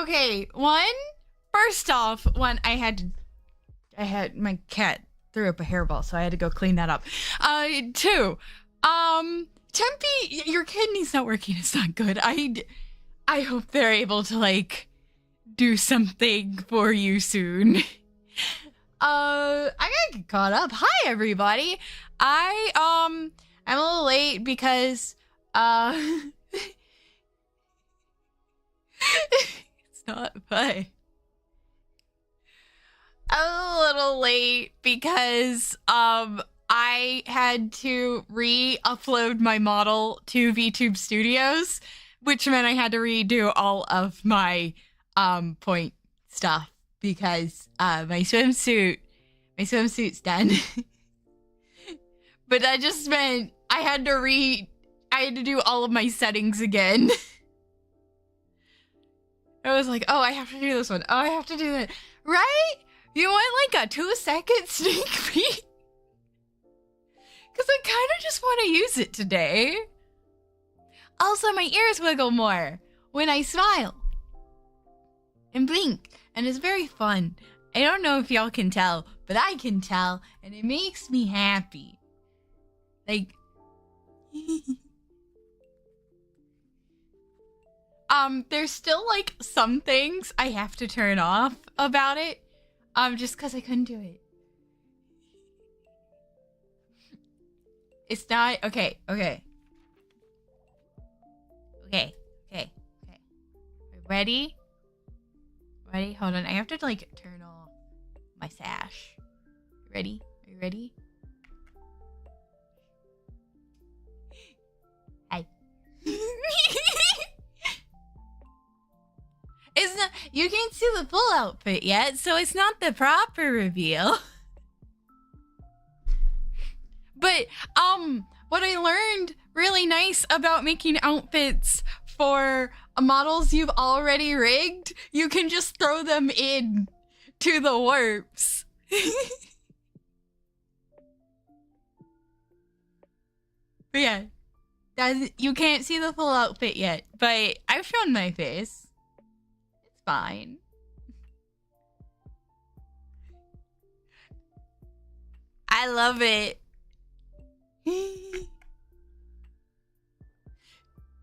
Okay, first off, I had my cat threw up a hairball, so I had to go clean that up. Two, Tempe, your kidney's not working. It's not good. I hope they're able to like do something for you soon. I gotta get caught up. Hi, everybody. I'm a little late because it's not fun. I'm a little late because I had to re-upload my model to VTube Studios, which meant I had to redo all of my point stuff because my swimsuit's done. But that just meant I had to do all of my settings again. I was like, oh, I have to do this one. Oh, I have to do that. Right? You want like a 2-second sneak peek? Because I kind of just want to use it today. Also, my ears wiggle more when I smile and blink, and it's very fun. I don't know if y'all can tell, but I can tell, and it makes me happy. Like, there's still like some things I have to turn off about it, just because I couldn't do it. It's not okay. Ready? Hold on. I have to like turn off my sash. Ready? Are you ready? Hi. It's not. You can't see the full outfit yet, so it's not the proper reveal. But what I learned really nice about making outfits for models you've already rigged, you can just throw them in to the warps. But yeah, you can't see the full outfit yet, but I've shown my face. It's fine. I love it.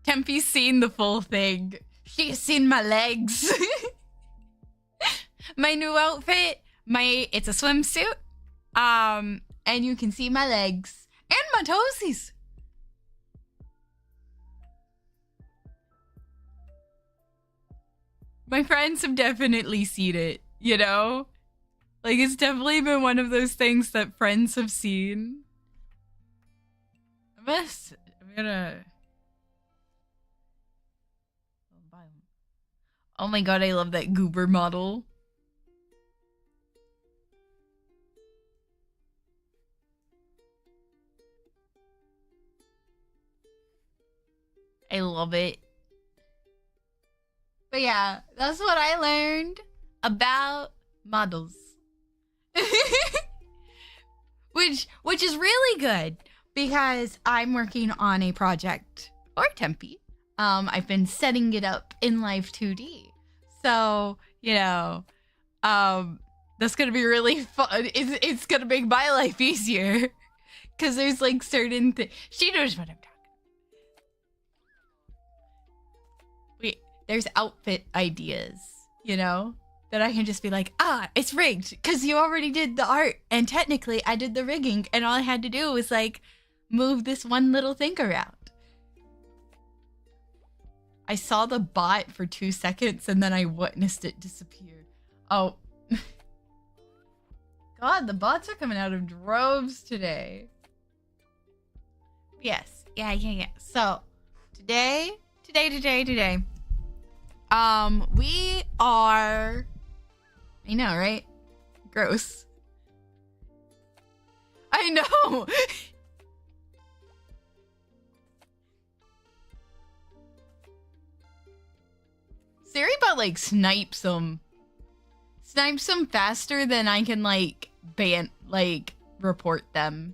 Tempe's seen the full thing. She's seen my legs. My new outfit, it's a swimsuit. And you can see my legs and my toesies. My friends have definitely seen it, you know? Like, it's definitely been one of those things that friends have seen. I'm gonna... Oh my god, I love that goober model. I love it. But yeah, that's what I learned about models. Which is really good because I'm working on a project for Tempe. I've been setting it up in Live 2D. So, you know, that's gonna be really fun. It's gonna make my life easier. Cause there's like certain things. She knows what I'm talking about. Wait, there's outfit ideas, you know? That I can just be like, it's rigged. Cause you already did the art. And technically I did the rigging. And all I had to do was like move this one little thing around. I saw the bot for 2 seconds and then I witnessed it disappear. Oh. God, the bots are coming out of droves today. Yes. Yeah. So, today. We are... I know, right? Gross. I know! Siri about like snipes them faster than I can like report them.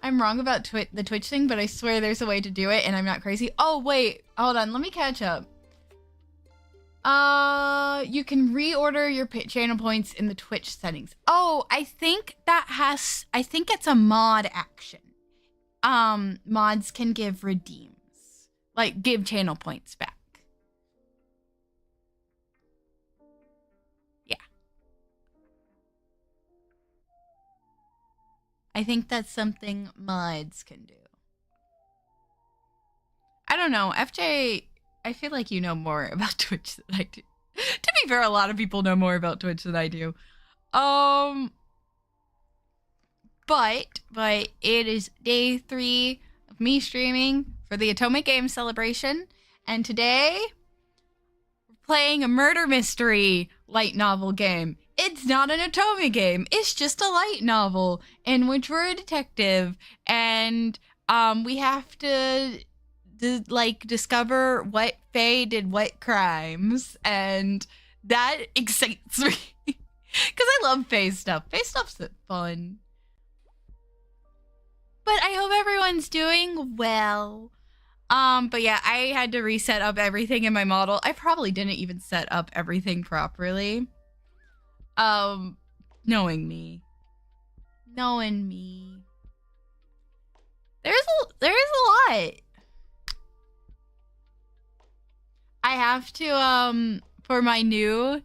I'm wrong about the Twitch thing, but I swear there's a way to do it and I'm not crazy. Oh wait, hold on, let me catch up. You can reorder your channel points in the Twitch settings. Oh, I think it's a mod action. Mods can give redeems, like give channel points back. Yeah. I think that's something mods can do. I don't know. FJ, I feel like you know more about Twitch than I do. To be fair, a lot of people know more about Twitch than I do. But it is day 3 of me streaming for the Otome game celebration, and today we're playing a murder mystery light novel game. It's not an Otome game. It's just a light novel in which we're a detective, and we have to discover what Faye did what crimes, and that excites me because I love Faye stuff. Faye stuff's fun. But I hope everyone's doing well. But yeah, I had to reset up everything in my model. I probably didn't even set up everything properly. Knowing me. There's a lot. I have to for my new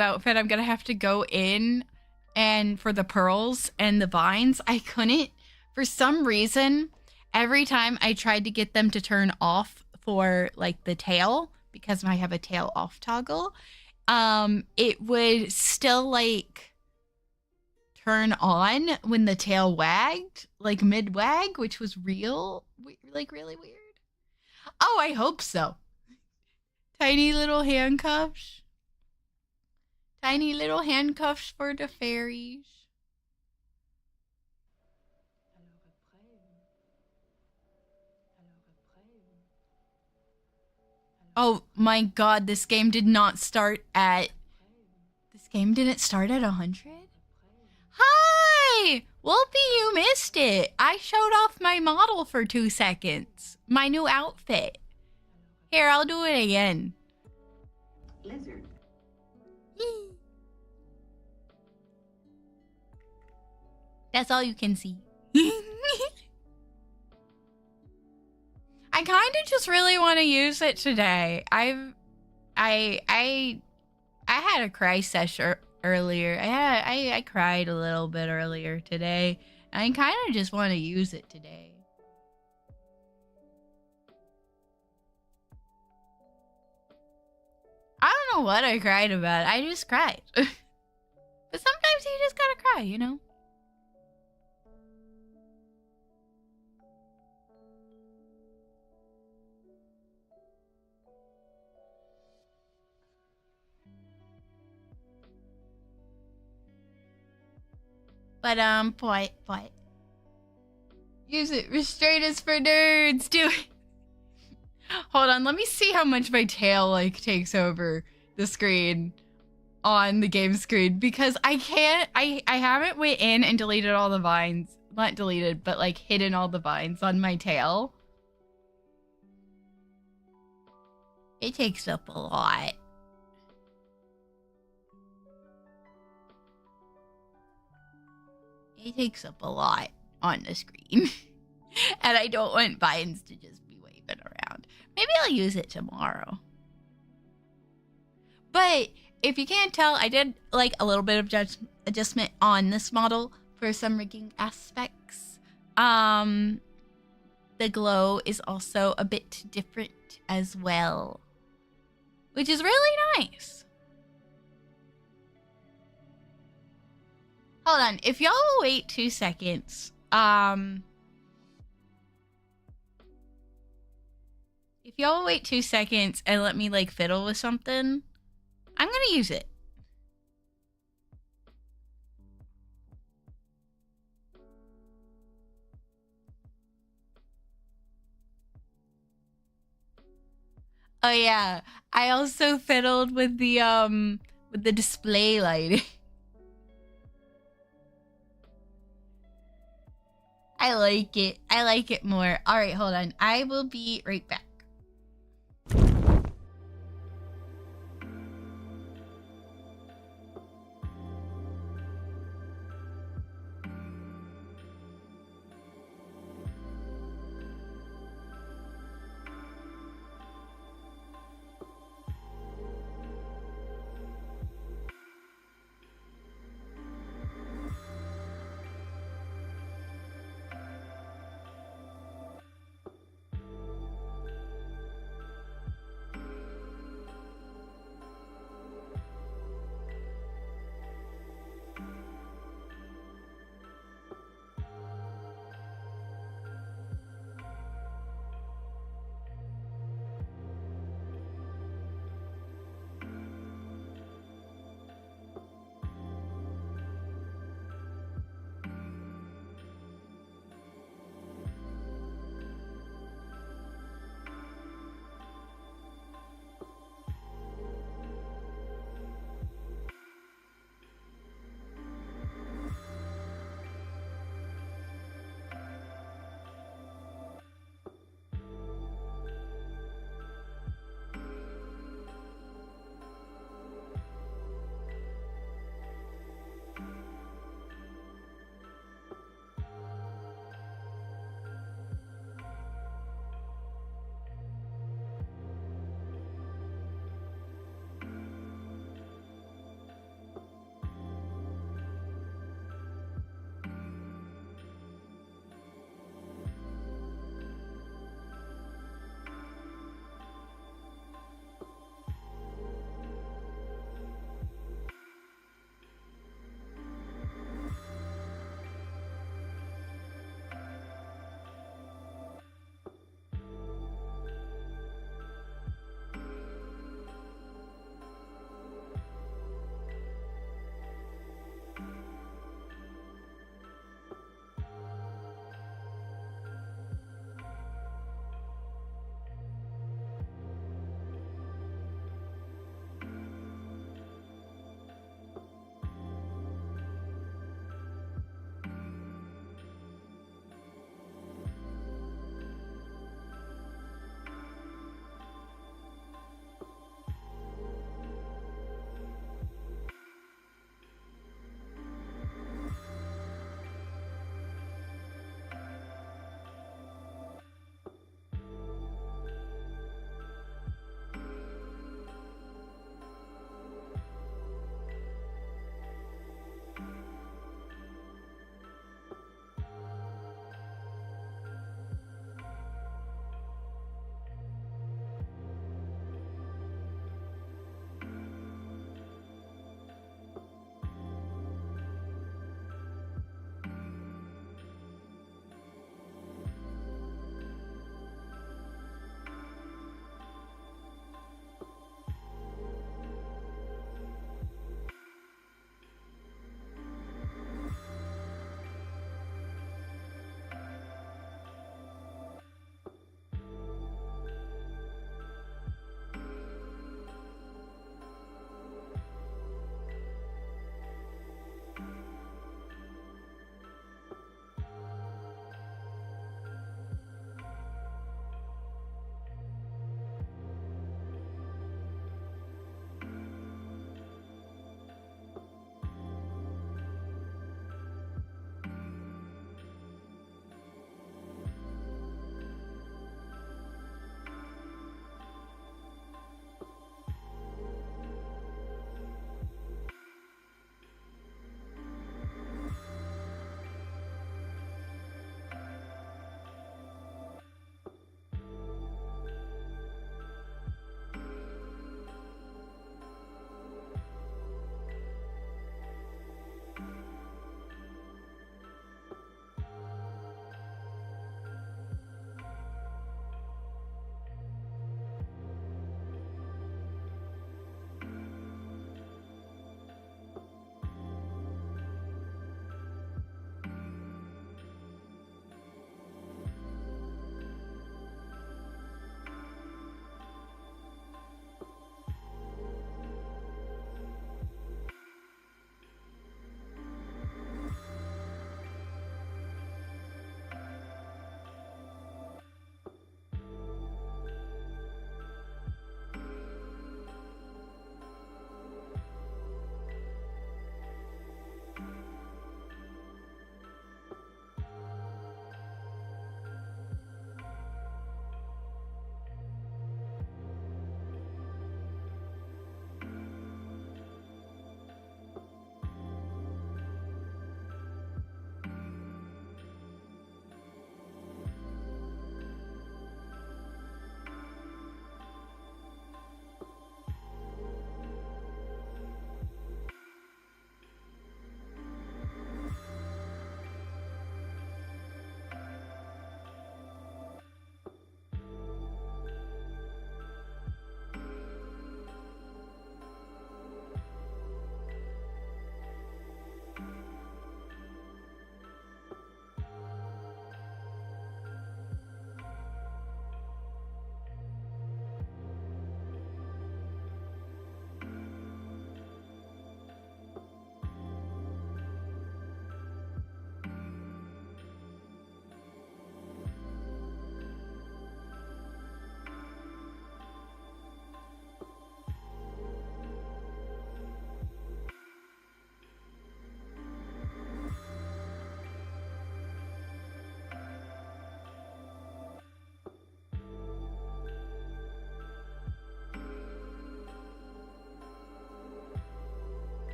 outfit, I'm gonna have to go in, and for the pearls and the vines, I couldn't, for some reason, every time I tried to get them to turn off for like the tail, because I have a tail off toggle, it would still like turn on when the tail wagged, like mid wag, which was really weird. Oh, I hope so. Tiny little handcuffs. Tiny little handcuffs for the fairies. Oh my god, this game did not start at... This game didn't start at 100? Hi! Wolfie, you missed it. I showed off my model for 2 seconds. My new outfit. Here, I'll do it again. Lizard. That's all you can see. I kind of just really want to use it today. I had a cry session earlier. I cried a little bit earlier today. I kind of just want to use it today. I don't know what I cried about. I just cried. But sometimes you just gotta cry, you know? But, what? Use it. Restraint is for nerds. Do it. Hold on, let me see how much my tail, like, takes over the screen on the game screen, because I can't, I haven't went in and deleted all the vines. Not deleted, but, like, hidden all the vines on my tail. It takes up a lot. It takes up a lot on the screen. And I don't want vines to just be waving around. Maybe I'll use it tomorrow. But if you can't tell, I did like a little bit of adjustment on this model for some rigging aspects. The glow is also a bit different as well, which is really nice. Hold on, if y'all will wait 2 seconds, if y'all will wait 2 seconds and let me, like, fiddle with something, I'm gonna use it. Oh yeah, I also fiddled with the display lighting. I like it. I like it more. All right, hold on. I will be right back.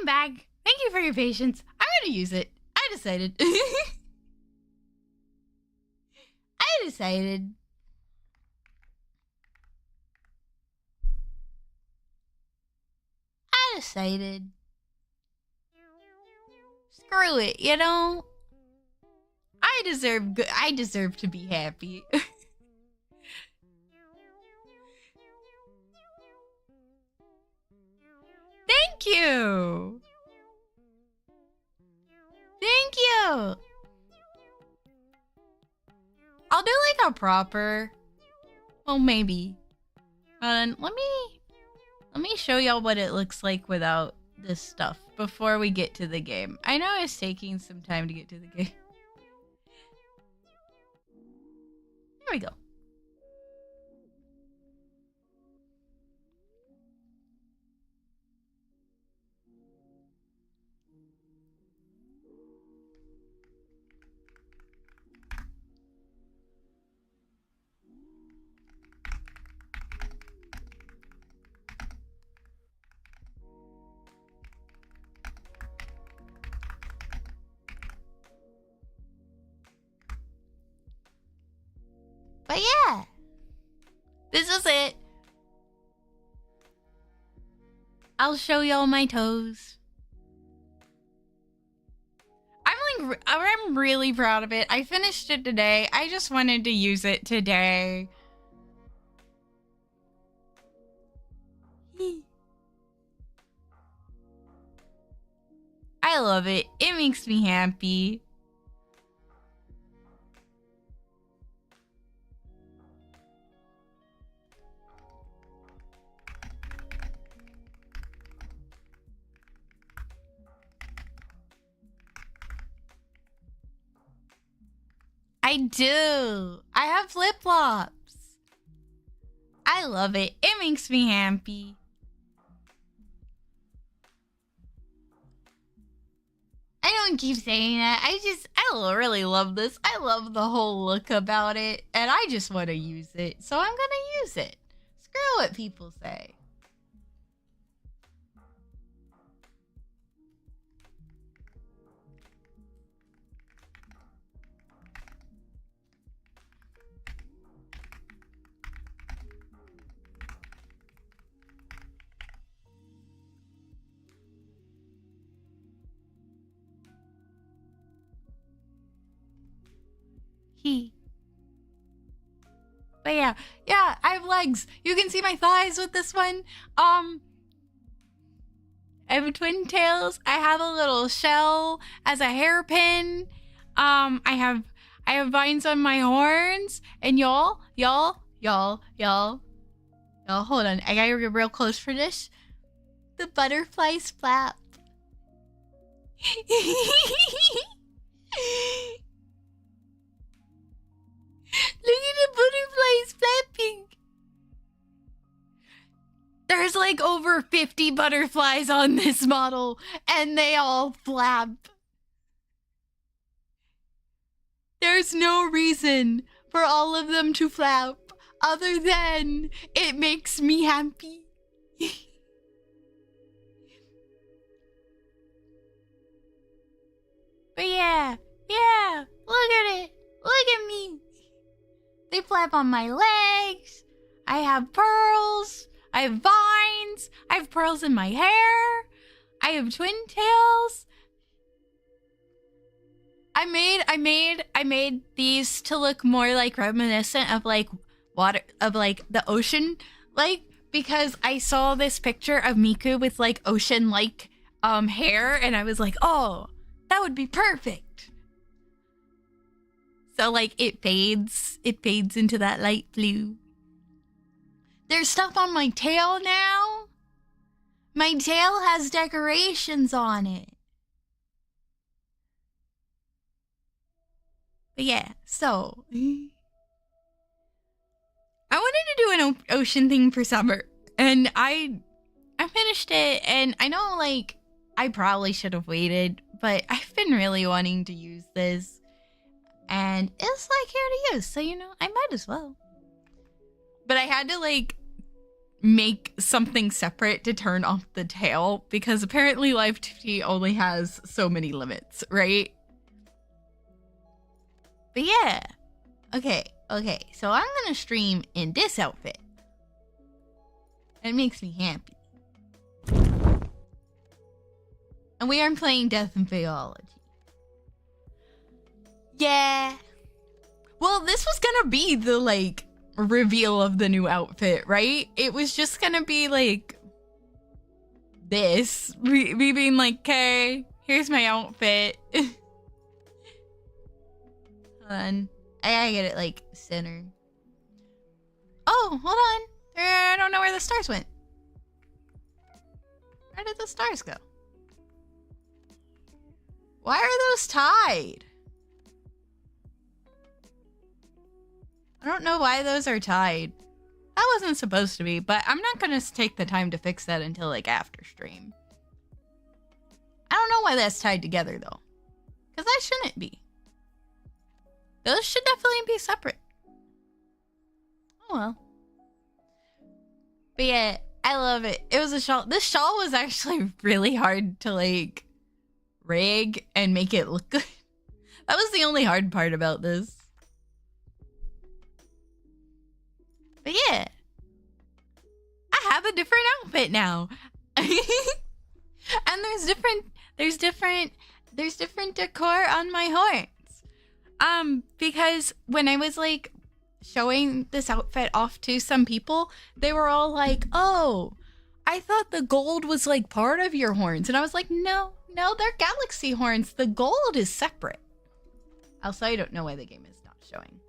I'm back. Thank you for your patience. I'm gonna use it. I decided. I decided. Screw it, you know? I deserve to be happy. Thank you. Thank you. I'll do like a proper. Well, maybe. Let me show y'all what it looks like without this stuff before we get to the game. I know it's taking some time to get to the game. There we go. But yeah, this is it. I'll show y'all my toes. I'm really proud of it. I finished it today. I just wanted to use it today. I love it. It makes me happy. I do. I have flip-flops. I love it. It makes me happy. I don't keep saying that. I really love this. I love the whole look about it. And I just want to use it. So I'm going to use it. Screw what people say. But yeah, I have legs. You can see my thighs with this one. I have twin tails. I have a little shell as a hairpin. I have vines on my horns. And y'all, hold on. I gotta get real close for this. The butterflies flap. Look at the butterflies flapping. There's like over 50 butterflies on this model, and they all flap. There's no reason for all of them to flap other than it makes me happy. But yeah, look at it. Look at me. They flap on my legs. I have pearls. I have vines. I have pearls in my hair. I have twin tails. I made these to look more like reminiscent of like water, of like the ocean, like, because I saw this picture of Miku with like ocean like hair, and I was like, oh, that would be perfect. So like it fades into that light blue. There's stuff on my tail now. My tail has decorations on it. But yeah, so I wanted to do an ocean thing for summer, and I finished it, and I know like I probably should have waited, but I've been really wanting to use this. And it's like here to use, so you know, I might as well. But I had to like make something separate to turn off the tail, because apparently Live 2D only has so many limits, right? But yeah. Okay. So I'm gonna stream in this outfit. It makes me happy. And we are playing Death and Faeology. Yeah. Well, this was gonna be the, like, reveal of the new outfit, right? It was just gonna be, like, this. Me being like, okay, here's my outfit. Hold on. I gotta get it, like, centered. Oh, hold on. I don't know where the stars went. Where did the stars go? Why are those tied? I don't know why those are tied. That wasn't supposed to be, but I'm not gonna take the time to fix that until, like, after stream. I don't know why that's tied together, though. Because that shouldn't be. Those should definitely be separate. Oh, well. But yeah, I love it. It was a shawl. This shawl was actually really hard to, like, rig and make it look good. That was the only hard part about this. But yeah, I have a different outfit now. And there's different decor on my horns. Because when I was, like, showing this outfit off to some people, they were all like, oh, I thought the gold was, like, part of your horns. And I was like, no, they're galaxy horns. The gold is separate. Also, I don't know why the game is not showing.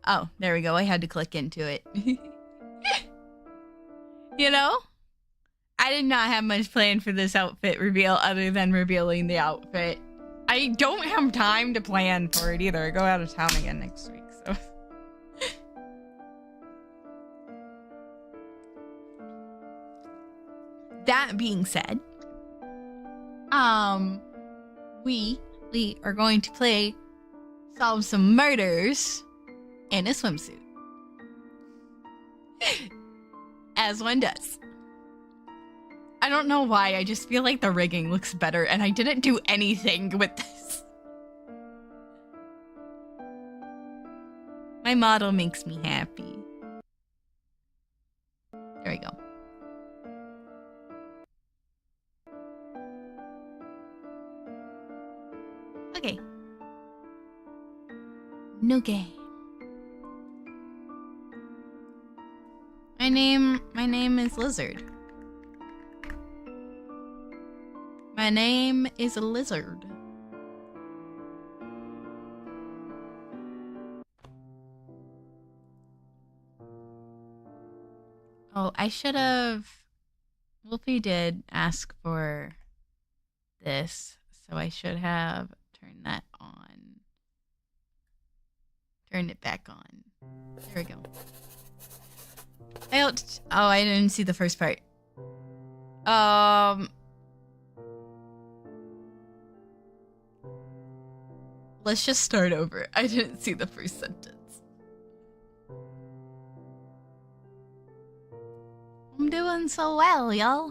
Oh, there we go. I had to click into it. You know? I did not have much planned for this outfit reveal other than revealing the outfit. I don't have time to plan for it either. I go out of town again next week, so. That being said, we are going to solve some murders in a swimsuit. As one does. I don't know why, I just feel like the rigging looks better and I didn't do anything with this. My model makes me happy. There we go. Okay. No game. My name is Lizard. My name is a lizard. Oh, I should have... Wolfie did ask for this, so I should have turned that on. Turned it back on. There we go. I didn't see the first part. Let's just start over. I didn't see the first sentence. I'm doing so well, y'all.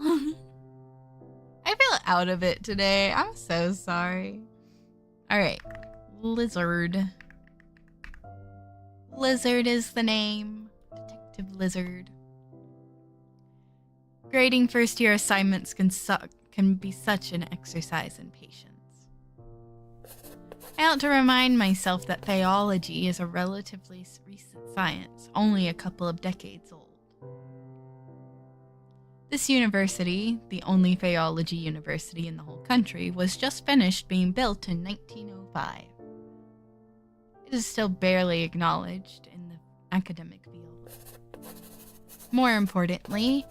I feel out of it today. I'm so sorry. Alright. Lizard. Lizard is the name. Detective Lizard. Grading first year assignments can be such an exercise in patience. I ought to remind myself that Faeology is a relatively recent science, only a couple of decades old. This university, the only Faeology university in the whole country, was just finished being built in 1905. It is still barely acknowledged in the academic field. More importantly,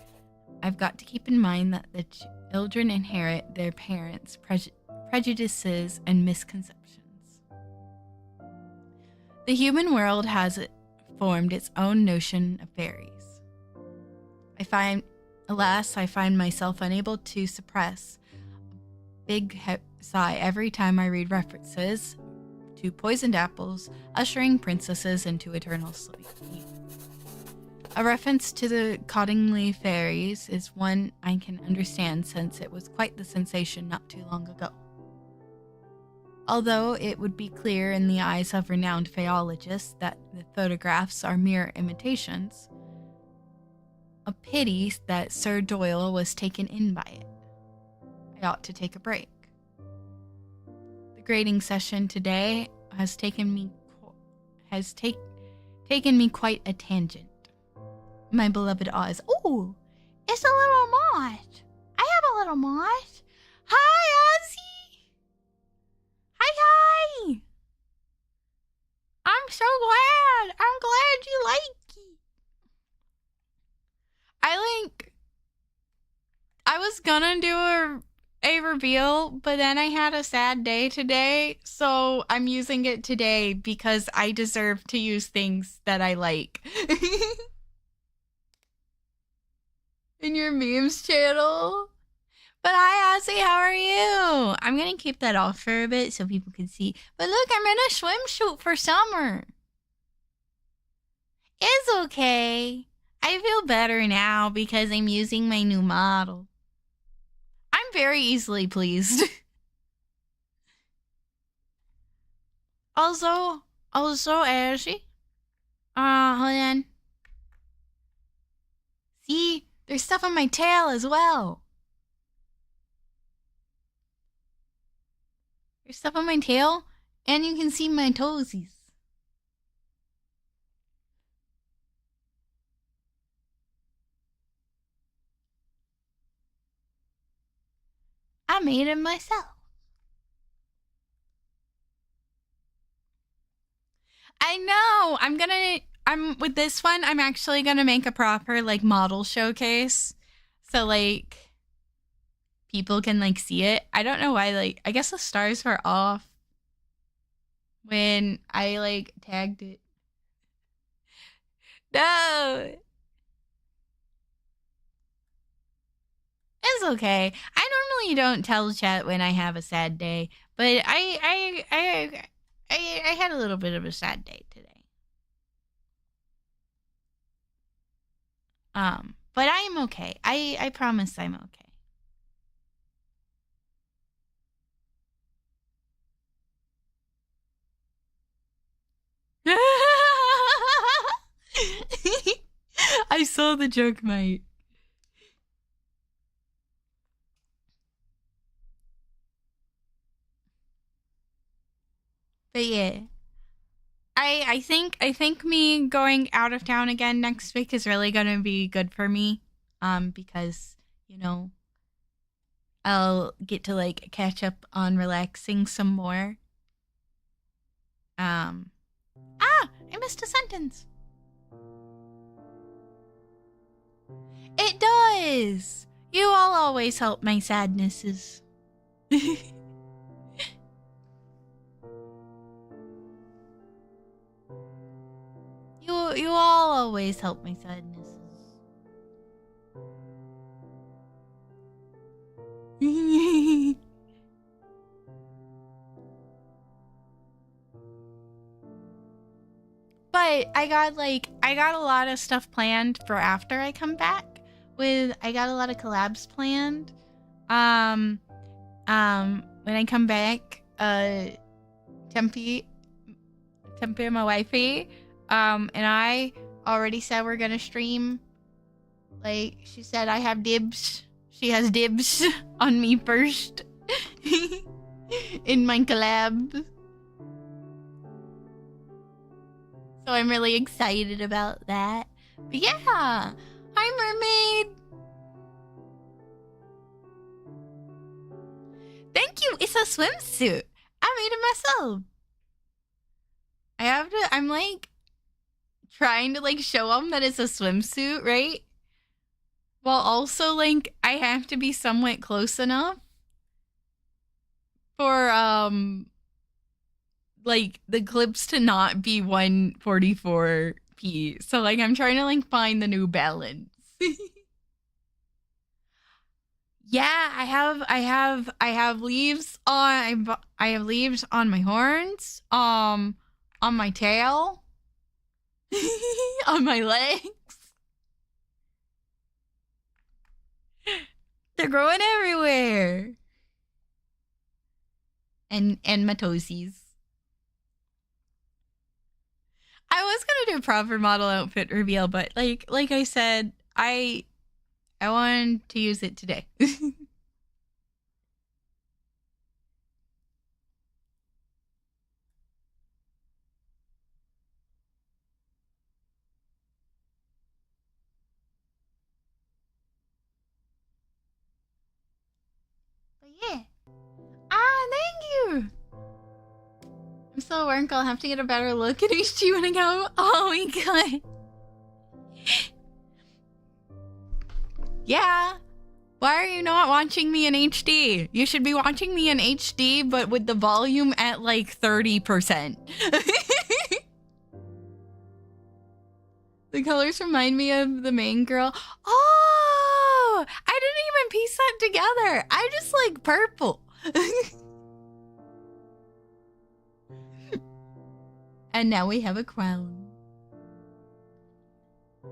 I've got to keep in mind that the children inherit their parents' prejudices and misconceptions. The human world has formed its own notion of fairies. Alas, I find myself unable to suppress a big sigh every time I read references to poisoned apples, ushering princesses into eternal sleep. A reference to the Cottingley fairies is one I can understand since it was quite the sensation not too long ago. Although it would be clear in the eyes of renowned Faeologists that the photographs are mere imitations, a pity that Sir Doyle was taken in by it. I ought to take a break. The grading session today has taken me quite a tangent. My beloved Oz. Oh, it's a little moth. I have a little moth. Hi, Ozzy. Hi. I'm so glad. I'm glad you like it. I was gonna do a reveal, but then I had a sad day today, so I'm using it today because I deserve to use things that I like. In your memes channel. But hi, Ozzy, how are you? I'm gonna keep that off for a bit so people can see. But look, I'm in a swimsuit for summer. It's okay. I feel better now because I'm using my new model. I'm very easily pleased. Also, Ashley. Hold on. See, there's stuff on my tail as well. There's stuff on my tail, and you can see my toesies. I made it myself. I know. I'm with this one, I'm actually gonna make a proper like model showcase. So like people can like see it. I don't know why, like I guess the stars were off when I like tagged it. No. It's okay. I normally don't tell chat when I have a sad day, but I had a little bit of a sad day today. But I am okay. I promise I'm okay. I saw the joke, mate. But yeah. I think me going out of town again next week is really gonna be good for me. Because, you know, I'll get to like catch up on relaxing some more. I missed a sentence. It does. You all always help my sadnesses. You all always help my sadnesses. But I got a lot of stuff planned for after I come back. I got a lot of collabs planned. When I come back, Tempe, my wifey, and I already said we're gonna stream. Like, she said I have dibs. She has dibs on me first. In my collab. So I'm really excited about that. But yeah, hi mermaid. Thank you. It's a swimsuit. I made it myself. I'm like trying to like show them that it's a swimsuit, right? While also like I have to be somewhat close enough for like the clips to not be 144p. So like I'm trying to like find the new balance. Yeah, I have leaves on I have leaves on my horns, on my tail, on my legs. They're growing everywhere. And my toesies. I was gonna do a proper model outfit reveal, but like I said, I wanted to use it today. But yeah. Thank you. I'm still at work. I'll have to get a better look at HG when I go. Oh my god. Yeah. Why are you not watching me in HD? You should be watching me in HD, but with the volume at like 30%. The colors remind me of the main girl. Oh! I didn't even piece that together. I just like purple. And now we have a crown. Oh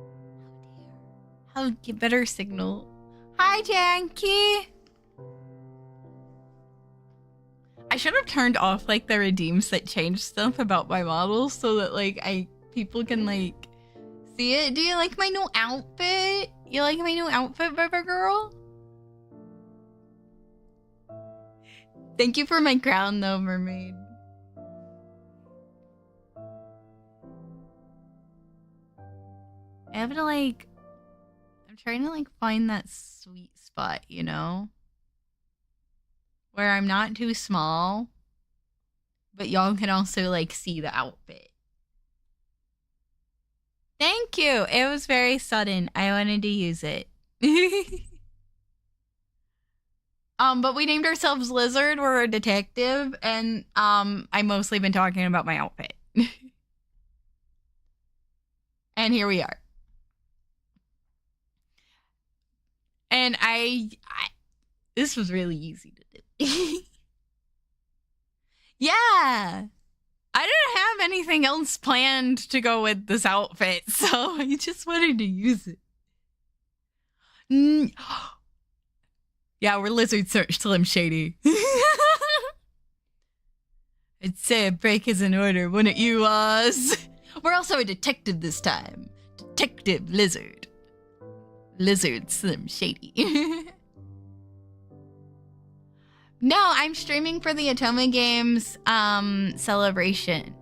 dear. How get better signal. Hi, Janky. I should have turned off like the redeems that change stuff about my models so that like people can like see it. Do you like my new outfit? You like my new outfit, Bubba girl? Thank you for my crown though, mermaid. I have to like, I'm trying to like find that sweet spot, you know? Where I'm not too small, but y'all can also like see the outfit. Thank you. It was very sudden. I wanted to use it. But we named ourselves Lizard. We're a detective, and I've mostly been talking about my outfit. And here we are. And this was really easy to do. Yeah. I didn't have anything else planned to go with this outfit, so I just wanted to use it. Yeah, we're Lizard Search Slim Shady. I'd say a break is in order, wouldn't you, Oz? We're also a detective this time. Detective Lizard. Lizard Slim Shady. No, I'm streaming for the Otome Games celebration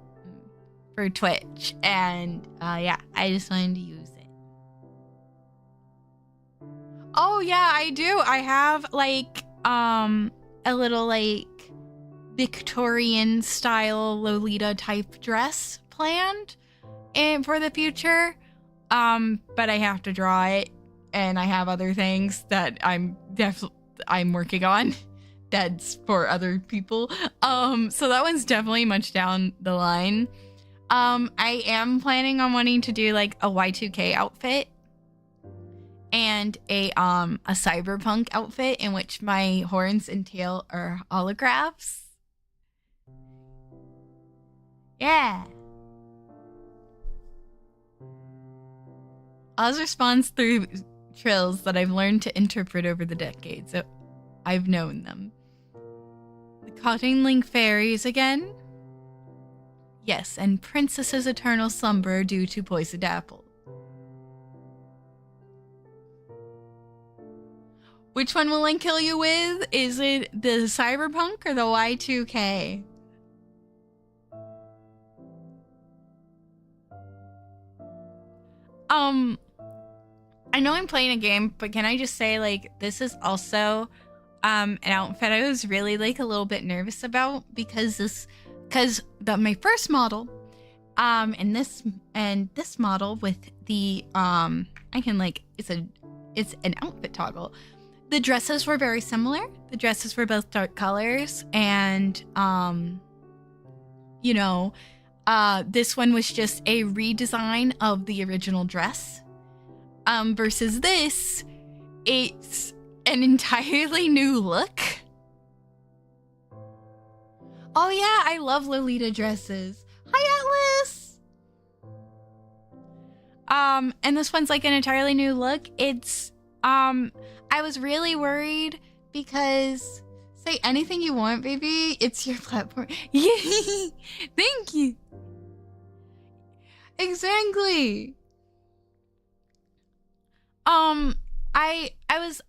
for Twitch. And yeah, I just wanted to use it. Oh yeah, I do. I have like a little like Victorian style Lolita type dress planned for the future. But I have to draw it, and I have other things that I'm working on. That's for other people. So that one's definitely much down the line. I am planning on wanting to do like a Y2K outfit and a cyberpunk outfit in which my horns and tail are holographs. Yeah. Oz responds through trills that I've learned to interpret over the decades, so I've known them. The Cottingling fairies again? Yes, and Princess's eternal slumber due to poisoned apple. Which one will I kill you with? Is it the cyberpunk or the Y2K? I know I'm playing a game, but can I just say, like, this is also an outfit I was really like a little bit nervous about because my first model and this model with the I can like it's an outfit toggle. The dresses were very similar. The dresses were both dark colors, and you know, this one was just a redesign of the original dress. Versus this, it's an entirely new look. Oh yeah, I love Lolita dresses. Hi, Atlas! And this one's like an entirely new look. It's I was really worried because say anything you want, baby. It's your platform. Yay! Thank you. Exactly.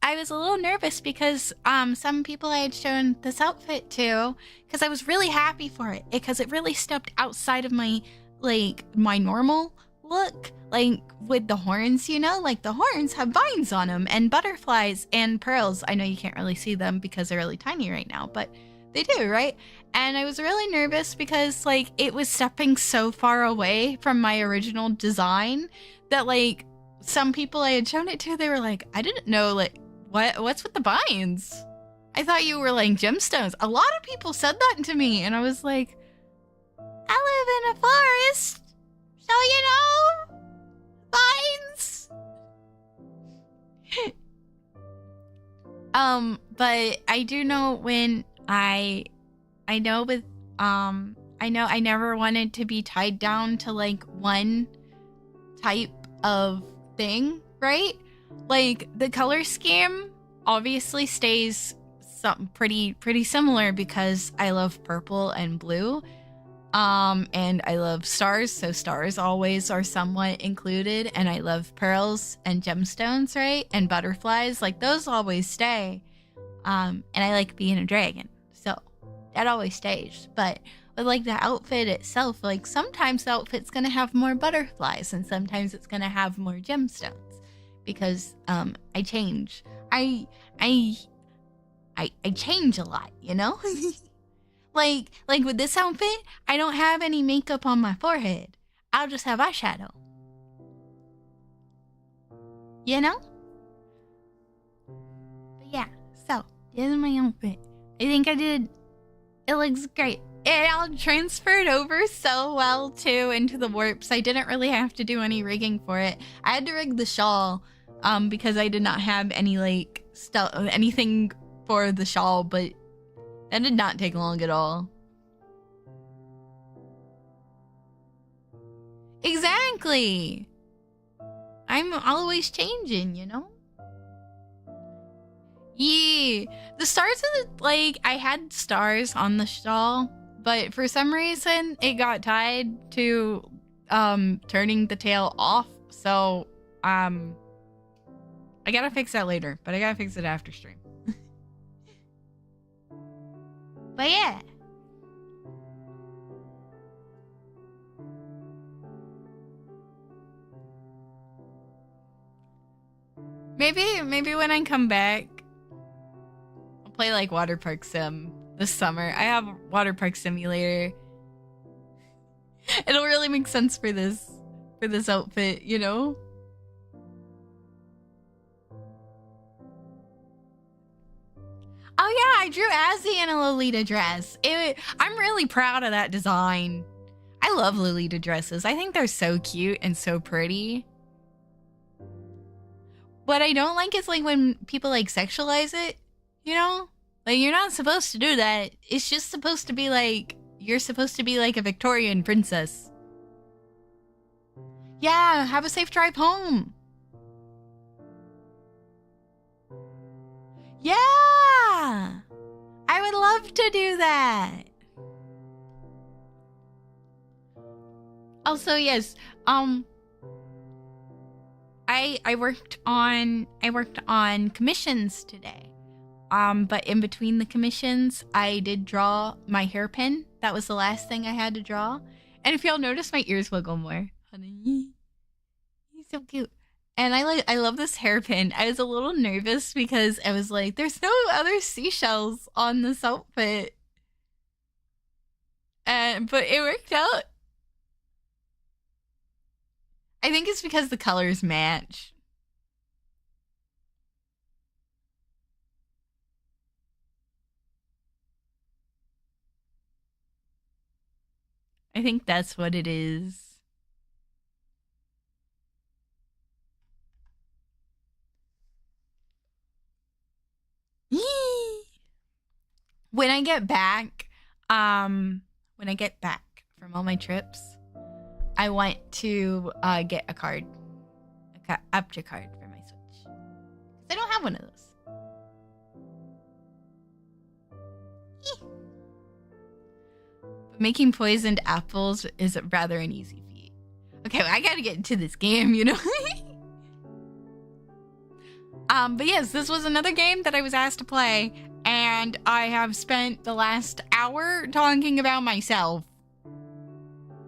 I was a little nervous because some people I had shown this outfit to because I was really happy for it because it really stepped outside of my my normal look, like with the horns, you know, like the horns have vines on them and butterflies and pearls. I know you can't really see them because they're really tiny right now, but they do, right? And I was really nervous because like it was stepping so far away from my original design that like some people I had shown it to, they were like, I didn't know, like, what's with the vines? I thought you were like gemstones. A lot of people said that to me, and I was like, I live in a forest, so you know, vines. But I do know when I know with I know I never wanted to be tied down to like one type of thing, right? Like the color scheme obviously stays some pretty similar because I love purple and blue. And I love stars, so stars always are somewhat included, and I love pearls and gemstones, right? And butterflies, like those always stay. And I like being a dragon, so that always stays. But with like the outfit itself, like sometimes the outfit's gonna have more butterflies and sometimes it's gonna have more gemstones because I change. I change a lot, you know? like with this outfit, I don't have any makeup on my forehead. I'll just have eyeshadow. You know? But yeah, so this is my outfit. I think I did. It looks great. It all transferred over so well too into the warps. I didn't really have to do any rigging for it. I had to rig the shawl because I did not have any like anything for the shawl, but that did not take long at all. Exactly. I'm always changing, you know? Yeah. The stars of the, like, I had stars on the shawl, but for some reason it got tied to turning the tail off. So I gotta fix that later, but I gotta fix it after stream. But yeah. Maybe when I come back, I'll play like Water Park Sim this summer. I have Water Park Simulator. It'll really make sense for this outfit, you know? Oh yeah, I drew Azzy in a Lolita dress. I'm really proud of that design. I love Lolita dresses. I think they're so cute and so pretty. What I don't like is like when people like sexualize it, you know? Like you're not supposed to do that. It's just supposed to be like, you're supposed to be like a Victorian princess. Yeah, have a safe drive home. Yeah! I would love to do that. Also, yes, I worked on commissions today. But in between the commissions, I did draw my hairpin. That was the last thing I had to draw. And if y'all notice, my ears wiggle more. Honey, he's so cute. And I love this hairpin. I was a little nervous because I was like, there's no other seashells on this outfit. But it worked out. I think it's because the colors match. I think that's what it is. Yee! When I get back from all my trips, I want to get a card, a capture card for my Switch. I don't have one of those. But making poisoned apples is rather an easy feat. Okay, well, I gotta get into this game, you know? But yes, this was another game that I was asked to play, and I have spent the last hour talking about myself.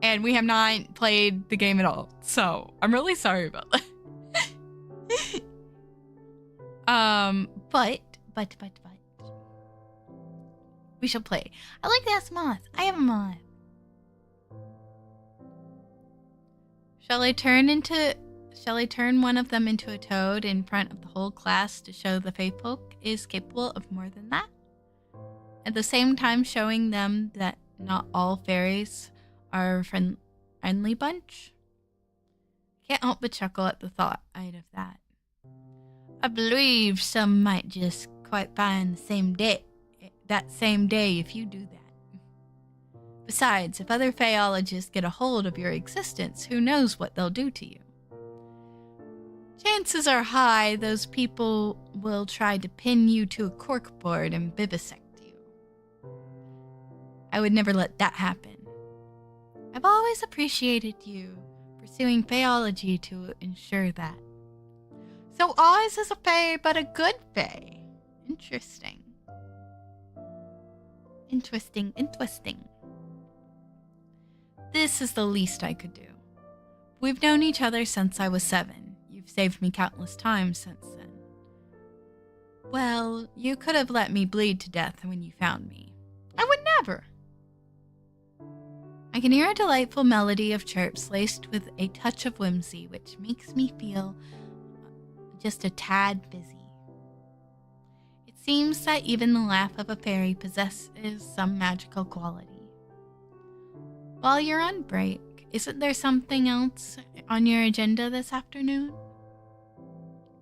And we have not played the game at all. So, I'm really sorry about that. But. We shall play. I like this moth. I have a moth. Shall I turn one of them into a toad in front of the whole class to show the Faefolk is capable of more than that? At the same time showing them that not all fairies are a friendly bunch? Can't help but chuckle at the thought of that. I believe some might just quite find that same day if you do that. Besides, if other Faeologists get a hold of your existence, who knows what they'll do to you? Chances are high those people will try to pin you to a corkboard and vivisect you. I would never let that happen. I've always appreciated you pursuing Faeology to ensure that. So Oz is a fae, but a good fae. Interesting. This is the least I could do. We've known each other since I was 7. You've saved me countless times since then. Well, you could have let me bleed to death when you found me. I would never. I can hear a delightful melody of chirps laced with a touch of whimsy, which makes me feel just a tad busy. It seems that even the laugh of a fairy possesses some magical quality. While you're on break, isn't there something else on your agenda this afternoon?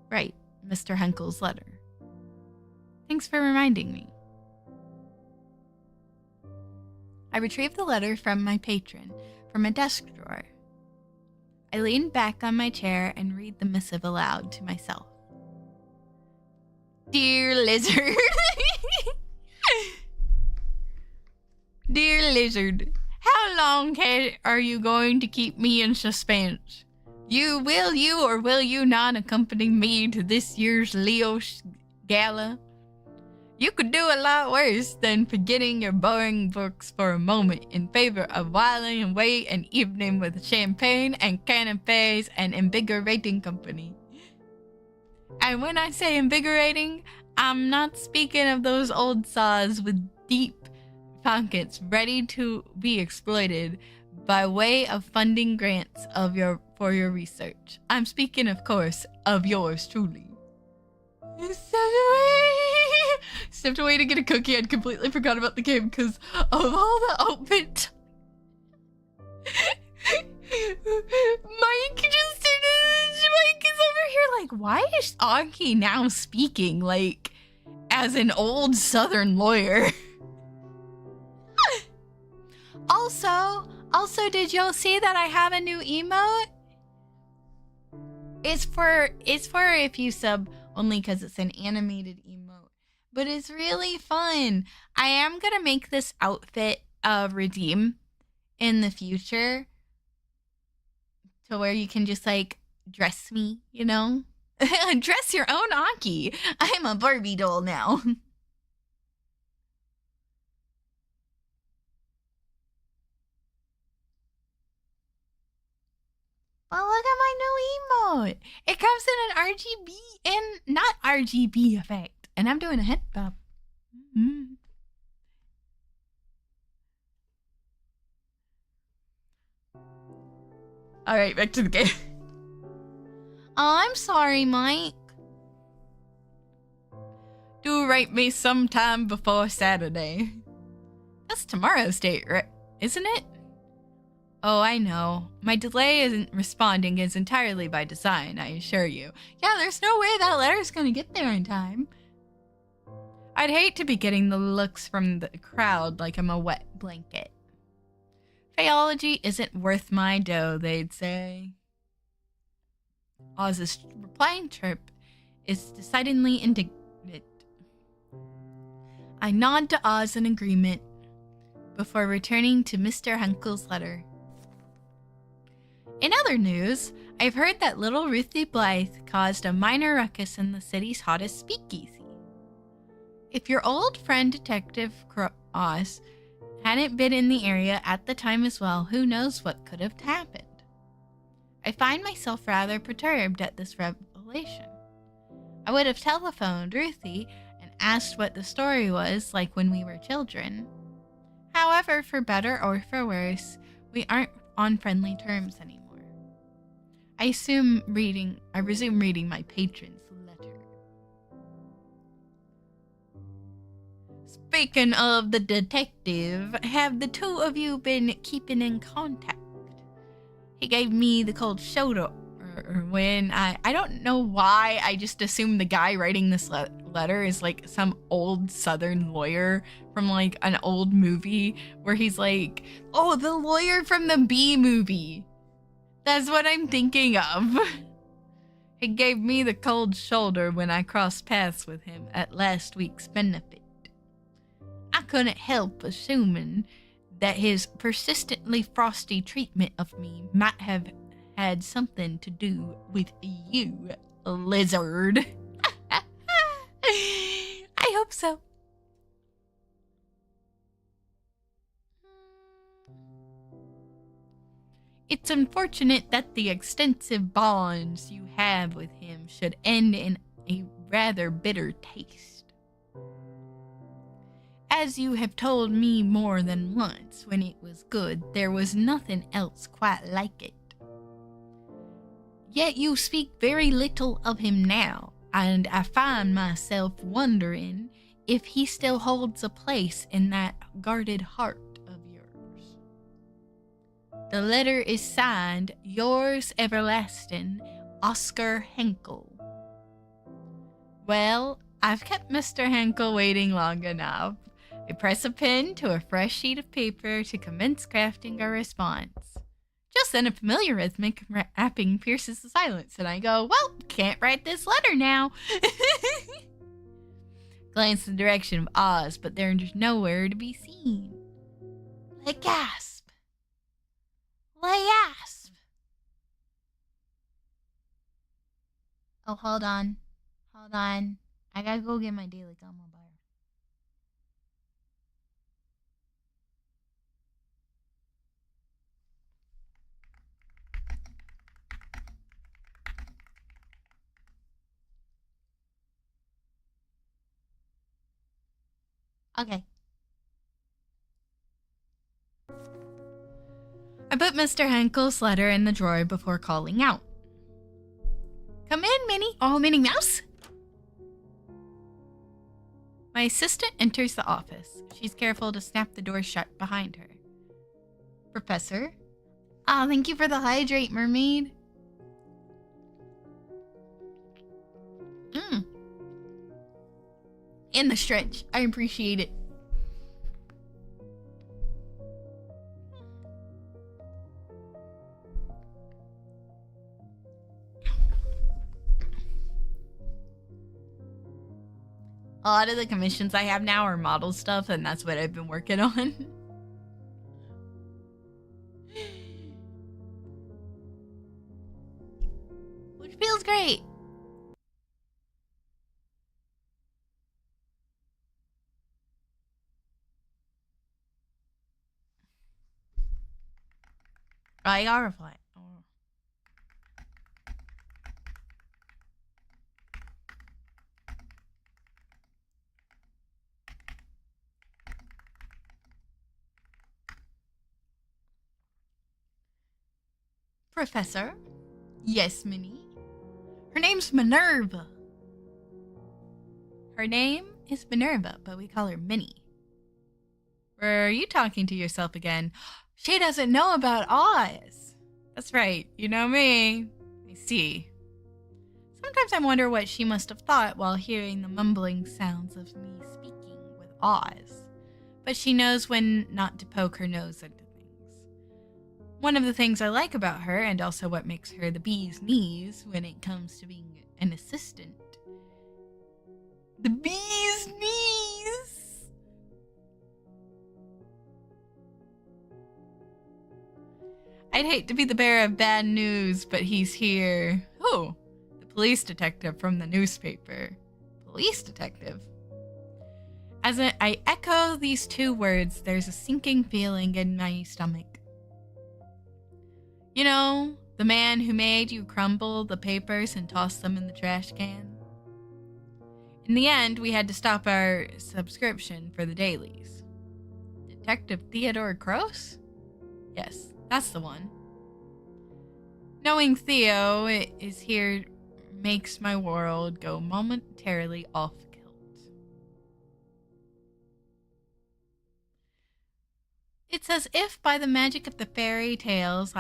Right, Mr. Henkel's letter. Thanks for reminding me. I retrieved the letter from my patron from a desk drawer. I lean back on my chair and read the missive aloud to myself. Dear Lizard. Dear Lizard, how long are you going to keep me in suspense? Will you or will you not accompany me to this year's Leo Gala? You could do a lot worse than forgetting your boring books for a moment in favor of whiling away an evening with champagne and canapes and invigorating company. And when I say invigorating, I'm not speaking of those old saws with deep pockets ready to be exploited by way of funding grants for your research. I'm speaking, of course, of yours truly. Stepped away to get a cookie. I'd completely forgot about the game because of all the outfits. Mike is over here like, why is Aki now speaking like as an old Southern lawyer? Also, did y'all see that I have a new emote? It's for if you sub only because it's an animated emote. But it's really fun. I am gonna make this outfit redeem in the future to where you can just like dress me, you know? Dress your own Aki. I'm a Barbie doll now. Well, look at my new emote. It comes in an RGB and not RGB effect. And I'm doing a head bob. Mm-hmm. All right, back to the game. Oh, I'm sorry, Mike. Do write me sometime before Saturday. That's tomorrow's date, right? Isn't it? Oh, I know. My delay isn't responding is entirely by design, I assure you. Yeah, there's no way that letter's gonna get there in time. I'd hate to be getting the looks from the crowd like I'm a wet blanket. Faeology isn't worth my dough, they'd say. Oz's replying chirp is decidedly indignant. I nod to Oz in agreement before returning to Mr. Henkel's letter. In other news, I've heard that little Ruthie Blythe caused a minor ruckus in the city's hottest speakeasy. If your old friend Detective Oz hadn't been in the area at the time as well, who knows what could have happened? I find myself rather perturbed at this revelation. I would have telephoned Ruthie and asked what the story was like when we were children. However, for better or for worse, we aren't on friendly terms anymore. I resume reading my patron's letter. Speaking of the detective, have the two of you been keeping in contact? He gave me the cold shoulder when I don't know why, I just assumed the guy writing this letter is like some old Southern lawyer from like an old movie where he's like, oh, the lawyer from the Bee movie. That's what I'm thinking of. He gave me the cold shoulder when I crossed paths with him at last week's benefit. I couldn't help assuming that his persistently frosty treatment of me might have had something to do with you, lizard. I hope so. It's unfortunate that the extensive bonds you have with him should end in a rather bitter taste. As you have told me more than once, when it was good, there was nothing else quite like it. Yet you speak very little of him now, and I find myself wondering if he still holds a place in that guarded heart of yours. The letter is signed, Yours Everlasting, Oscar Henkel. Well, I've kept Mr. Henkel waiting long enough. I press a pen to a fresh sheet of paper to commence crafting a response. Just then a familiar rhythmic rapping pierces the silence, and I go, well, can't write this letter now. Glance in the direction of Oz, but there's nowhere to be seen. Like gasp. Oh, hold on. I gotta go get my daily gummo bar. Okay. I put Mr. Henkel's letter in the drawer before calling out. Come in, Minnie. Oh, Minnie Mouse. My assistant enters the office. She's careful to snap the door shut behind her. Professor? Oh, thank you for the hydrate, mermaid. In the stretch. I appreciate it. A lot of the commissions I have now are model stuff, and that's what I've been working on. Which feels great. I got reply. Professor? Yes, Minnie? Her name's Minerva. Her name is Minerva, but we call her Minnie. Were you talking to yourself again? She doesn't know about Oz. That's right, you know me. I see. Sometimes I wonder what she must have thought while hearing the mumbling sounds of me speaking with Oz. But she knows when not to poke her nose into things. One of the things I like about her, and also what makes her the bee's knees when it comes to being an assistant, The bee's knees! I'd hate to be the bearer of bad news, but he's here. Oh, the police detective from the newspaper. Police detective? As I echo these two words, there's a sinking feeling in my stomach. You know, the man who made you crumble the papers and toss them in the trash can? In the end, we had to stop our subscription for the dailies. Detective Theodore Gross? Yes, that's the one. Knowing Theo is here makes my world go momentarily off kilt. It's as if by the magic of the fairy tales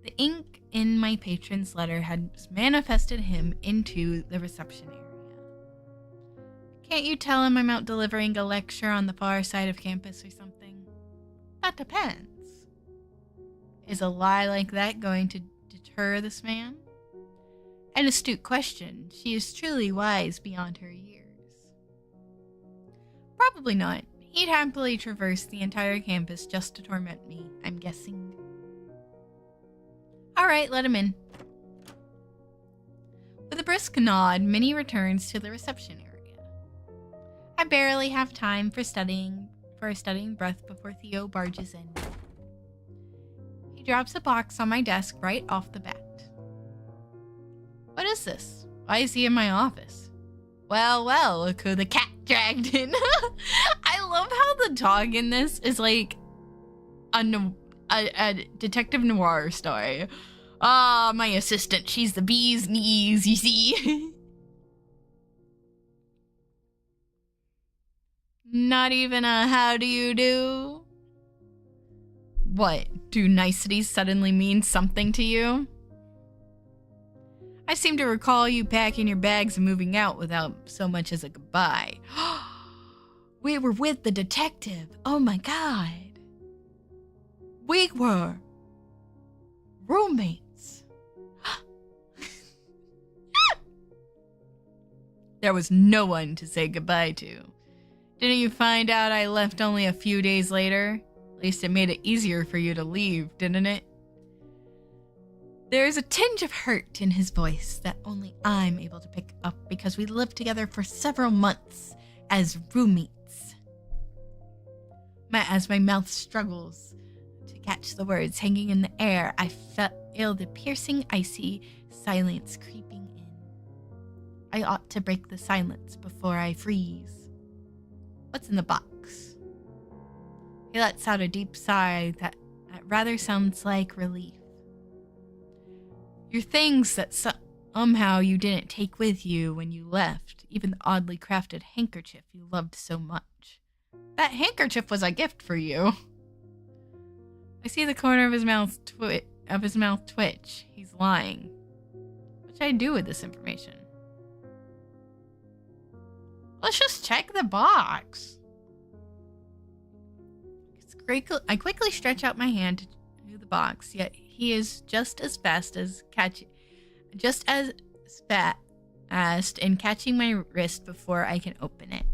the ink in my patron's letter had manifested him into the reception area. Can't you tell him I'm out delivering a lecture on the far side of campus or something? That depends. Is a lie like that going to deter this man? An astute question. She is truly wise beyond her years. Probably not. He'd happily traverse the entire campus just to torment me, I'm guessing. Alright, let him in. With a brisk nod, Minnie returns to the reception area. I barely have time for a studying breath before Theo barges in. He drops a box on my desk right off the bat. What is this? Why is he in my office? Well, look who the cat dragged in. I love how the dog in this is like a detective noir story. Ah, my assistant, she's the bee's knees, you see. Not even a how do you do? What, do niceties suddenly mean something to you? I seem to recall you packing your bags and moving out without so much as a goodbye. We were with the detective. Oh my god. We were roommates. There was no one to say goodbye to. Didn't you find out I left only a few days later? At least it made it easier for you to leave, didn't it? There is a tinge of hurt in his voice that only I'm able to pick up because we lived together for several months as roommates. As my mouth struggles to catch the words hanging in the air, I feel the piercing, icy silence creeping in. I ought to break the silence before I freeze. What's in the box? He lets out a deep sigh that rather sounds like relief. Your things that somehow you didn't take with you when you left, even the oddly crafted handkerchief you loved so much. That handkerchief was a gift for you. I see the corner of his mouth twitch. He's lying. What should I do with this information? Let's just check the box. I quickly stretch out my hand to the box, yet he is just as fast in catching my wrist before I can open it.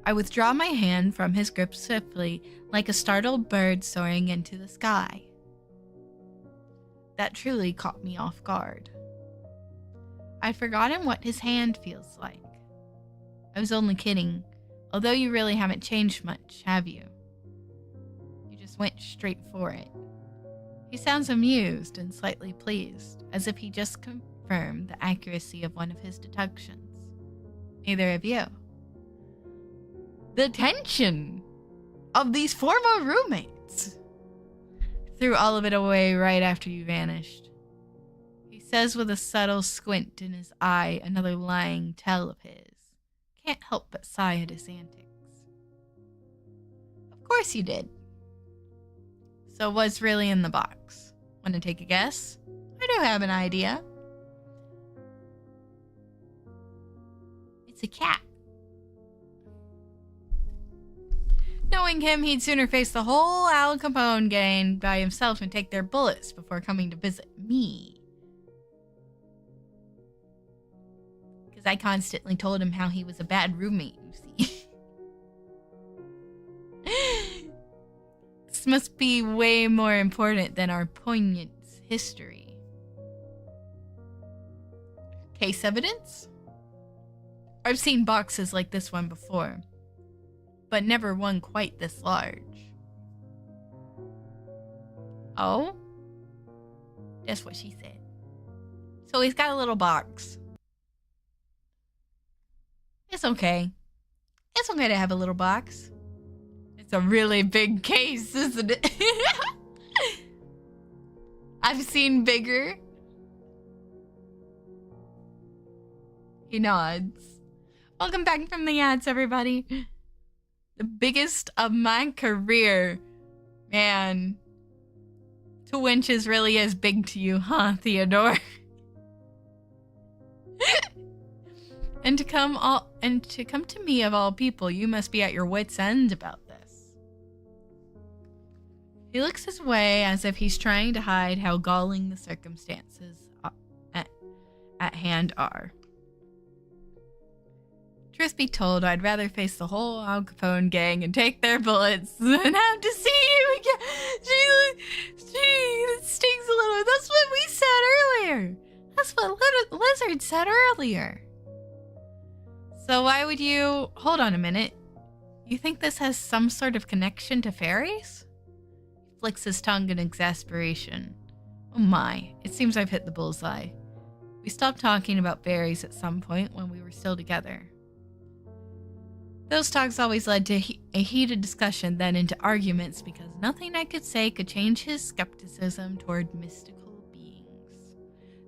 I withdraw my hand from his grip swiftly, like a startled bird soaring into the sky. That truly caught me off guard. I'd forgotten what his hand feels like. I was only kidding, although you really haven't changed much, have you? You just went straight for it. He sounds amused and slightly pleased, as if he just confirmed the accuracy of one of his deductions. Neither of you. The tension of these former roommates. Threw all of it away right after you vanished. He says with a subtle squint in his eye, another lying tell of his. Can't help but sigh at his antics. Of course you did. So what's really in the box? Want to take a guess? I do have an idea. It's a cat. Knowing him, he'd sooner face the whole Al Capone gang by himself and take their bullets before coming to visit me. Because I constantly told him how he was a bad roommate, you see. This must be way more important than our poignant history. Case evidence? I've seen boxes like this one before, but never one quite this large. Oh? That's what she said. So he's got a little box. It's okay. It's okay to have a little box. It's a really big case, isn't it? I've seen bigger. He nods. Welcome back from the ads, everybody. The biggest of my career. Man. 2 inches really is big to you, huh, Theodore? And to come to me of all people, you must be at your wits' end about this. He looks his way as if he's trying to hide how galling the circumstances at hand are. Truth be told, I'd rather face the whole Al Capone gang and take their bullets than have to see you again. It stings a little. That's what we said earlier. That's what Lizard said earlier. So why would you... Hold on a minute. You think this has some sort of connection to fairies? He flicks his tongue in exasperation. Oh my, it seems I've hit the bullseye. We stopped talking about fairies at some point when we were still together. Those talks always led to a heated discussion, then into arguments, because nothing I could say could change his skepticism toward mystical beings.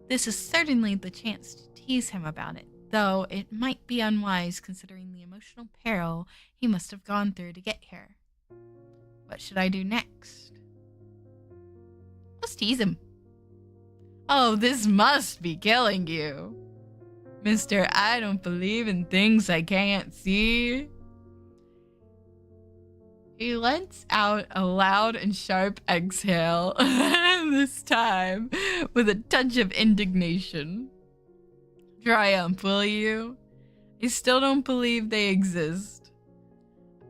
This is certainly the chance to tease him about it, though it might be unwise considering the emotional peril he must have gone through to get here. What should I do next? Let's tease him. Oh, this must be killing you. Mister, I don't believe in things I can't see. He lets out a loud and sharp exhale, this time with a touch of indignation. Triumph, will you? I still don't believe they exist.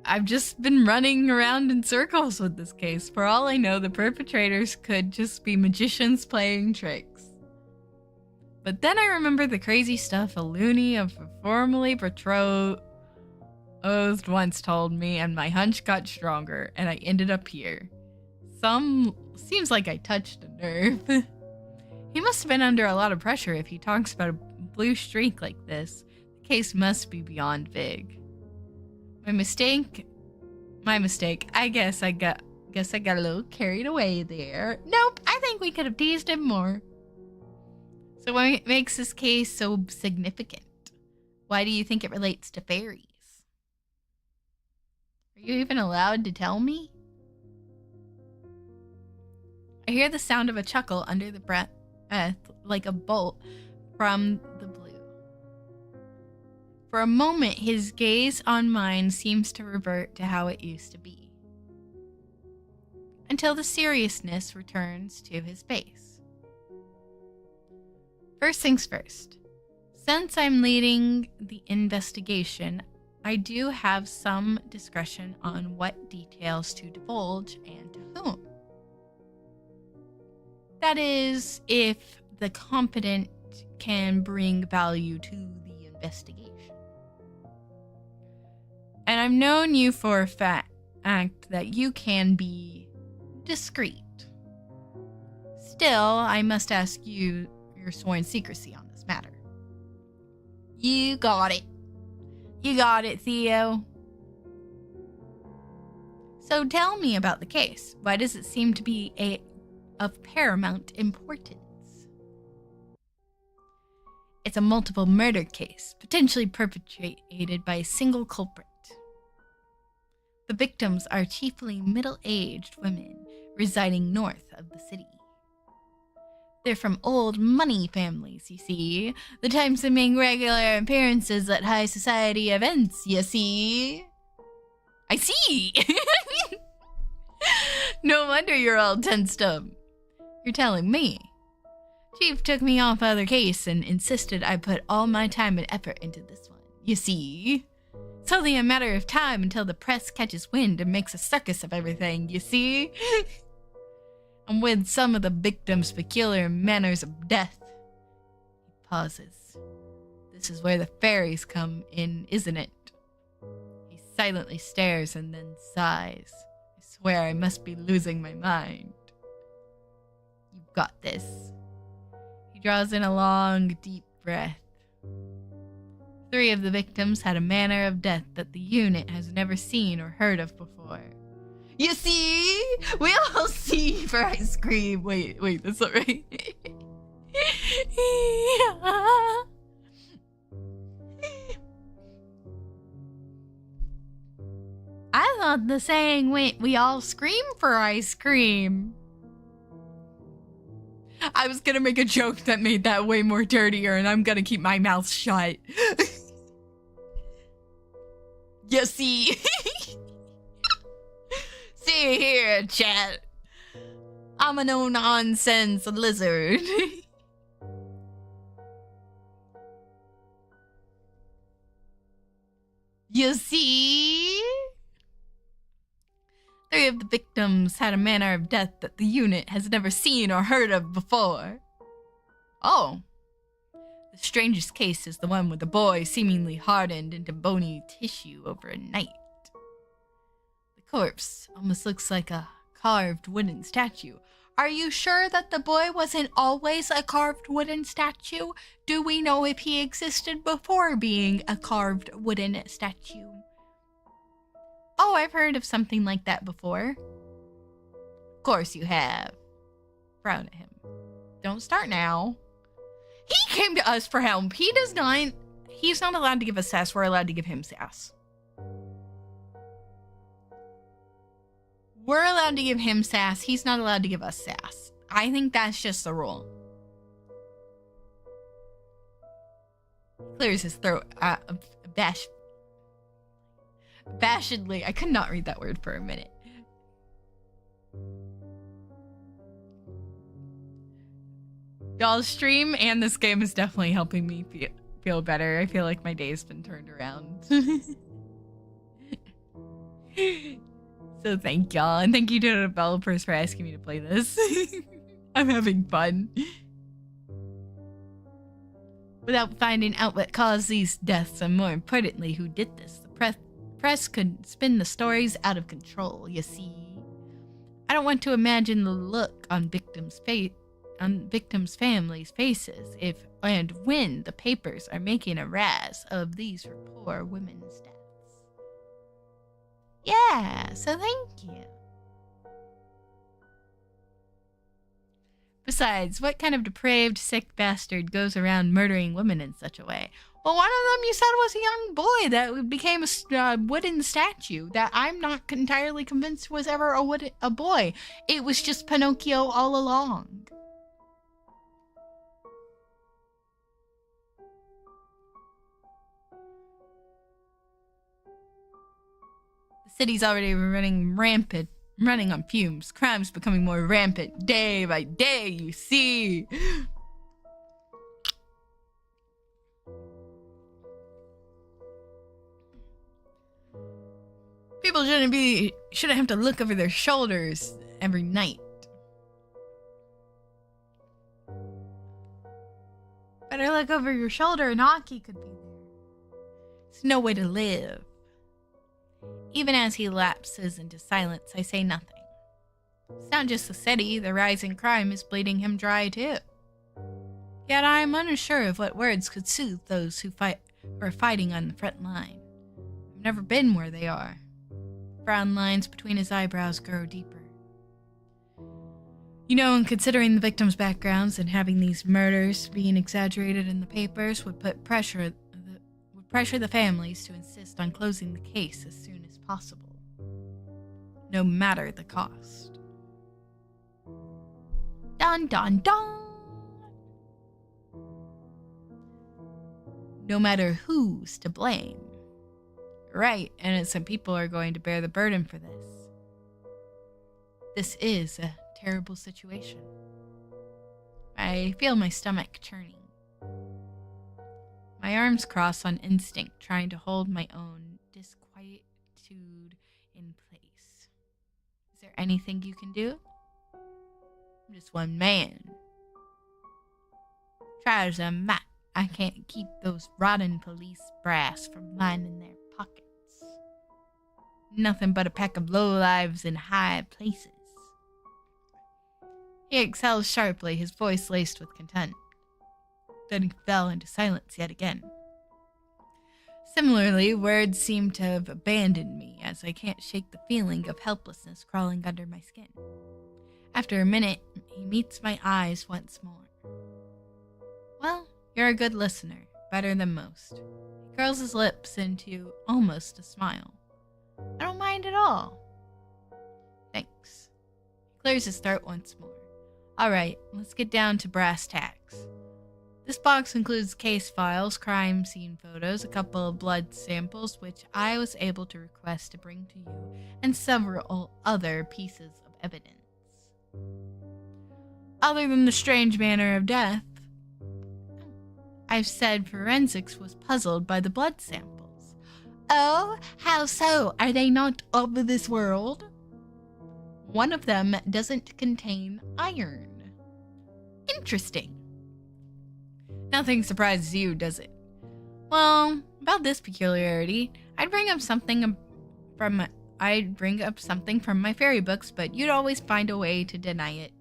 I've just been running around in circles with this case. For all I know, the perpetrators could just be magicians playing tricks. But then I remember the crazy stuff a loony of a formerly betrothed once told me, and my hunch got stronger, and I ended up here. Seems like I touched a nerve. He must have been under a lot of pressure if he talks about a blue streak like this. The case must be beyond big. My mistake. I guess I got a little carried away there. Nope, I think we could have teased him more. So what makes this case so significant? Why do you think it relates to fairies? Are you even allowed to tell me? I hear the sound of a chuckle under the breath, like a bolt from the blue. For a moment, his gaze on mine seems to revert to how it used to be, until the seriousness returns to his face. First things first, since I'm leading the investigation, I do have some discretion on what details to divulge and to whom. That is, if the competent can bring value to the investigation. And I've known you for a fact that you can be discreet. Still, I must ask you your sworn secrecy on this matter. You got it. You got it, Theo. So tell me about the case. Why does it seem to be of paramount importance? It's a multiple murder case, potentially perpetrated by a single culprit. The victims are chiefly middle-aged women residing north of the city. They're from old money families, you see. The types that make regular appearances at high society events, you see. I see! No wonder you're all tensed up. You're telling me Chief took me off other case and insisted I put all my time and effort into this one. You see? It's only a matter of time until the press catches wind and makes a circus of everything, you see? And with some of the victim's peculiar manners of death. He pauses. This is where the fairies come in, isn't it? He silently stares and then sighs. I swear I must be losing my mind. You've got this. He draws in a long, deep breath. 3 of the victims had a manner of death that the unit has never seen or heard of before. You see? We all see for ice cream. Wait, that's not right. I thought the saying went, we all scream for ice cream. I was gonna make a joke that made that way more dirtier, and I'm gonna keep my mouth shut. You see? See here, chat. I'm a no-nonsense lizard. You see? 3 of the victims had a manner of death that the unit has never seen or heard of before. Oh. The strangest case is the one with the boy seemingly hardened into bony tissue over a night. The corpse almost looks like a carved wooden statue. Are you sure that the boy wasn't always a carved wooden statue? Do we know if he existed before being a carved wooden statue? Oh, I've heard of something like that before. Of course you have. Proud of him. Don't start now. He came to us for help. He's not allowed to give us sass. We're allowed to give him sass. We're allowed to give him sass. He's not allowed to give us sass. I think that's just the rule. Clears his throat. Bashedly. I could not read that word for a minute. Y'all's stream and this game is definitely helping me feel better. I feel like my day's been turned around. So thank y'all, and thank you to the developers for asking me to play this. I'm having fun. Without finding out what caused these deaths, and more importantly, who did this, the press could spin the stories out of control, you see. I don't want to imagine the look on victims' families' faces if and when the papers are making a razz of these poor women's deaths. Yeah, so thank you. Besides, what kind of depraved, sick bastard goes around murdering women in such a way? Well, one of them you said was a young boy that became a wooden statue that I'm not entirely convinced was ever a boy. It was just Pinocchio all along. The city's already running on fumes. Crime's becoming more rampant day by day, you see. People shouldn't have to look over their shoulders every night. Better look over your shoulder and Aki could be there. It's no way to live. Even as he lapses into silence, I say nothing. It's not just the city, the rise in crime is bleeding him dry too. Yet I am unsure of what words could soothe those who are fighting on the front line. I've never been where they are. Frown lines between his eyebrows grow deeper. You know, in considering the victims' backgrounds and having these murders being exaggerated in the papers would pressure the families to insist on closing the case as soon as possible, no matter the cost. Dun dun dun! No matter who's to blame. Right, and some people are going to bear the burden for this. This is a terrible situation. I feel my stomach churning. My arms cross on instinct, trying to hold my own disquietude in place. Is there anything you can do? I'm just one man. Try as I might, I can't keep those rotten police brass from lining their pockets. Nothing but a pack of lowlives in high places. He exhales sharply, his voice laced with contempt. Then he fell into silence yet again. Similarly, words seem to have abandoned me as I can't shake the feeling of helplessness crawling under my skin. After a minute, he meets my eyes once more. Well, you're a good listener, better than most. He curls his lips into almost a smile. I don't mind at all. Thanks. He clears his throat once more. Alright, let's get down to brass tacks. This box includes case files, crime scene photos, a couple of blood samples, which I was able to request to bring to you, and several other pieces of evidence. Other than the strange manner of death, I've said forensics was puzzled by the blood samples. Oh, how so? Are they not of this world? One of them doesn't contain iron. Interesting. Nothing surprises you, does it? Well, about this peculiarity, I'd bring up something from my fairy books, but you'd always find a way to deny it.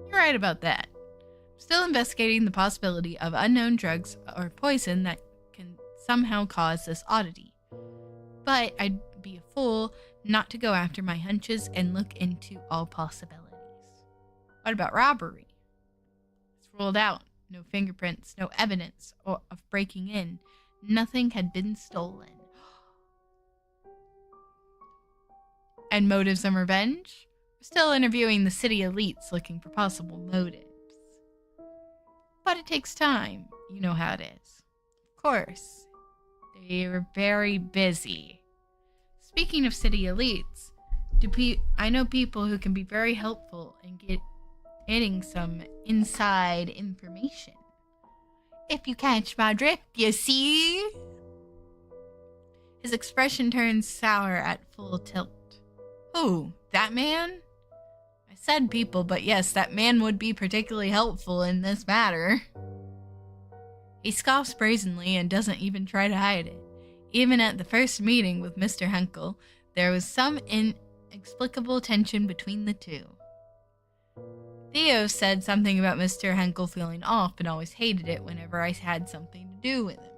You're right about that. I'm still investigating the possibility of unknown drugs or poison that can somehow cause this oddity. But I'd be a fool not to go after my hunches and look into all possibilities. What about robbery? It's ruled out. No fingerprints, no evidence of breaking in. Nothing had been stolen. And motives and revenge? We're still interviewing the city elites looking for possible motives. But it takes time. You know how it is. Of course. They were very busy. Speaking of city elites, I know people who can be very helpful in getting some inside information. If you catch my drift, you see? His expression turns sour at full tilt. Who? That man? I said people, but yes, that man would be particularly helpful in this matter. He scoffs brazenly and doesn't even try to hide it. Even at the first meeting with Mr. Henkel, there was some inexplicable tension between the two. Theo said something about Mr. Henkel feeling off and always hated it whenever I had something to do with him.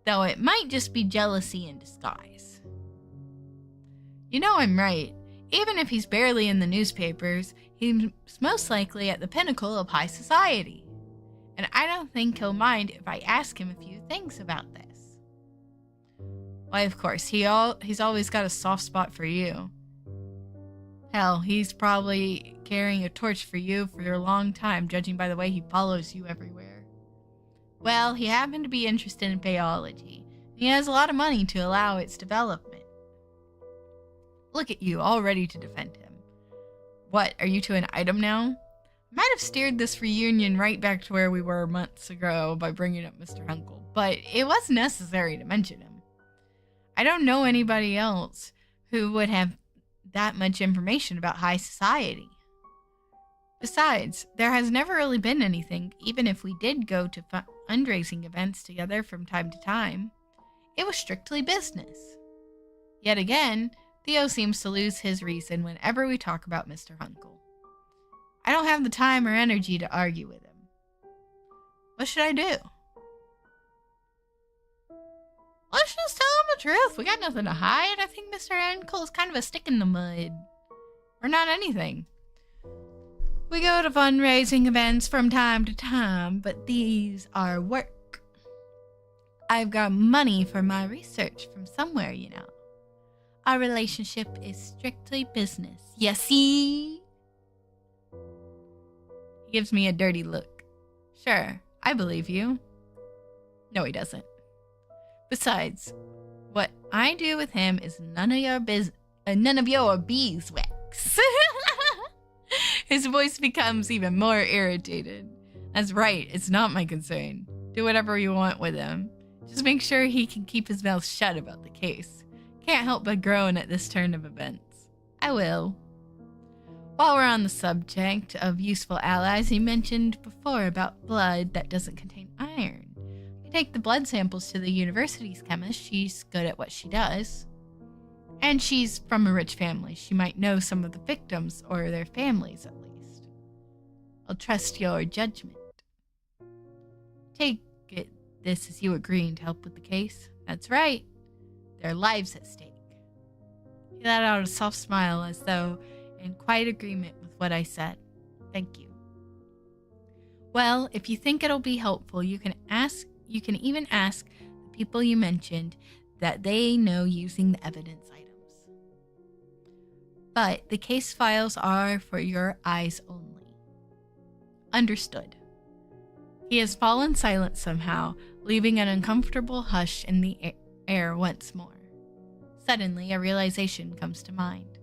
Though it might just be jealousy in disguise. You know I'm right. Even if he's barely in the newspapers, he's most likely at the pinnacle of high society. And I don't think he'll mind if I ask him a few things about this. Why, of course, he's always got a soft spot for you. Hell, he's probably carrying a torch for you for a long time, judging by the way he follows you everywhere. Well, he happened to be interested in Faeology. He has a lot of money to allow its development. Look at you, all ready to defend him. What, are you to an item now? Might have steered this reunion right back to where we were months ago by bringing up Mr. Hunkel, but it was necessary to mention him. I don't know anybody else who would have that much information about high society. Besides, there has never really been anything, even if we did go to fundraising events together from time to time. It was strictly business. Yet again, Theo seems to lose his reason whenever we talk about Mr. Hunkel. I don't have the time or energy to argue with him. What should I do? Let's just tell him the truth. We got nothing to hide. I think Mr. Henkel is kind of a stick in the mud. Or not anything. We go to fundraising events from time to time, but these are work. I've got money for my research from somewhere, you know. Our relationship is strictly business. You see? He gives me a dirty look. Sure, I believe you. No, he doesn't. Besides, what I do with him is none of your beeswax. His voice becomes even more irritated. That's right, it's not my concern. Do whatever you want with him. Just make sure he can keep his mouth shut about the case. Can't help but groan at this turn of events. I will. While we're on the subject of useful allies, you mentioned before about blood that doesn't contain iron. You take the blood samples to the university's chemist. She's good at what she does. And she's from a rich family. She might know some of the victims, or their families at least. I'll trust your judgment. Take it this as you agreeing to help with the case. That's right. Their lives at stake. He let out a soft smile as though in quiet agreement with what I said. Thank you. Well, if you think it'll be helpful, you can even ask the people you mentioned that they know using the evidence items. But the case files are for your eyes only. Understood. He has fallen silent somehow, leaving an uncomfortable hush in the air once more. Suddenly, a realization comes to mind.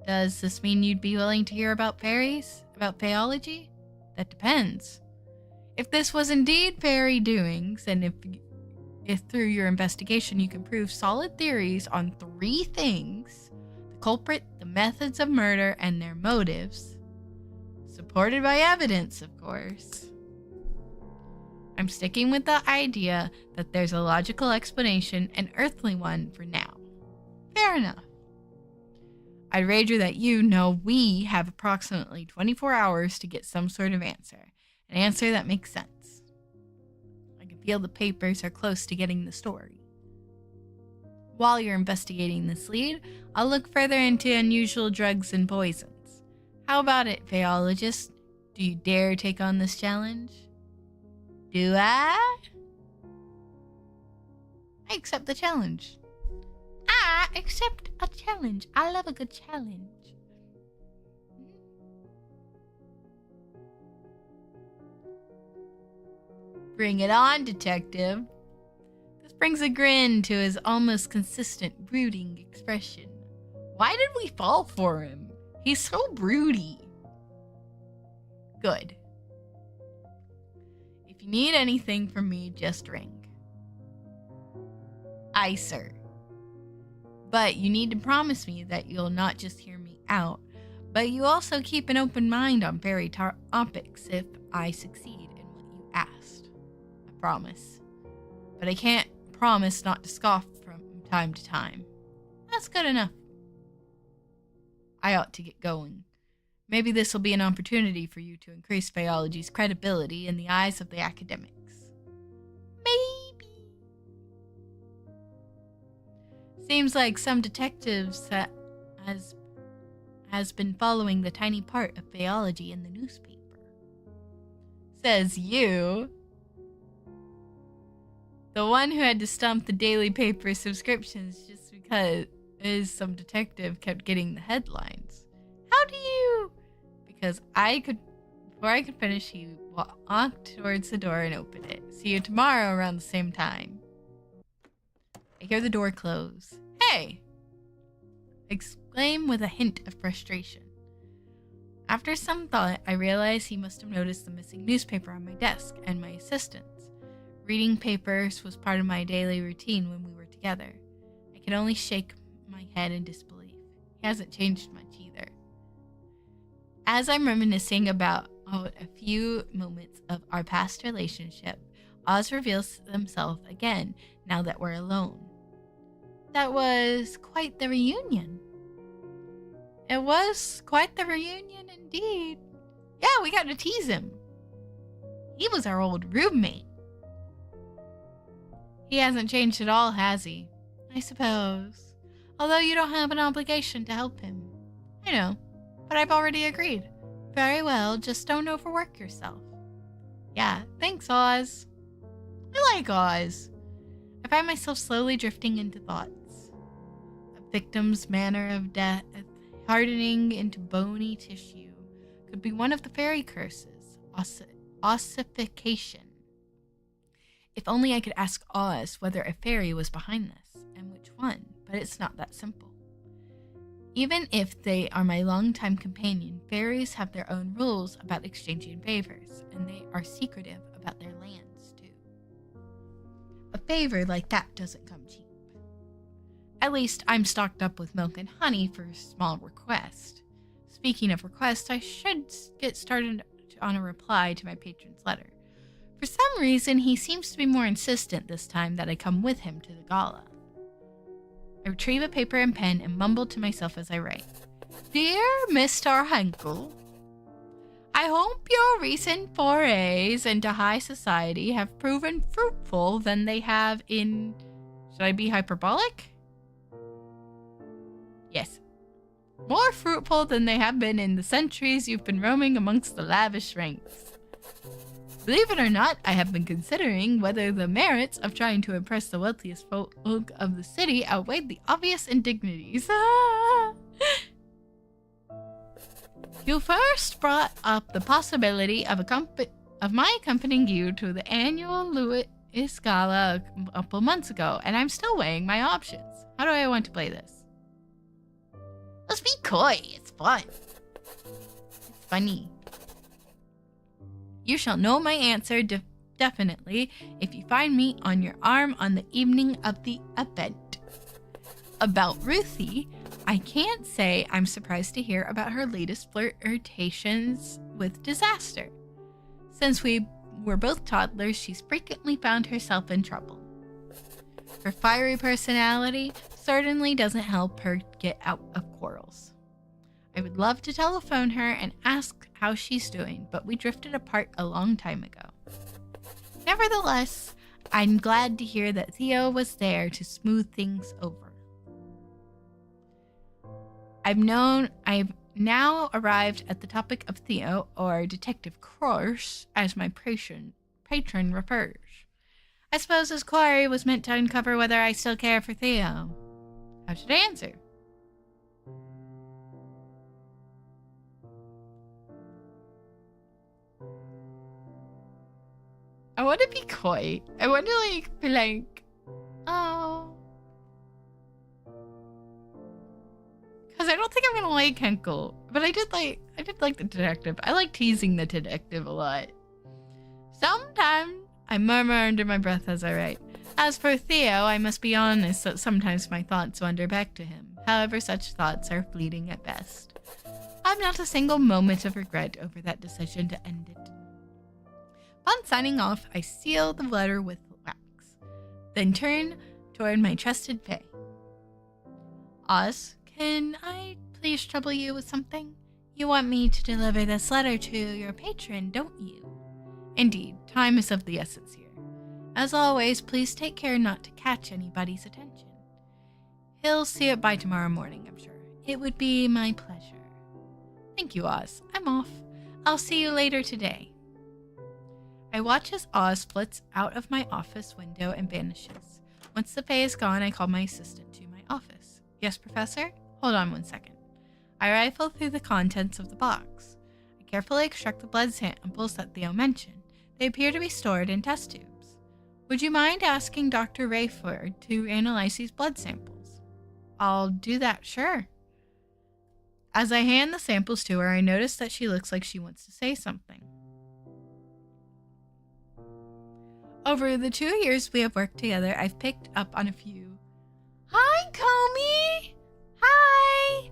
Does this mean you'd be willing to hear about fairies? About Faeology? That depends. If this was indeed fairy doings, and if through your investigation you can prove solid theories on 3 things, the culprit, the methods of murder, and their motives, supported by evidence, of course, I'm sticking with the idea that there's a logical explanation, an earthly one for now. Fair enough. I'd wager that we have approximately 24 hours to get some sort of answer. An answer that makes sense. I can feel the papers are close to getting the story. While you're investigating this lead, I'll look further into unusual drugs and poisons. How about it, Faeologist? Do you dare take on this challenge? Do I? I accept the challenge. I accept a challenge. I love a good challenge. Bring it on, detective. This brings a grin to his almost consistent brooding expression. Why did we fall for him? He's so broody. Good. If you need anything from me, just ring. Aye, sir. But you need to promise me that you'll not just hear me out, but you also keep an open mind on fairy topics if I succeed in what you asked. I promise. But I can't promise not to scoff from time to time. That's good enough. I ought to get going. Maybe this will be an opportunity for you to increase Faeology's credibility in the eyes of the academics. Maybe. Seems like some detectives has been following the tiny part of Faeology in the newspaper. Says you. The one who had to stump the daily paper subscriptions just because some detective kept getting the headlines. How do you... Because before I could finish, he walked towards the door and opened it. See you tomorrow around the same time. I hear the door close. Hey! Exclaim with a hint of frustration. After some thought, I realize he must have noticed the missing newspaper on my desk and my assistant's. Reading papers was part of my daily routine when we were together. I could only shake my head in disbelief. He hasn't changed much either. As I'm reminiscing about a few moments of our past relationship, Oz reveals himself again now that we're alone. That was quite the reunion. It was quite the reunion indeed. Yeah, we got to tease him. He was our old roommate. He hasn't changed at all, has he? I suppose. Although you don't have an obligation to help him. I know, but I've already agreed. Very well, just don't overwork yourself. Yeah, thanks, Oz. I like Oz. I find myself slowly drifting into thoughts. A victim's manner of death, hardening into bony tissue, could be one of the fairy curses, ossification. If only I could ask Oz whether a fairy was behind this, and which one, but it's not that simple. Even if they are my longtime companion, fairies have their own rules about exchanging favors, and they are secretive about their lands, too. A favor like that doesn't come cheap. At least I'm stocked up with milk and honey for a small request. Speaking of requests, I should get started on a reply to my patron's letter. For some reason, he seems to be more insistent this time that I come with him to the gala. I retrieve a paper and pen and mumble to myself as I write. Dear Mr. Henkel, I hope your recent forays into high society have proven fruitful than they have in... Should I be hyperbolic? Yes. More fruitful than they have been in the centuries you've been roaming amongst the lavish ranks. Believe it or not, I have been considering whether the merits of trying to impress the wealthiest folk of the city outweighed the obvious indignities. You first brought up the possibility of my accompanying you to the annual Louis Gala a couple months ago, and I'm still weighing my options. How do I want to play this? Let's be coy. It's fun. It's funny. You shall know my answer definitely if you find me on your arm on the evening of the event. About Ruthie, I can't say I'm surprised to hear about her latest flirtations with disaster. Since we were both toddlers, she's frequently found herself in trouble. Her fiery personality certainly doesn't help her get out of quarrels. I would love to telephone her and ask how she's doing, but we drifted apart a long time ago. Nevertheless, I'm glad to hear that Theo was there to smooth things over. I've now arrived at the topic of Theo, or Detective Crush, as my patron refers. I suppose his query was meant to uncover whether I still care for Theo. How should I answer? I want to be coy. I want to be like, oh. Because I don't think I'm going to like Henkel. But I did like the detective. I like teasing the detective a lot. Sometimes I murmur under my breath as I write. As for Theo, I must be honest that sometimes my thoughts wander back to him. However, such thoughts are fleeting at best. I've not a single moment of regret over that decision to end it. Upon signing off, I seal the letter with wax, then turn toward my trusted Fae. Oz, can I please trouble you with something? You want me to deliver this letter to your patron, don't you? Indeed, time is of the essence here. As always, please take care not to catch anybody's attention. He'll see it by tomorrow morning, I'm sure. It would be my pleasure. Thank you, Oz. I'm off. I'll see you later today. I watch as Oz flits out of my office window and vanishes. Once the Fae is gone, I call my assistant to my office. Yes, Professor? Hold on 1 second. I rifle through the contents of the box. I carefully extract the blood samples that Theo mentioned. They appear to be stored in test tubes. Would you mind asking Dr. Rayford to analyze these blood samples? I'll do that, sure. As I hand the samples to her, I notice that she looks like she wants to say something. Over the 2 years we have worked together, I've picked up on a few. Hi, Comey! Hi!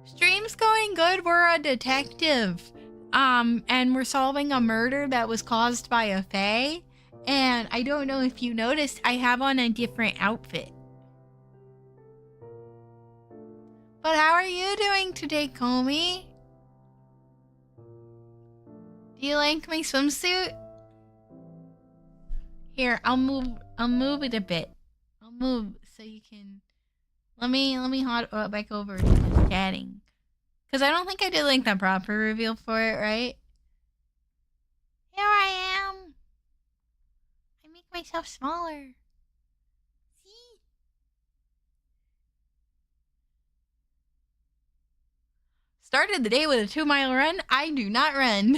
Stream's going good. We're a detective. And we're solving a murder that was caused by a Fae. And I don't know if you noticed, I have on a different outfit. But how are you doing today, Comey? Do you like my swimsuit? Here, I'll move it a bit. I'll move so you can. Let me hop back over to just chatting. Because I don't think I did like that proper reveal for it, right? Here I am. I make myself smaller. See? Started the day with a 2-mile run. I do not run.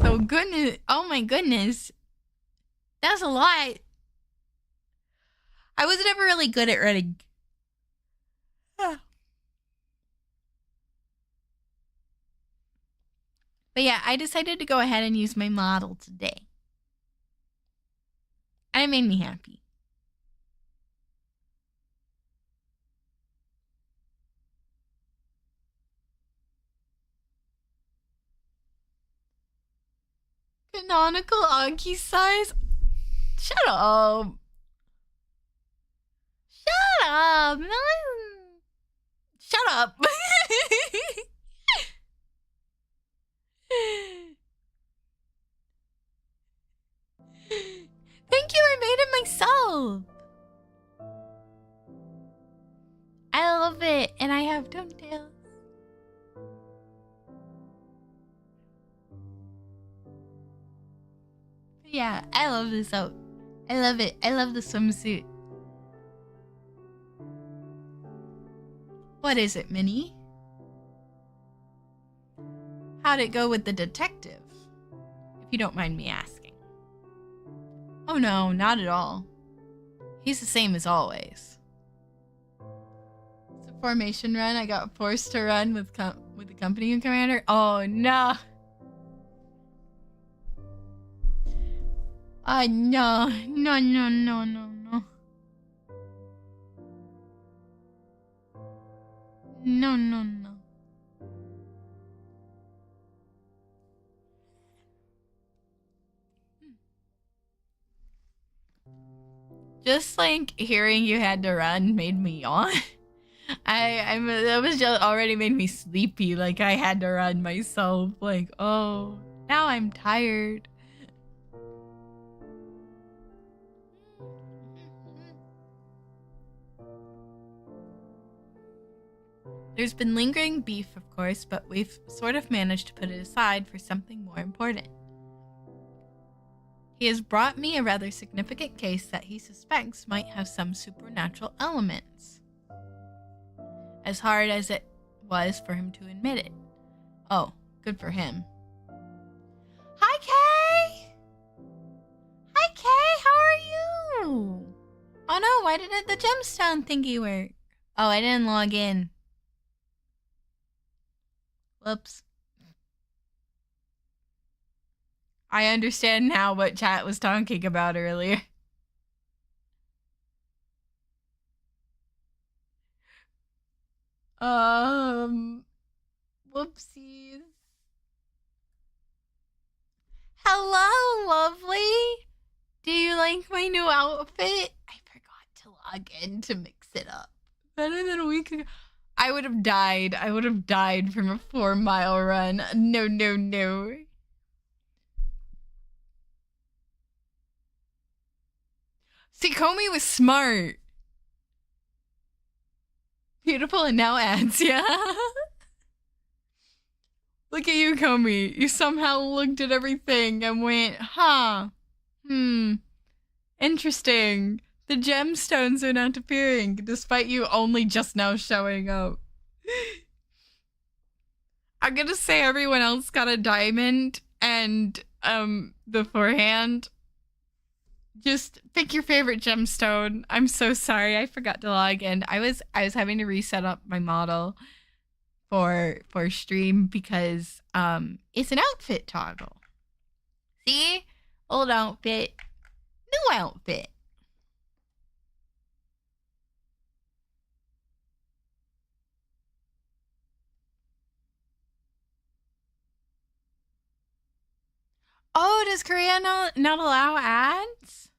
So goodness, oh my goodness. That's a lot. I was never really good at running. But yeah, I decided to go ahead and use my model today. And it made me happy. Canonical Anki size? Shut up. Shut up. No. Shut up. Thank you, I made it myself. I love it, and I have toenails. Yeah, I love this out. I love it. I love the swimsuit. What is it, Minnie? How'd it go with the detective? If you don't mind me asking. Oh no, not at all. He's the same as always. It's a formation run. I got forced to run with the company commander. Oh no. No. No, no, no, no, no. No, no, no. Just like hearing you had to run made me yawn. That was just already made me sleepy. Like I had to run myself. Like, oh, now I'm tired. There's been lingering beef, of course, but we've sort of managed to put it aside for something more important. He has brought me a rather significant case that he suspects might have some supernatural elements. As hard as it was for him to admit it. Oh, good for him. Hi, Kay! Hi, Kay! How are you? Oh no, why didn't the gemstone thingy work? Oh, I didn't log in. Whoops. I understand now what chat was talking about earlier. Whoopsies. Hello, lovely. Do you like my new outfit? I forgot to log in to mix it up. Better than a week ago. I would have died. I would have died from a 4-mile run. No, no, no. See, Comey was smart. Beautiful and now ads, yeah. Look at you, Comey. You somehow looked at everything and went, huh. Interesting. The gemstones are not appearing, despite you only just now showing up. I'm gonna say everyone else got a diamond and beforehand. Just pick your favorite gemstone. I'm so sorry, I forgot to log in. I was having to reset up my model for stream because it's an outfit toggle. See? Old outfit, new outfit. Oh, does Korea not allow ads?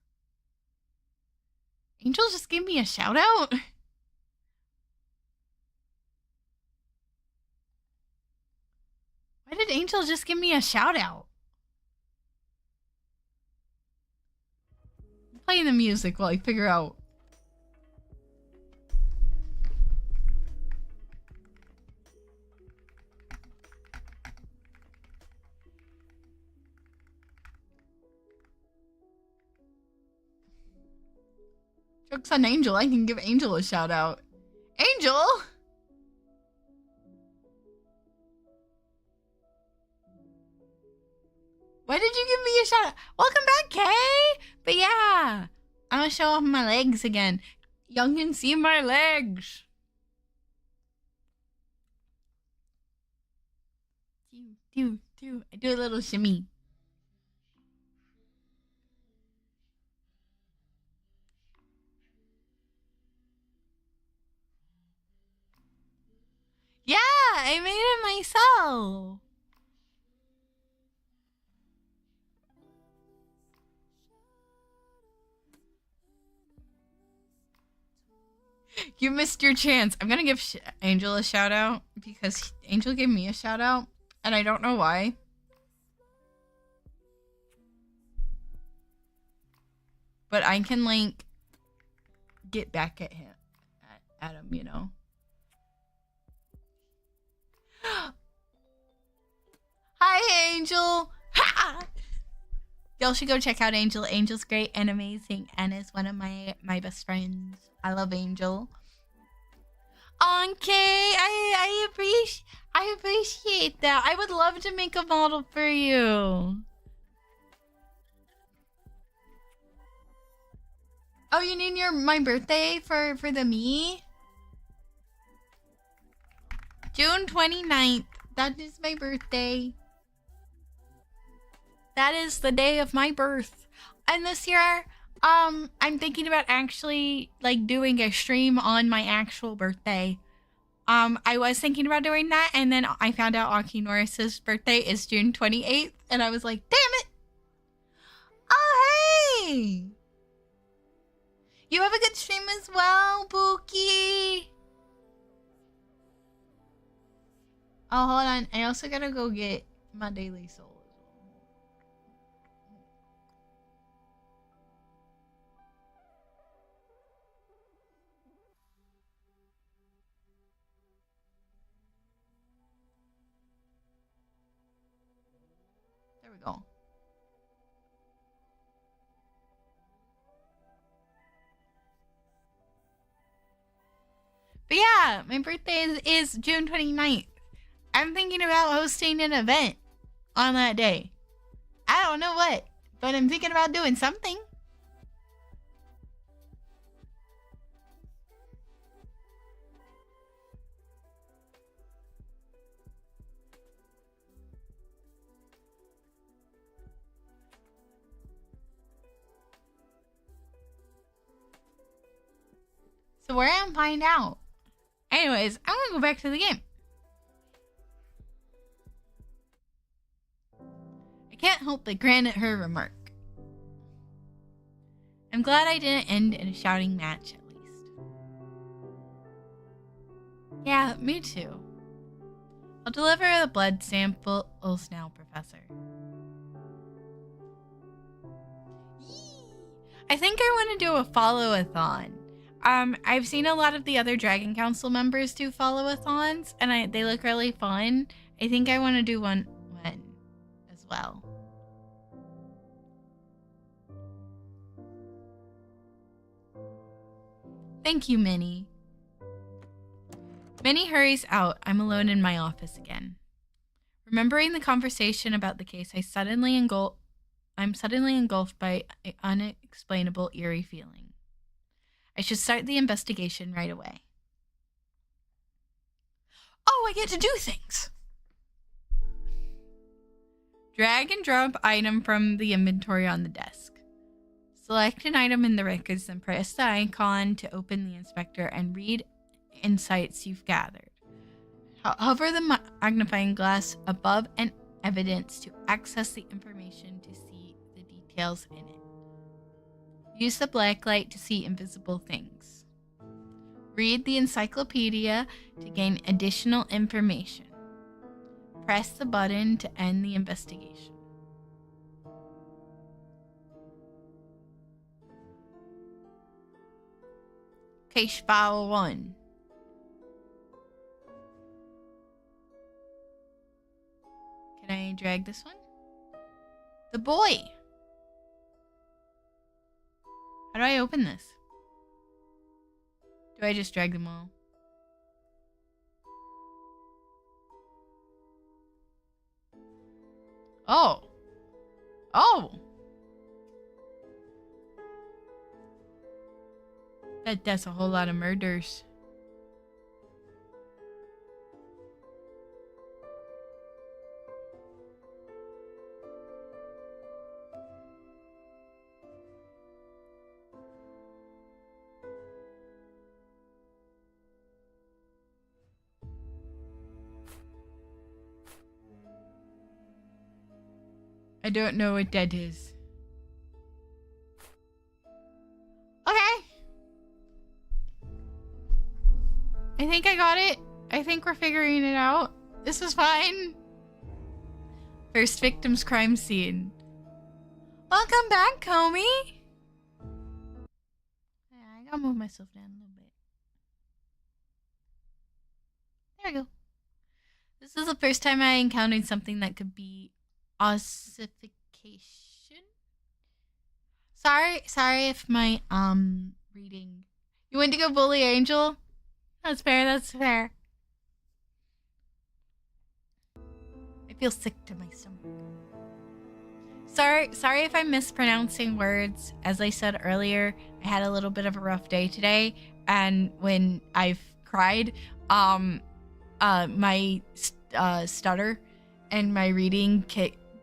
Angel just gave me a shout out. Why did Angel just give me a shout out? I'm playing the music while I figure out. Joke's on Angel. I can give Angel a shout out. Angel! Why did you give me a shout out? Welcome back, Kay! But yeah, I'm gonna show off my legs again. Y'all can see my legs. I do a little shimmy. Yeah, I made it myself. You missed your chance. I'm gonna give Angel a shout out because Angel gave me a shout out, and I don't know why. But I can like get back at him, at him, you know. Hi, Angel. Ha! Y'all should go check out Angel. Angel's great and amazing, and is one of my best friends. I love Angel. Okay, I appreciate that. I would love to make a model for you. Oh, you need my birthday for the me? June 29th. That is my birthday. That is the day of my birth. And this year, I'm thinking about actually like doing a stream on my actual birthday. I was thinking about doing that, and then I found out Aki Norris's birthday is June 28th, and I was like, damn it! Oh, hey! You have a good stream as well, Pookie! Oh, hold on. I also gotta go get my daily soul. There we go. But yeah, my birthday is June 29th. I'm thinking about hosting an event on that day. I don't know what, but I'm thinking about doing something. So we're gonna find out. Anyways, I'm gonna go back to the game. I can't help but grin at her remark. I'm glad I didn't end in a shouting match, at least. Yeah, me too. I'll deliver the blood samples now, Professor. I think I want to do a follow-a-thon. I've seen a lot of the other Dragon Council members do follow-a-thons, and they look really fun. I think I want to do one as well. Thank you, Minnie. Minnie hurries out. I'm alone in my office again. Remembering the conversation about the case, I'm suddenly engulfed by an unexplainable, eerie feeling. I should start the investigation right away. Oh, I get to do things! Drag and drop item from the inventory on the desk. Select an item in the records, then press the icon to open the inspector and read insights you've gathered. Hover the magnifying glass above an evidence to access the information to see the details in it. Use the black light to see invisible things. Read the encyclopedia to gain additional information. Press the button to end the investigation. Case file 1. Can I drag this one? The boy! How do I open this? Do I just drag them all? Oh! Oh! That's a whole lot of murders. I don't know what that is. Okay. I think I got it. I think we're figuring it out. This is fine. First victim's crime scene. Welcome back, Comey. Yeah, I gotta move myself down a little bit. There we go. This is the first time I encountered something that could be ossification. Sorry if my reading. You went to go bully Angel? That's fair. I feel sick to my stomach. Sorry if I'm mispronouncing words. As I said earlier, I had a little bit of a rough day today, and when I've cried, my stutter and my reading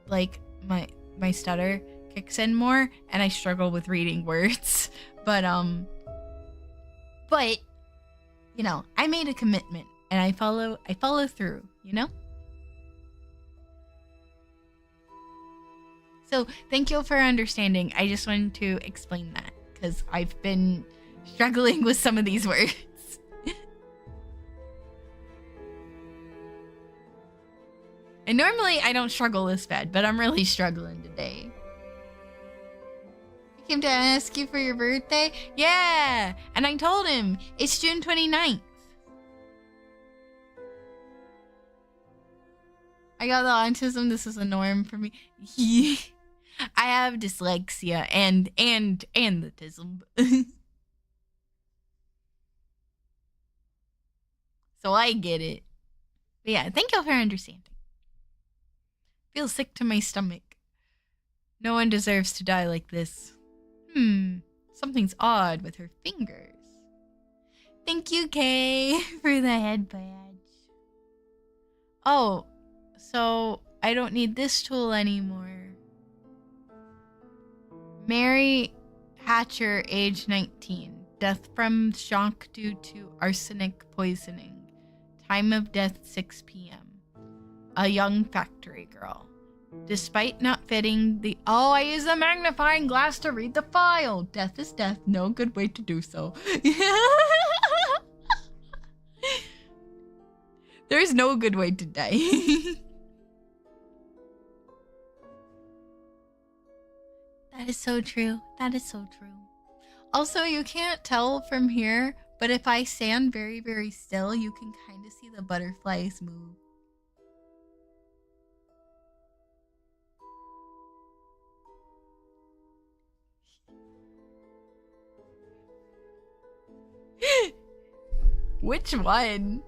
my stutter kicks in more, and I struggle with reading words. But you know, I made a commitment and I follow through, you know? So thank you for understanding. I just wanted to explain that because I've been struggling with some of these words. And normally I don't struggle this bad, but I'm really struggling today. I came to ask you for your birthday? Yeah! And I told him it's June 29th. I got the autism. This is a norm for me. I have dyslexia and the tism. So I get it. But yeah, thank you for understanding. Feel sick to my stomach. No one deserves to die like this. Something's odd with her fingers. Thank you, Kay, for the head badge. Oh, so I don't need this tool anymore. Mary Hatcher, age 19. Death from shock due to arsenic poisoning. Time of death 6 p.m. A young factory girl. Despite not fitting the... Oh, I use a magnifying glass to read the file. Death is death. No good way to do so. There's no good way to die. That is so true. That is so true. Also, you can't tell from here, but if I stand very, very still, you can kind of see the butterflies move. Which one?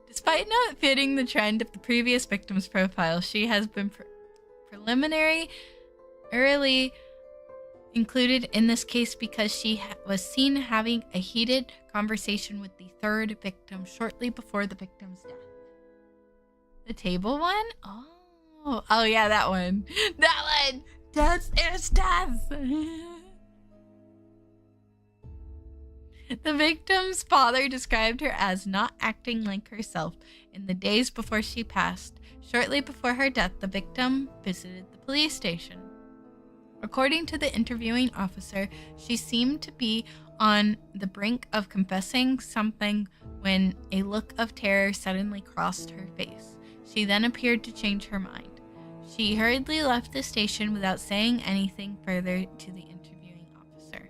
Despite not fitting the trend of the previous victim's profile, she has been early included in this case because she was seen having a heated conversation with the third victim shortly before the victim's death. The table one? Oh yeah, that one. That one! Death is death! The victim's father described her as not acting like herself in the days before she passed. Shortly before her death, the victim visited the police station. According to the interviewing officer, she seemed to be on the brink of confessing something when a look of terror suddenly crossed her face. She then appeared to change her mind. She hurriedly left the station without saying anything further to the interviewing officer.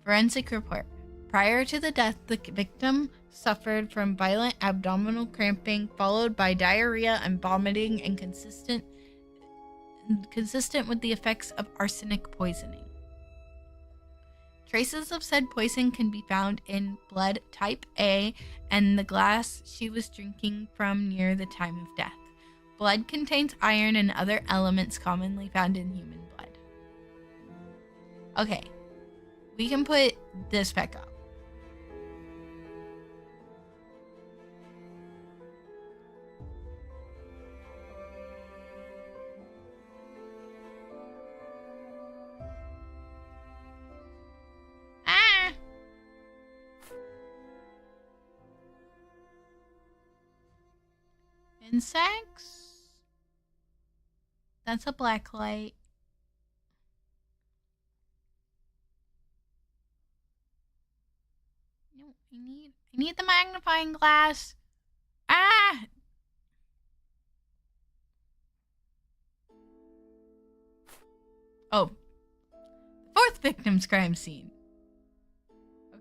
Forensic report. Prior to the death, the victim suffered from violent abdominal cramping followed by diarrhea and vomiting and consistent with the effects of arsenic poisoning. Traces of said poison can be found in blood type A and the glass she was drinking from near the time of death. Blood contains iron and other elements commonly found in human blood. Okay. We can put this back up. Ah! Insects? That's a black light. No, I need the magnifying glass. Ah! Oh. Fourth victim's crime scene.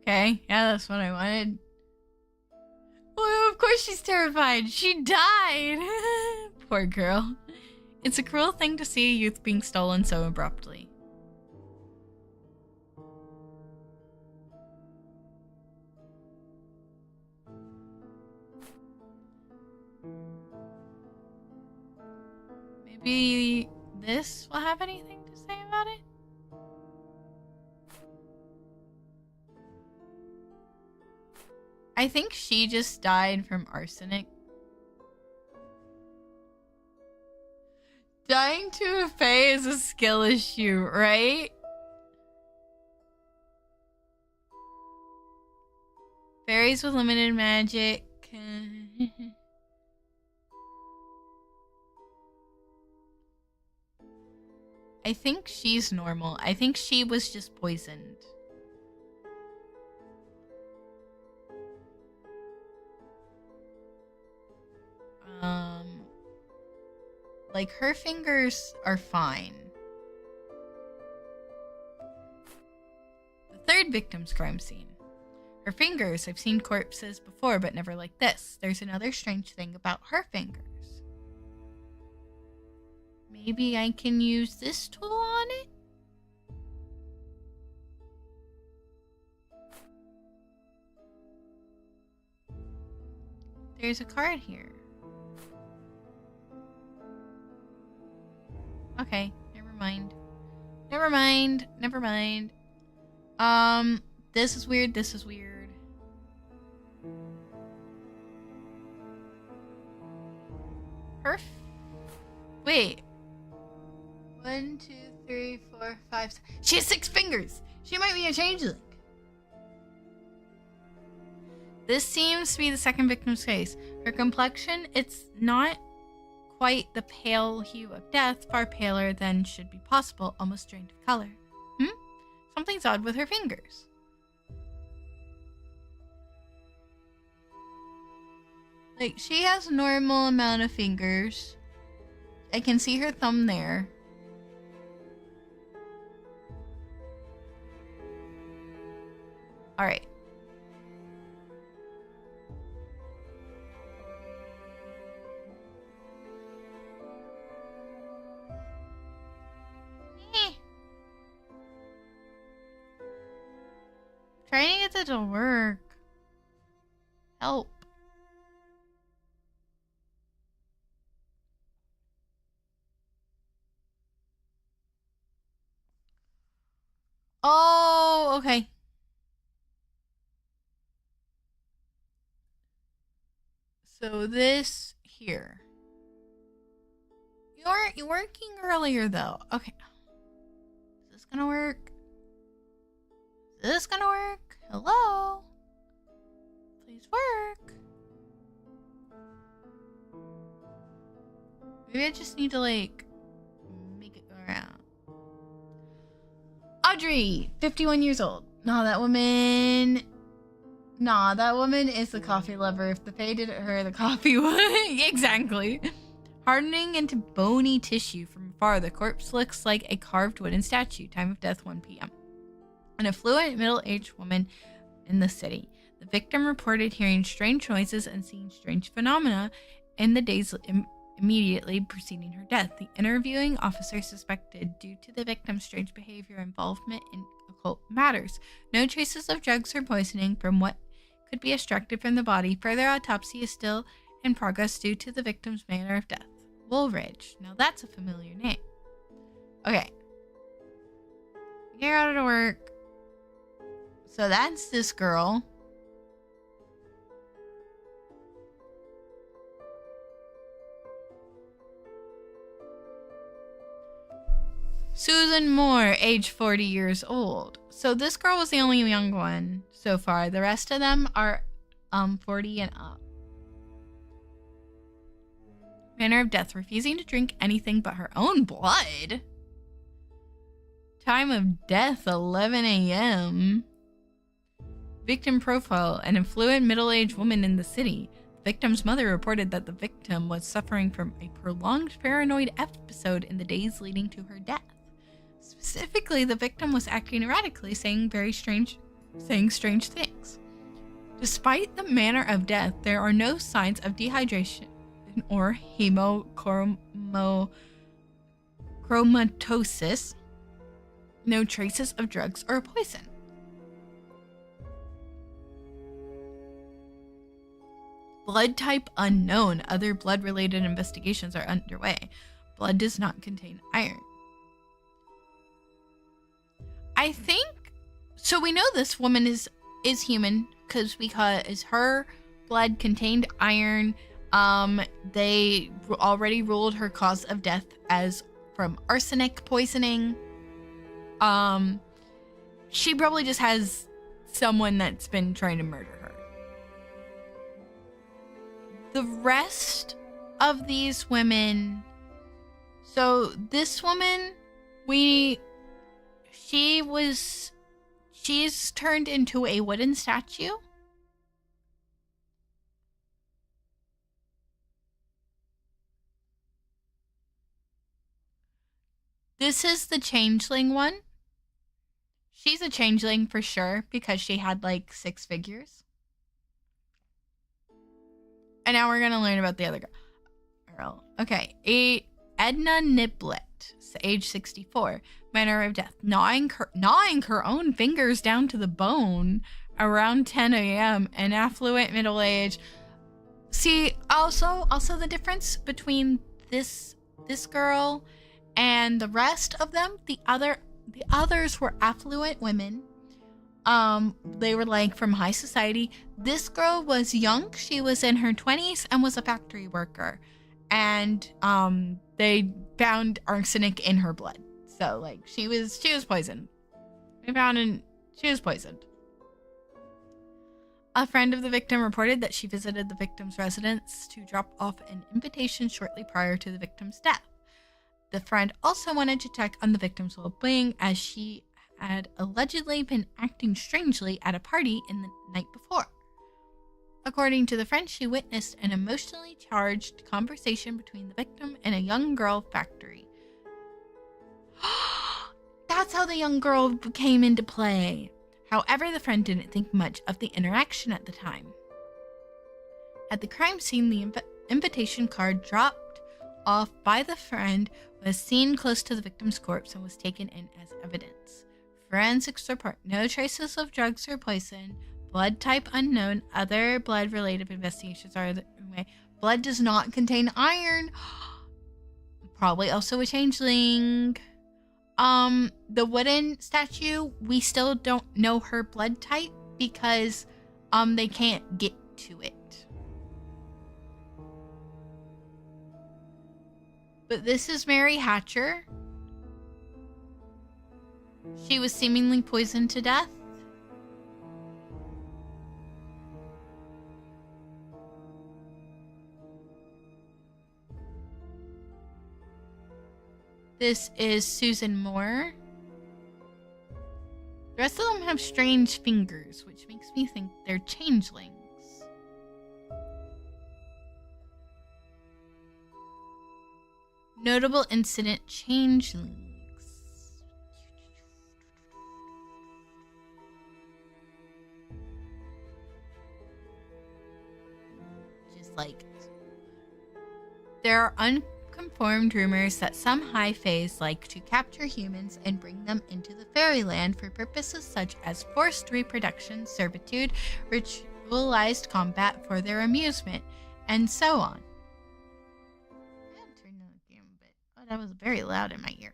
Okay, yeah, that's what I wanted. Well, of course she's terrified. She died. Poor girl. It's a cruel thing to see a youth being stolen so abruptly. Maybe this will have anything to say about it? I think she just died from arsenic. Dying to a fae is a skill issue, right? Fairies with limited magic. I think she's normal. I think she was just poisoned. Like, her fingers are fine. The third victim's crime scene. Her fingers. I've seen corpses before, but never like this. There's another strange thing about her fingers. Maybe I can use this tool on it? There's a card here. Okay, never mind. Never mind. Never mind. This is weird. This is weird. Wait. 1, 2, 3, 4, 5, 6. She has 6 fingers. She might be a changeling. This seems to be the second victim's case. Her complexion, it's not quite the pale hue of death, far paler than should be possible, almost drained of color. Something's odd with her fingers. Like, she has a normal amount of fingers. I can see her thumb there. Alright. Trying to get that to work. Help. Oh, okay. So this here. You weren't working earlier though. Okay. Is this gonna work? Is this gonna work? Hello? Please work. Maybe I just need to like make it go around. Audrey, 51 years old. That woman is the coffee lover. If the Fae did it her, the coffee would. Exactly. Hardening into bony tissue from afar, the corpse looks like a carved wooden statue. Time of death, 1 p.m. An affluent middle-aged woman in the city. The victim reported hearing strange noises and seeing strange phenomena in the days immediately preceding her death. The interviewing officer suspected, due to the victim's strange behavior, involvement in occult matters. No traces of drugs or poisoning from what could be extracted from the body. Further autopsy is still in progress due to the victim's manner of death. Woolridge. Now that's a familiar name. Okay. Get out of work. So that's this girl. Susan Moore, age 40 years old. So this girl was the only young one so far. The rest of them are 40 and up. Manner of death, refusing to drink anything but her own blood. Time of death, 11 a.m. Victim profile, an affluent middle-aged woman in the city. The victim's mother reported that the victim was suffering from a prolonged paranoid episode in the days leading to her death. Specifically, the victim was acting erratically, saying strange things. Despite the manner of death, there are no signs of dehydration or hemochromatosis, no traces of drugs or poison. Blood type unknown. Other blood-related investigations are underway. Blood does not contain iron. I think so. We know this woman is human because her blood contained iron. They already ruled her cause of death as from arsenic poisoning. She probably just has someone that's been trying to murder her. The rest of these women. So this woman, she's turned into a wooden statue. This is the changeling one. She's a changeling for sure because she had like 6 figures. And now we're going to learn about the other girl. Okay. Edna Niblet, age 64. Manner of death. Gnawing her own fingers down to the bone around 10 a.m. An affluent middle age. See, also the difference between this girl and the rest of them, the others were affluent women. They were like from high society. This girl was young. She was in her 20s and was a factory worker. And they found arsenic in her blood. So like she was poisoned. She was poisoned. A friend of the victim reported that she visited the victim's residence to drop off an invitation shortly prior to the victim's death. The friend also wanted to check on the victim's well-being as she had allegedly been acting strangely at a party in the night before. According to the friend, she witnessed an emotionally charged conversation between the victim and a young girl factory. That's how the young girl came into play. However, the friend didn't think much of the interaction at the time. At the crime scene, the invitation card dropped off by the friend was seen close to the victim's corpse and was taken in as evidence. Forensics report no traces of drugs or poison. Blood type unknown. Other blood-related investigations are underway. Blood does not contain iron. Probably also a changeling. The wooden statue, we still don't know her blood type because they can't get to it. But this is Mary Hatcher. She was seemingly poisoned to death. This is Susan Moore. The rest of them have strange fingers, which makes me think they're changelings. Notable incident changelings. Just like there are unconfirmed rumors that some high faes like to capture humans and bring them into the fairyland for purposes such as forced reproduction, servitude, ritualized combat for their amusement, and so on. I had to turn down the game a bit. Oh, that was very loud in my ear.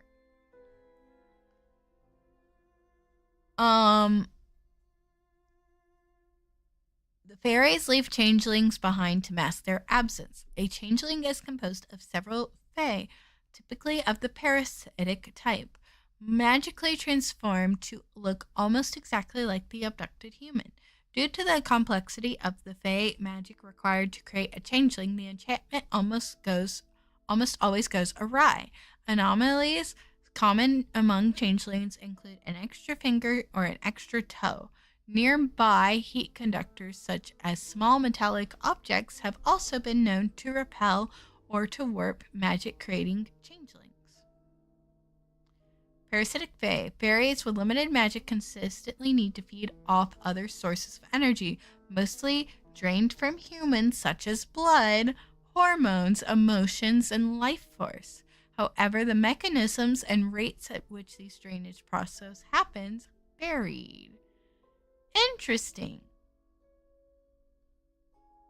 The fairies leave changelings behind to mask their absence. A changeling is composed of several fae, typically of the parasitic type, magically transformed to look almost exactly like the abducted human. Due to the complexity of the fae magic required to create a changeling, the enchantment almost always goes awry. Anomalies common among changelings include an extra finger or an extra toe. Nearby heat conductors, such as small metallic objects, have also been known to repel or to warp magic, creating changelings. Parasitic fae. Fairies with limited magic consistently need to feed off other sources of energy, mostly drained from humans, such as blood, hormones, emotions, and life force. However, the mechanisms and rates at which these drainage process happens varied. Interesting.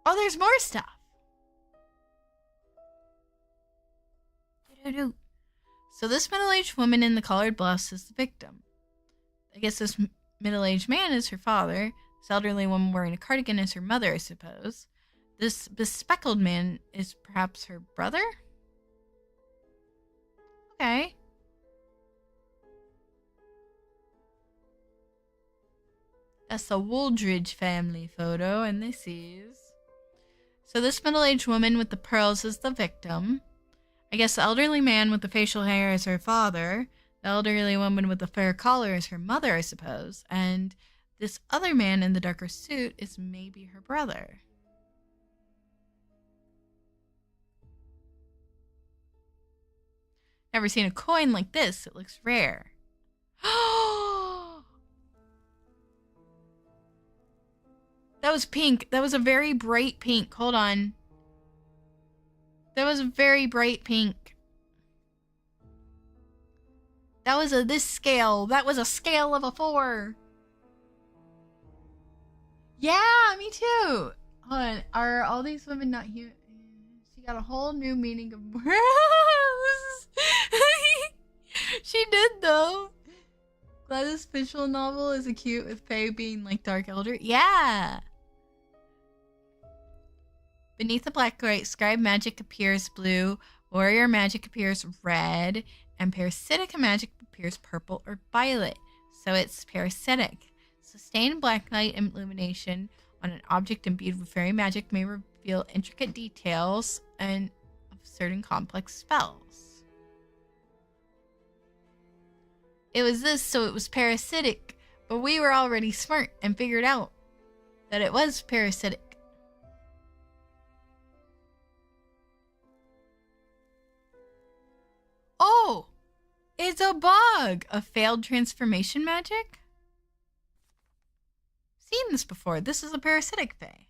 Oh, there's more stuff. So this middle-aged woman in the collared blouse is the victim. I guess this middle-aged man is her father. This elderly woman wearing a cardigan is her mother, I suppose. This bespectacled man is perhaps her brother? Okay. That's the Wooldridge family photo, and this is... So this middle-aged woman with the pearls is the victim. I guess the elderly man with the facial hair is her father. The elderly woman with the fair collar is her mother, I suppose. And this other man in the darker suit is maybe her brother. Never seen a coin like this. It looks rare. That was pink. That was a very bright pink. Hold on. That was a very bright pink. That was this scale. That was a scale of a 4. Yeah, me too. Hold on. Are all these women not human? She got a whole new meaning of She did, though. Gladys Fischl novel is a cute with Faye being like Dark Elder. Yeah. Beneath the black light, scribe magic appears blue, warrior magic appears red, and parasitic magic appears purple or violet. So it's parasitic. Sustained black light illumination on an object imbued with fairy magic may reveal intricate details and of certain complex spells. It was this, so it was parasitic, but we were already smart and figured out that it was parasitic. Oh, it's a bug! A failed transformation magic? Seen this before. This is a parasitic fae.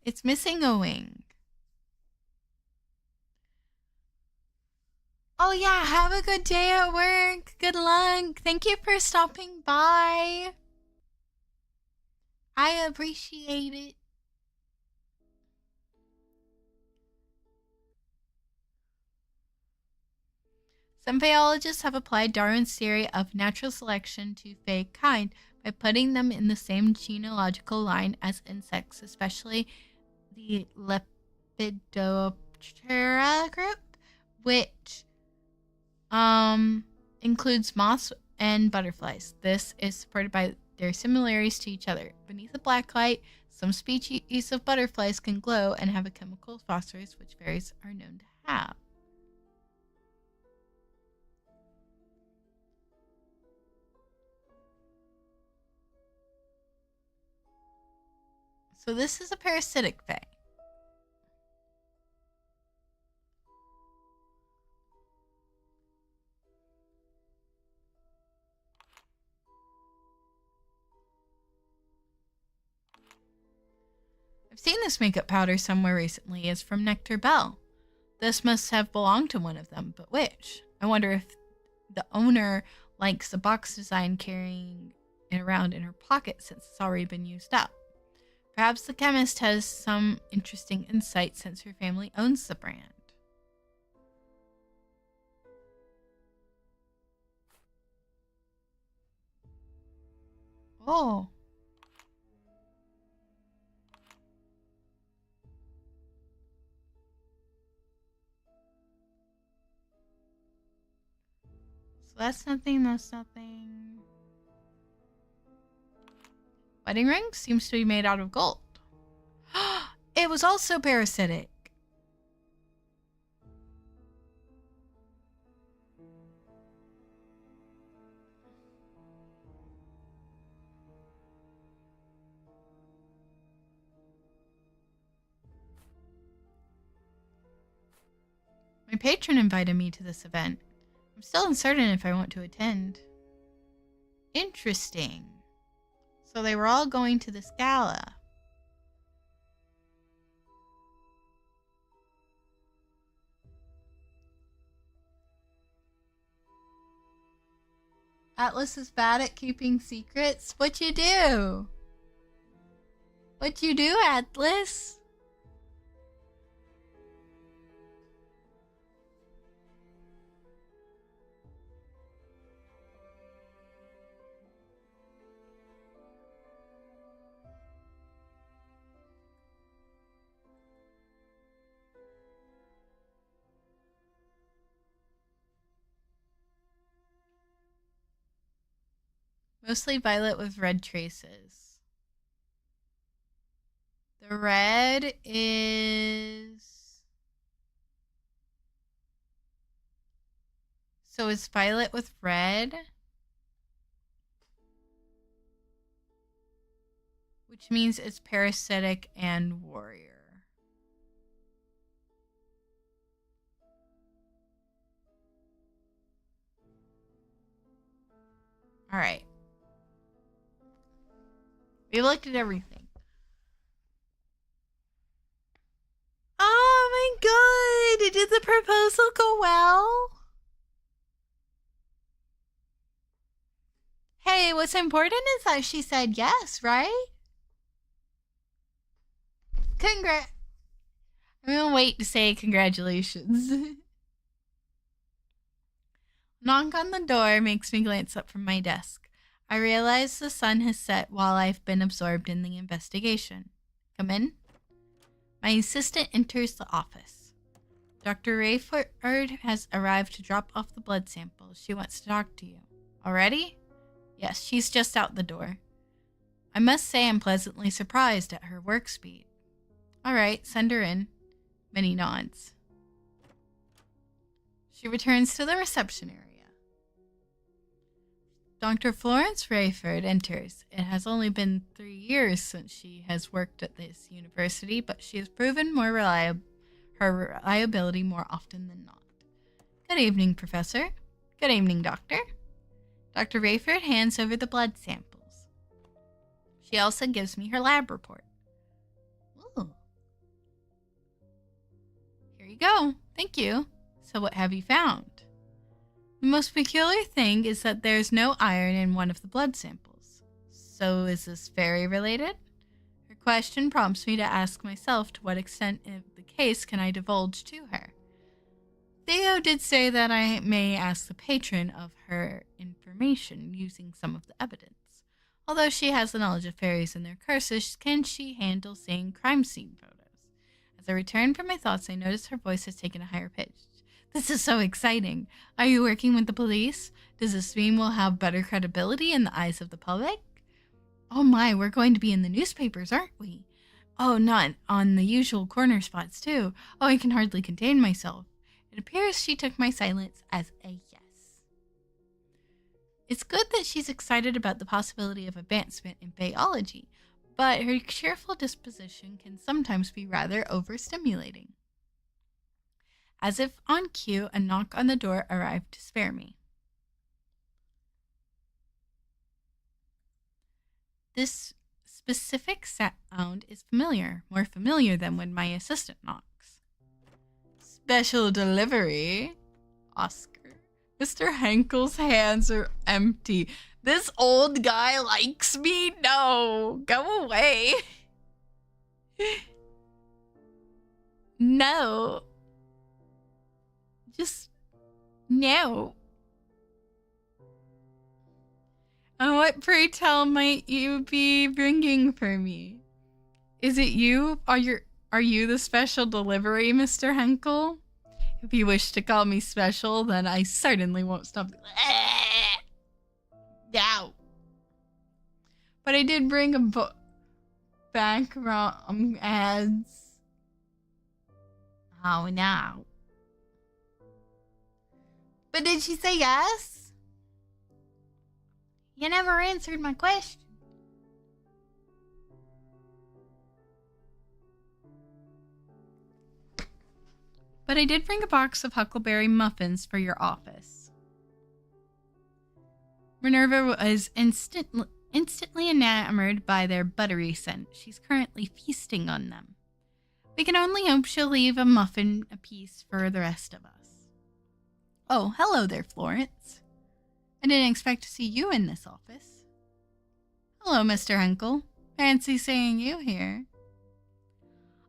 It's missing a wing. Oh yeah, have a good day at work. Good luck. Thank you for stopping by. I appreciate it. Some Faeologists have applied Darwin's theory of natural selection to fae kind by putting them in the same genealogical line as insects, especially the Lepidoptera group, which includes moths and butterflies. This is supported by their similarities to each other. Beneath the black light, some species of butterflies can glow and have a chemical phosphorus, which fairies are known to have. So this is a parasitic fae. I've seen this makeup powder somewhere recently. It's from Nectar Bell. This must have belonged to one of them, but which? I wonder if the owner likes the box design carrying it around in her pocket since it's already been used up. Perhaps the chemist has some interesting insight since her family owns the brand. Oh. So that's nothing, that's nothing. Wedding ring seems to be made out of gold. It was also parasitic. My patron invited me to this event. I'm still uncertain if I want to attend. Interesting. So they were all going to this gala. Atlas is bad at keeping secrets. What you do? What you do, Atlas? Mostly violet with red traces. The red is... So it's violet with red. Which means it's parasitic and warrior. Alright. We looked at everything. Oh my god! Did the proposal go well? Hey, what's important is that she said yes, right? I'm gonna wait to say congratulations. Knock on the door makes me glance up from my desk. I realize the sun has set while I've been absorbed in the investigation. Come in. My assistant enters the office. Dr. Rayford has arrived to drop off the blood samples. She wants to talk to you. Already? Yes, she's just out the door. I must say I'm pleasantly surprised at her work speed. All right, send her in. Minnie nods. She returns to the reception area. Dr. Florence Rayford enters. It has only been 3 years since she has worked at this university, but she has proven her reliability more often than not. Good evening, Professor. Good evening, Doctor. Dr. Rayford hands over the blood samples. She also gives me her lab report. Ooh. Here you go. Thank you. So what have you found? The most peculiar thing is that there's no iron in one of the blood samples. So is this fairy related? Her question prompts me to ask myself to what extent of the case can I divulge to her. Theo did say that I may ask the patron of her information using some of the evidence. Although she has the knowledge of fairies and their curses, can she handle seeing crime scene photos? As I return from my thoughts, I notice her voice has taken a higher pitch. This is so exciting. Are you working with the police? Does this mean we'll have better credibility in the eyes of the public? Oh my, we're going to be in the newspapers, aren't we? Oh, not on the usual corner spots, too. Oh, I can hardly contain myself. It appears she took my silence as a yes. It's good that she's excited about the possibility of advancement in Faeology, but her cheerful disposition can sometimes be rather overstimulating. As if on cue, a knock on the door arrived to spare me. This specific sound is familiar, more familiar than when my assistant knocks. Special delivery. Oscar. Mr. Henkel's hands are empty. This old guy likes me? No, go away. No. Just no. And what, pray tell, might you be bringing for me? Is it you? Are you the special delivery, Mr. Henkel? If you wish to call me special, then I certainly won't stop. Now. But I did bring a book back from ads. Oh, no. But did she say yes? You never answered my question. But I did bring a box of huckleberry muffins for your office. Minerva was instantly enamored by their buttery scent. She's currently feasting on them. We can only hope she'll leave a muffin apiece for the rest of us. Oh, hello there, Florence. I didn't expect to see you in this office. Hello, Mr. Henkel. Fancy seeing you here.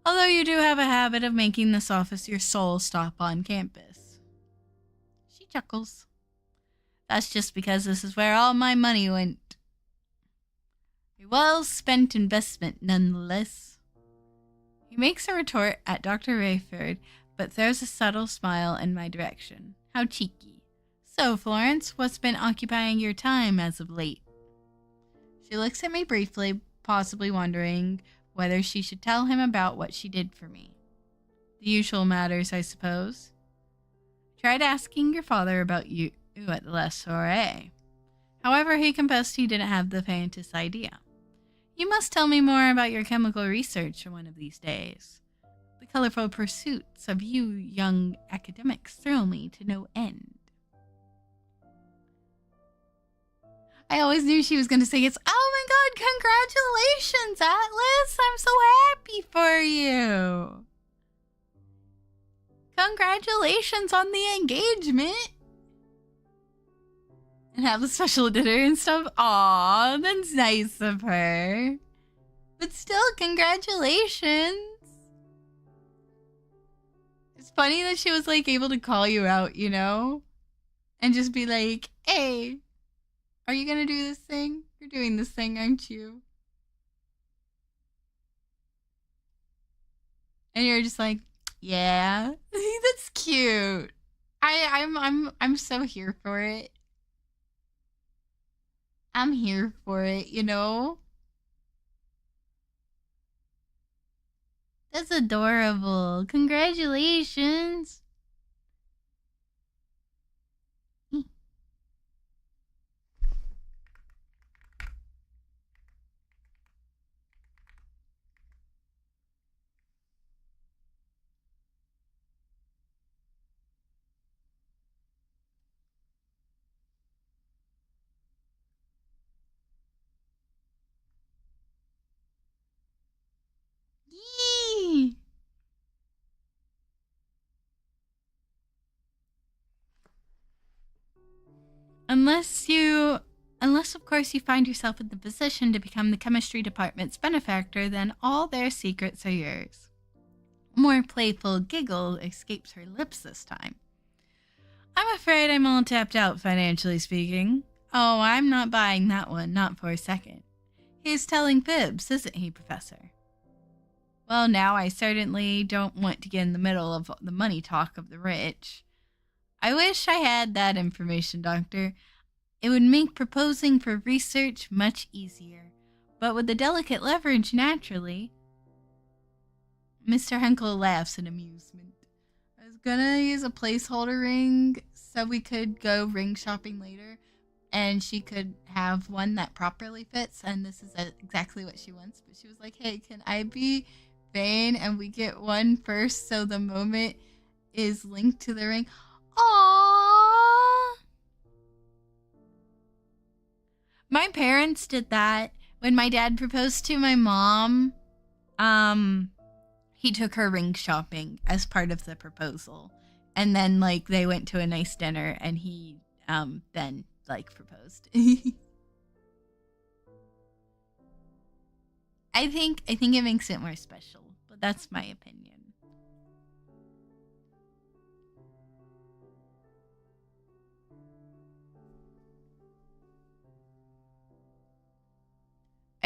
Although you do have a habit of making this office your sole stop on campus. She chuckles. That's just because this is where all my money went. A well-spent investment, nonetheless. He makes a retort at Dr. Rayford, but throws a subtle smile in my direction. How cheeky. So, Florence, what's been occupying your time as of late? She looks at me briefly, possibly wondering whether she should tell him about what she did for me. The usual matters, I suppose. Tried asking your father about you at the last soiree. However, he confessed he didn't have the faintest idea. You must tell me more about your chemical research one of these days. The colorful pursuits of you young academics thrill me to no end. I always knew she was going to say it's, oh my god, congratulations, Atlas! I'm so happy for you! Congratulations on the engagement! And have a special dinner and stuff. Aw, that's nice of her. But still, congratulations! It's funny that she was, like, able to call you out, you know? And just be like, hey, are you gonna do this thing? You're doing this thing, aren't you? And you're just like, yeah, that's cute. I'm so here for it. I'm here for it, you know? That's adorable. Congratulations. Yee! Unless of course you find yourself in the position to become the chemistry department's benefactor, then all their secrets are yours. A more playful giggle escapes her lips this time. I'm afraid I'm all tapped out, financially speaking. Oh, I'm not buying that one, not for a second. He's telling fibs, isn't he, Professor? Well, now I certainly don't want to get in the middle of the money talk of the rich. I wish I had that information, Doctor. It would make proposing for research much easier. But with the delicate leverage, naturally. Mr. Henkel laughs in amusement. I was gonna use a placeholder ring so we could go ring shopping later, and she could have one that properly fits, and this is exactly what she wants. But she was like, hey, can I be vain and we get one first so the moment is linked to the ring? Aww. My parents did that when my dad proposed to my mom. He took her ring shopping as part of the proposal, and then like they went to a nice dinner, and he then like proposed. I think it makes it more special, but that's my opinion.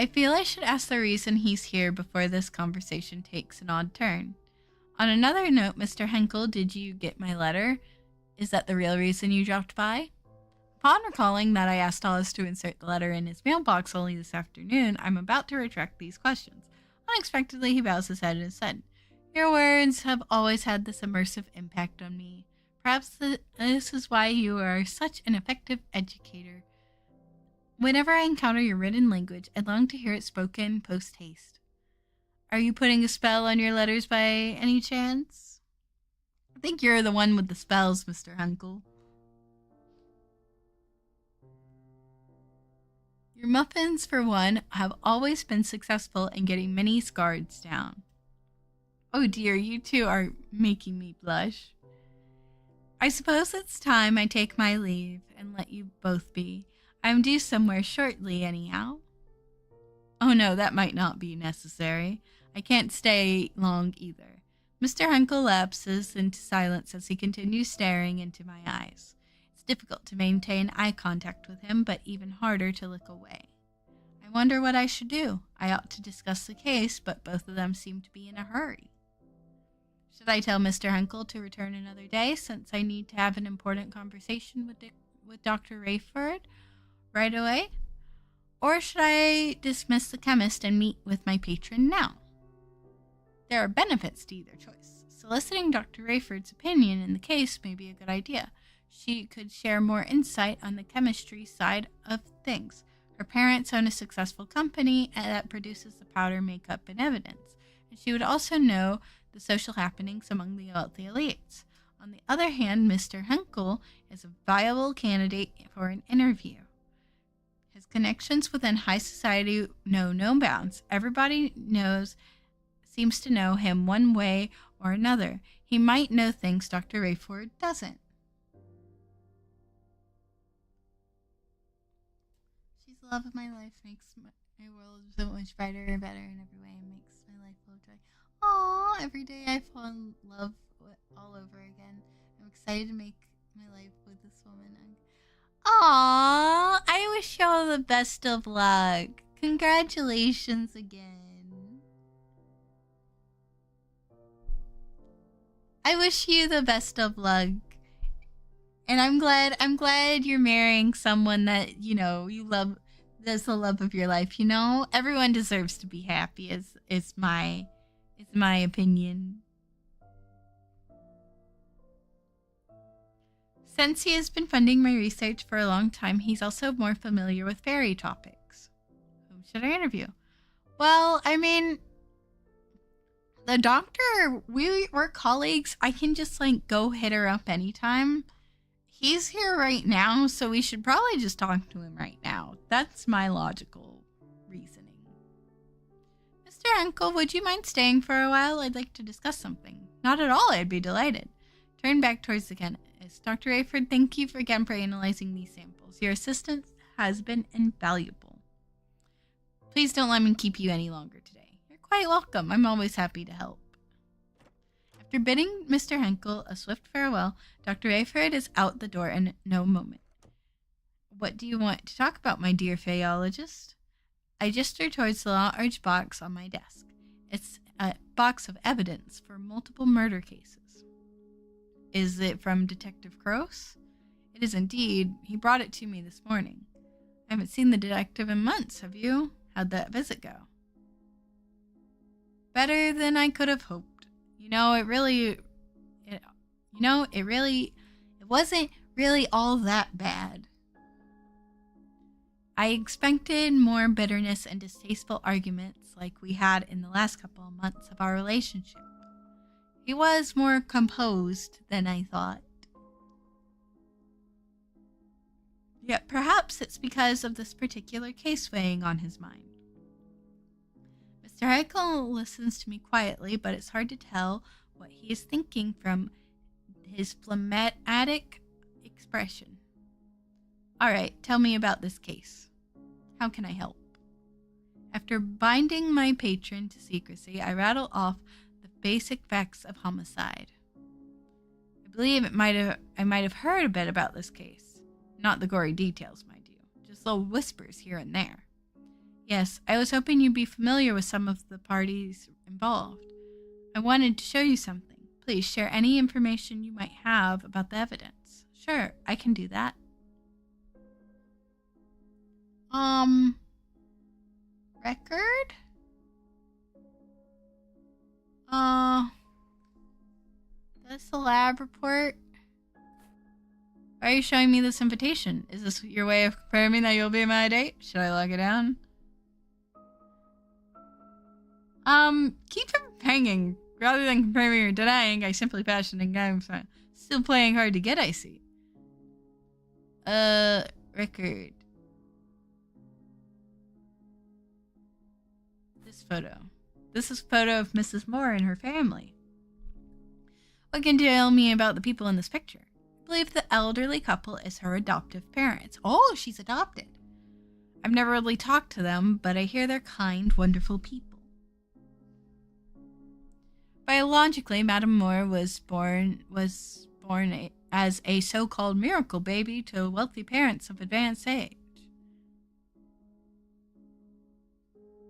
I feel I should ask the reason he's here before this conversation takes an odd turn. On another note, Mr. Henkel, did you get my letter? Is that the real reason you dropped by? Upon recalling that I asked Alice to insert the letter in his mailbox only this afternoon, I'm about to retract these questions. Unexpectedly, he bows his head and said, Your words have always had this immersive impact on me. Perhaps this is why you are such an effective educator. Whenever I encounter your written language, I long to hear it spoken post-haste. Are you putting a spell on your letters by any chance? I think you're the one with the spells, Mr. Hunkel. Your muffins, for one, have always been successful in getting many scards down. Oh dear, you two are making me blush. I suppose it's time I take my leave and let you both be. I'm due somewhere shortly, anyhow. Oh no, that might not be necessary. I can't stay long either. Mr. Henkel lapses into silence as he continues staring into my eyes. It's difficult to maintain eye contact with him, but even harder to look away. I wonder what I should do. I ought to discuss the case, but both of them seem to be in a hurry. Should I tell Mr. Henkel to return another day, since I need to have an important conversation with Dr. Rayford right away? Or should I dismiss the chemist and meet with my patron now? There are benefits to either choice. Soliciting Dr. Rayford's opinion in the case may be a good idea. She could share more insight on the chemistry side of things. Her parents own a successful company that produces the powder, makeup, and evidence, and she would also know the social happenings among the wealthy elites. On the other hand, Mr. Henkel is a viable candidate for an interview. His connections within high society know no bounds. Everybody seems to know him one way or another. He might know things Dr. Rayford doesn't. She's the love of my life, makes my world so much brighter and better in every way, and makes my life full of joy. Aww, every day I fall in love all over again. I'm excited to make my life with this woman. Aww, I wish you all the best of luck. Congratulations again. I wish you the best of luck. And I'm glad you're marrying someone that, you love, that's the love of your life, Everyone deserves to be happy is my opinion. Since he has been funding my research for a long time, he's also more familiar with fairy topics. Whom should I interview? Well, I mean, the doctor, we're colleagues. I can just, go hit her up anytime. He's here right now, so we should probably just talk to him right now. That's my logical reasoning. Mr. Henkel, would you mind staying for a while? I'd like to discuss something. Not at all, I'd be delighted. Turn back towards the chemist. Dr. Rayford, thank you again for analyzing these samples. Your assistance has been invaluable. Please don't let me keep you any longer today. You're quite welcome. I'm always happy to help. After bidding Mr. Henkel a swift farewell, Dr. Rayford is out the door in no moment. What do you want to talk about, my dear Faeologist? I gesture towards the large box on my desk. It's a box of evidence for multiple murder cases. Is it from Detective Croce? It is indeed. He brought it to me this morning. I haven't seen the detective in months, have you? How'd that visit go? Better than I could have hoped. It wasn't really all that bad. I expected more bitterness and distasteful arguments like we had in the last couple of months of our relationship. He was more composed than I thought. Yet perhaps it's because of this particular case weighing on his mind. Mr. Henkel listens to me quietly, but it's hard to tell what he is thinking from his phlegmatic expression. All right, tell me about this case. How can I help? After binding my patron to secrecy, I rattle off the basic facts of homicide. I believe I might have heard a bit about this case. Not the gory details, mind you. Just little whispers here and there. Yes, I was hoping you'd be familiar with some of the parties involved. I wanted to show you something. Please share any information you might have about the evidence. Sure, I can do that. Record? That's the lab report. Why are you showing me this invitation? Is this your way of confirming that you'll be my date? Should I lock it down? Keep it hanging. Rather than confirming or denying, I simply passion and I'm still playing hard to get, I see. Record. This photo. This is a photo of Mrs. Moore and her family. What can you tell me about the people in this picture? I believe the elderly couple is her adoptive parents. Oh, she's adopted. I've never really talked to them, but I hear they're kind, wonderful people. Biologically, Madame Moore was born as a so-called miracle baby to wealthy parents of advanced age.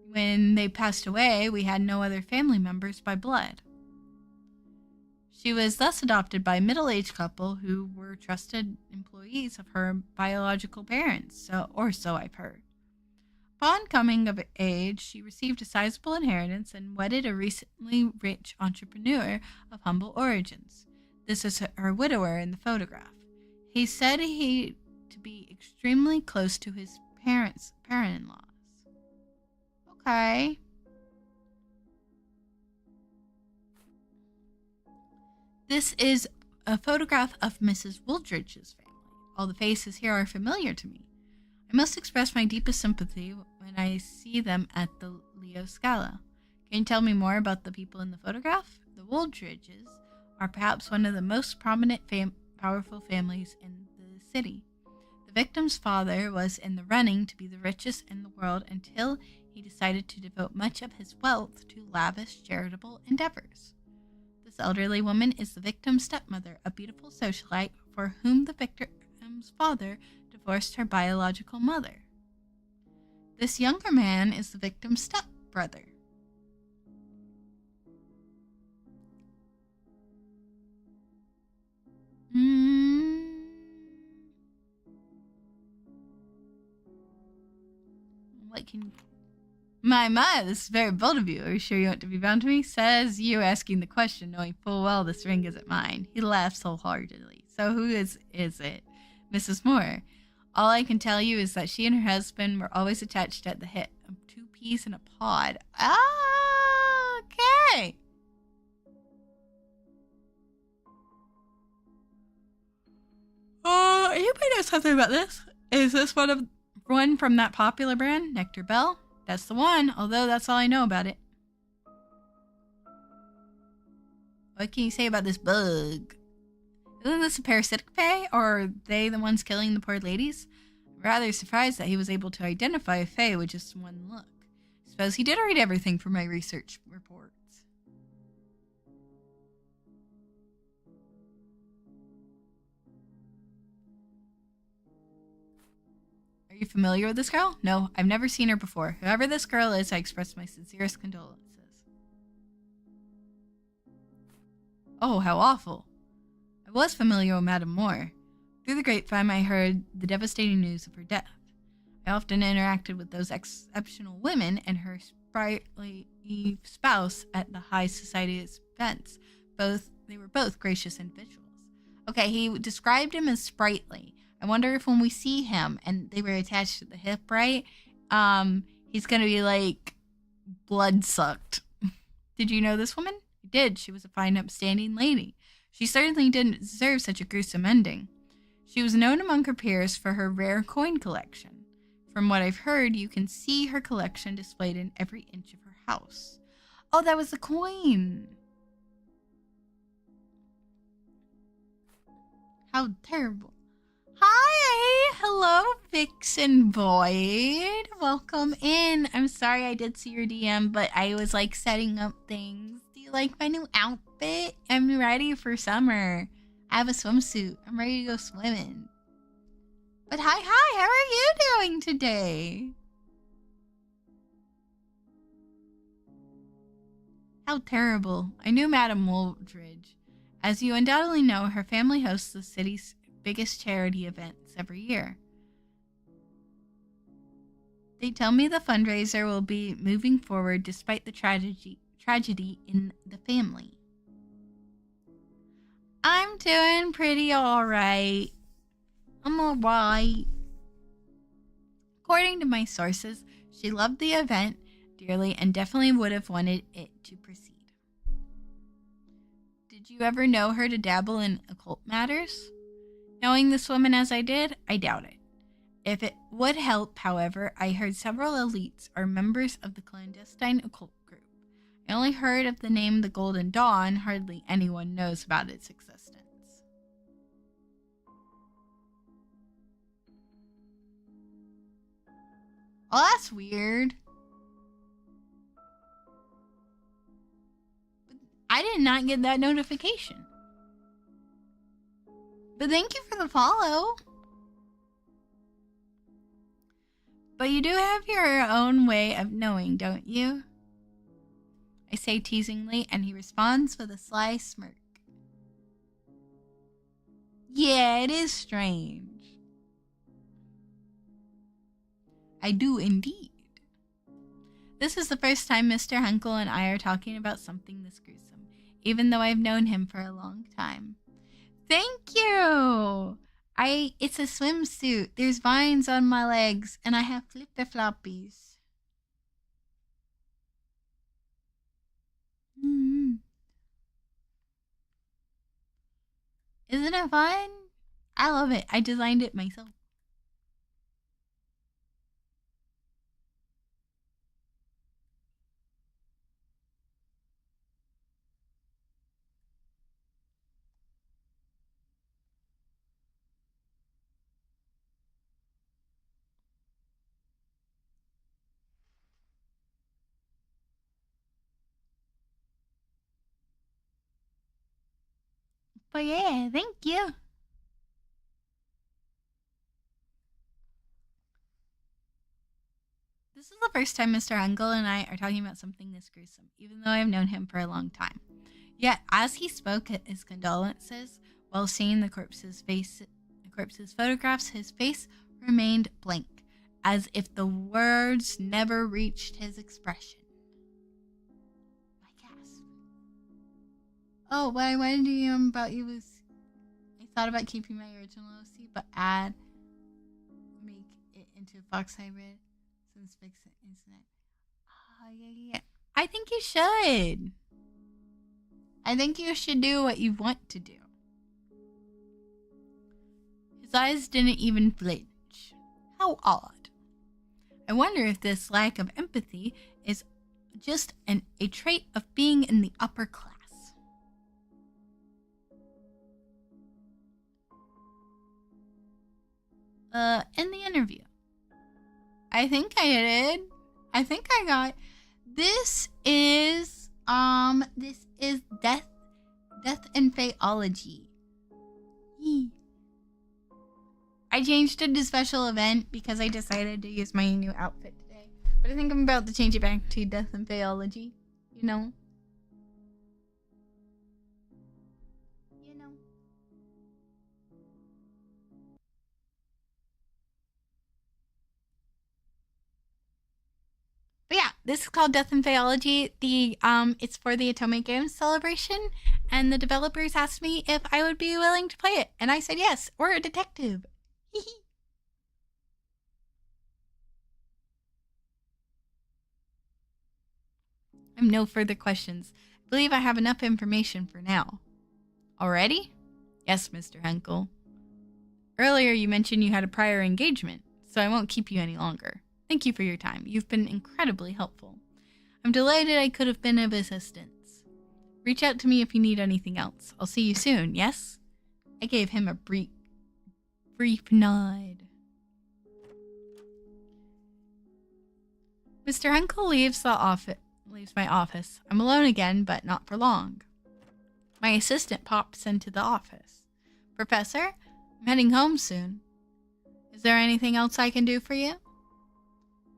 When they passed away, we had no other family members by blood. She was thus adopted by a middle-aged couple who were trusted employees of her biological parents, or so I've heard. Upon coming of age, she received a sizable inheritance and wedded a recently rich entrepreneur of humble origins. This is her widower in the photograph. He said he to be extremely close to his parent-in-laws. Okay. This is a photograph of Mrs. Wooldridge's family. All the faces here are familiar to me. I must express my deepest sympathy when I see them at the Leo Scala. Can you tell me more about the people in the photograph? The Wooldridges are perhaps one of the most prominent, powerful families in the city. The victim's father was in the running to be the richest in the world until he decided to devote much of his wealth to lavish charitable endeavors. This elderly woman is the victim's stepmother, a beautiful socialite for whom the victim's father divorced her biological mother. This younger man is the victim's stepbrother. What can... My, this is very bold of you. Are you sure you want to be bound to me? Says you asking the question, knowing full well this ring isn't mine. He laughs wholeheartedly. So who is it? Mrs. Moore. All I can tell you is that she and her husband were always attached at the hip. 2 peas in a pod. Okay. Anybody know something about this? Is this one from that popular brand, Nectar Bell? That's the one, although that's all I know about it. What can you say about this bug? Isn't this a parasitic fae, or are they the ones killing the poor ladies? I'm rather surprised that he was able to identify a fae with just one look. I suppose he did read everything from my research reports. Are you familiar with this girl? No, I've never seen her before. Whoever this girl is, I express my sincerest condolences. Oh, how awful. I was familiar with Madame Moore. Through the grapevine, I heard the devastating news of her death. I often interacted with those exceptional women and her sprightly spouse at the high society events. They were both gracious individuals. Okay, he described him as sprightly. I wonder if when we see him and they were attached to the hip, right? He's gonna be like blood sucked. Did you know this woman? I did. She was a fine, upstanding lady. She certainly didn't deserve such a gruesome ending. She was known among her peers for her rare coin collection. From what I've heard, you can see her collection displayed in every inch of her house. Oh, that was the coin. How terrible. Hi! Hello, Vixen Void. Welcome in. I'm sorry I did see your DM, but I was like setting up things. Do you like my new outfit? I'm ready for summer. I have a swimsuit. I'm ready to go swimming. But hi, how are you doing today? How terrible. I knew Madame Woldridge. As you undoubtedly know, her family hosts the city's biggest charity events every year. They tell me the fundraiser will be moving forward despite the tragedy in the family. I'm doing pretty alright. I'm alright. According to my sources, she loved the event dearly and definitely would have wanted it to proceed. Did you ever know her to dabble in occult matters? Knowing this woman as I did, I doubt it. If it would help, however, I heard several elites are members of the clandestine occult group. I only heard of the name the Golden Dawn. Hardly anyone knows about its existence. Oh, that's weird. I did not get that notification. But thank you for the follow. But you do have your own way of knowing, don't you? I say teasingly, and he responds with a sly smirk. Yeah, it is strange. I do indeed. This is the first time Mr. Hunkel and I are talking about something this gruesome, even though I've known him for a long time. Thank you! It's a swimsuit. There's vines on my legs, and I have flipper-floppies. Isn't it fun? I love it. I designed it myself. But yeah, thank you. This is the first time Mr. Hunkel and I are talking about something this gruesome, even though I've known him for a long time. Yet, as he spoke at his condolences, while seeing the corpse's photographs, his face remained blank, as if the words never reached his expression. I gasped. Oh, what I wanted to know about you was, I thought about keeping my original OC, but make it into a fox hybrid, since fix it internet. Yeah. I think you should. I think you should do what you want to do. His eyes didn't even flinch. How odd. I wonder if this lack of empathy is just a trait of being in the upper class. In the interview. I think I did. I think I got... This is Death and Faeology. I changed it to special event because I decided to use my new outfit today. But I think I'm about to change it back to Death and Faeology. You know? But yeah, this is called Death and Faeology. It's for the Otome Games celebration, and the developers asked me if I would be willing to play it, and I said yes. We're a detective. I have no further questions. I believe I have enough information for now. Already? Yes, Mr. Henkel. Earlier you mentioned you had a prior engagement, so I won't keep you any longer. Thank you for your time. You've been incredibly helpful. I'm delighted I could have been of assistance. Reach out to me if you need anything else. I'll see you soon, yes? I gave him a brief nod. Mr. Henkel leaves my office. I'm alone again, but not for long. My assistant pops into the office. Professor, I'm heading home soon. Is there anything else I can do for you?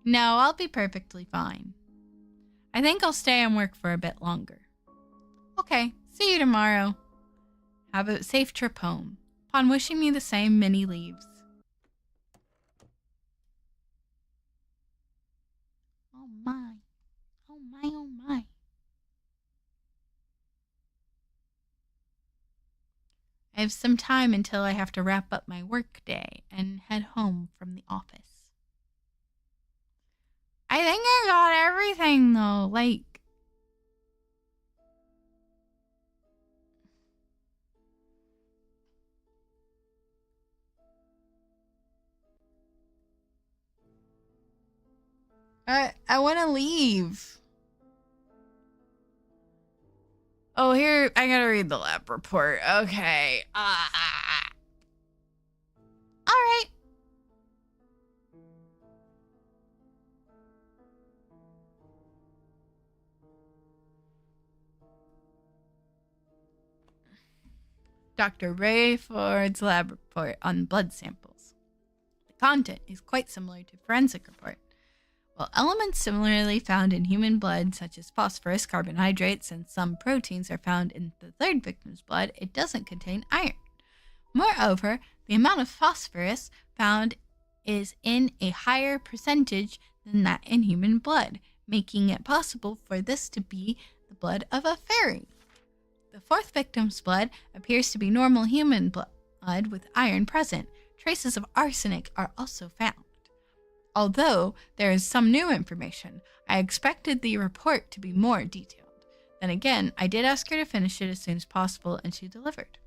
No, I'll be perfectly fine. I think I'll stay and work for a bit longer. Okay, see you tomorrow. Have a safe trip home. Upon wishing me the same, Minnie leaves. Oh my. Oh my, oh my. I have some time until I have to wrap up my work day and head home from the office. I think I got everything though, like... I want to leave. Oh, here, I gotta read the lab report. Okay. Alright. Dr. Rayford's lab report on blood samples. The content is quite similar to forensic report. While elements similarly found in human blood, such as phosphorus, carbohydrates, and some proteins are found in the third victim's blood, it doesn't contain iron. Moreover, the amount of phosphorus found is in a higher percentage than that in human blood, making it possible for this to be the blood of a fairy. The fourth victim's blood appears to be normal human blood with iron present. Traces of arsenic are also found. Although there is some new information, I expected the report to be more detailed. Then again, I did ask her to finish it as soon as possible, and she delivered.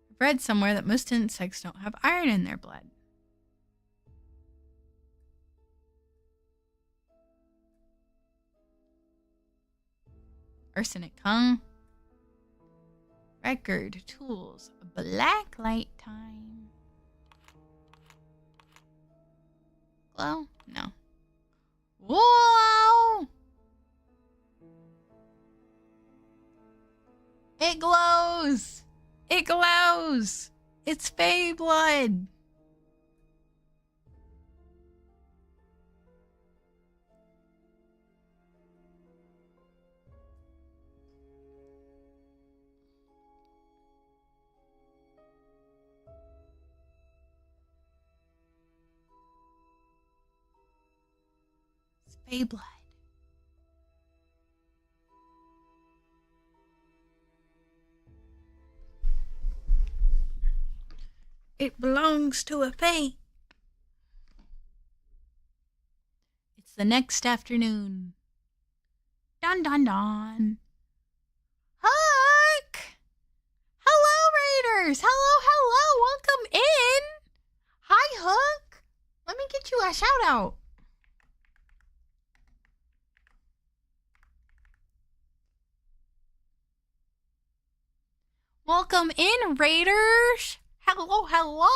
I've read somewhere that most insects don't have iron in their blood. Arsenic, huh? Record, tools, black light time. Glow? No. Whoa! It glows! It glows! It's Fae blood! Fae blood. It belongs to a Fae. It's the next afternoon. Dun dun dun. Hook! Hello, Raiders! Hello! Welcome in! Hi, Hook! Let me get you a shout out. Welcome in, Raiders! Hello!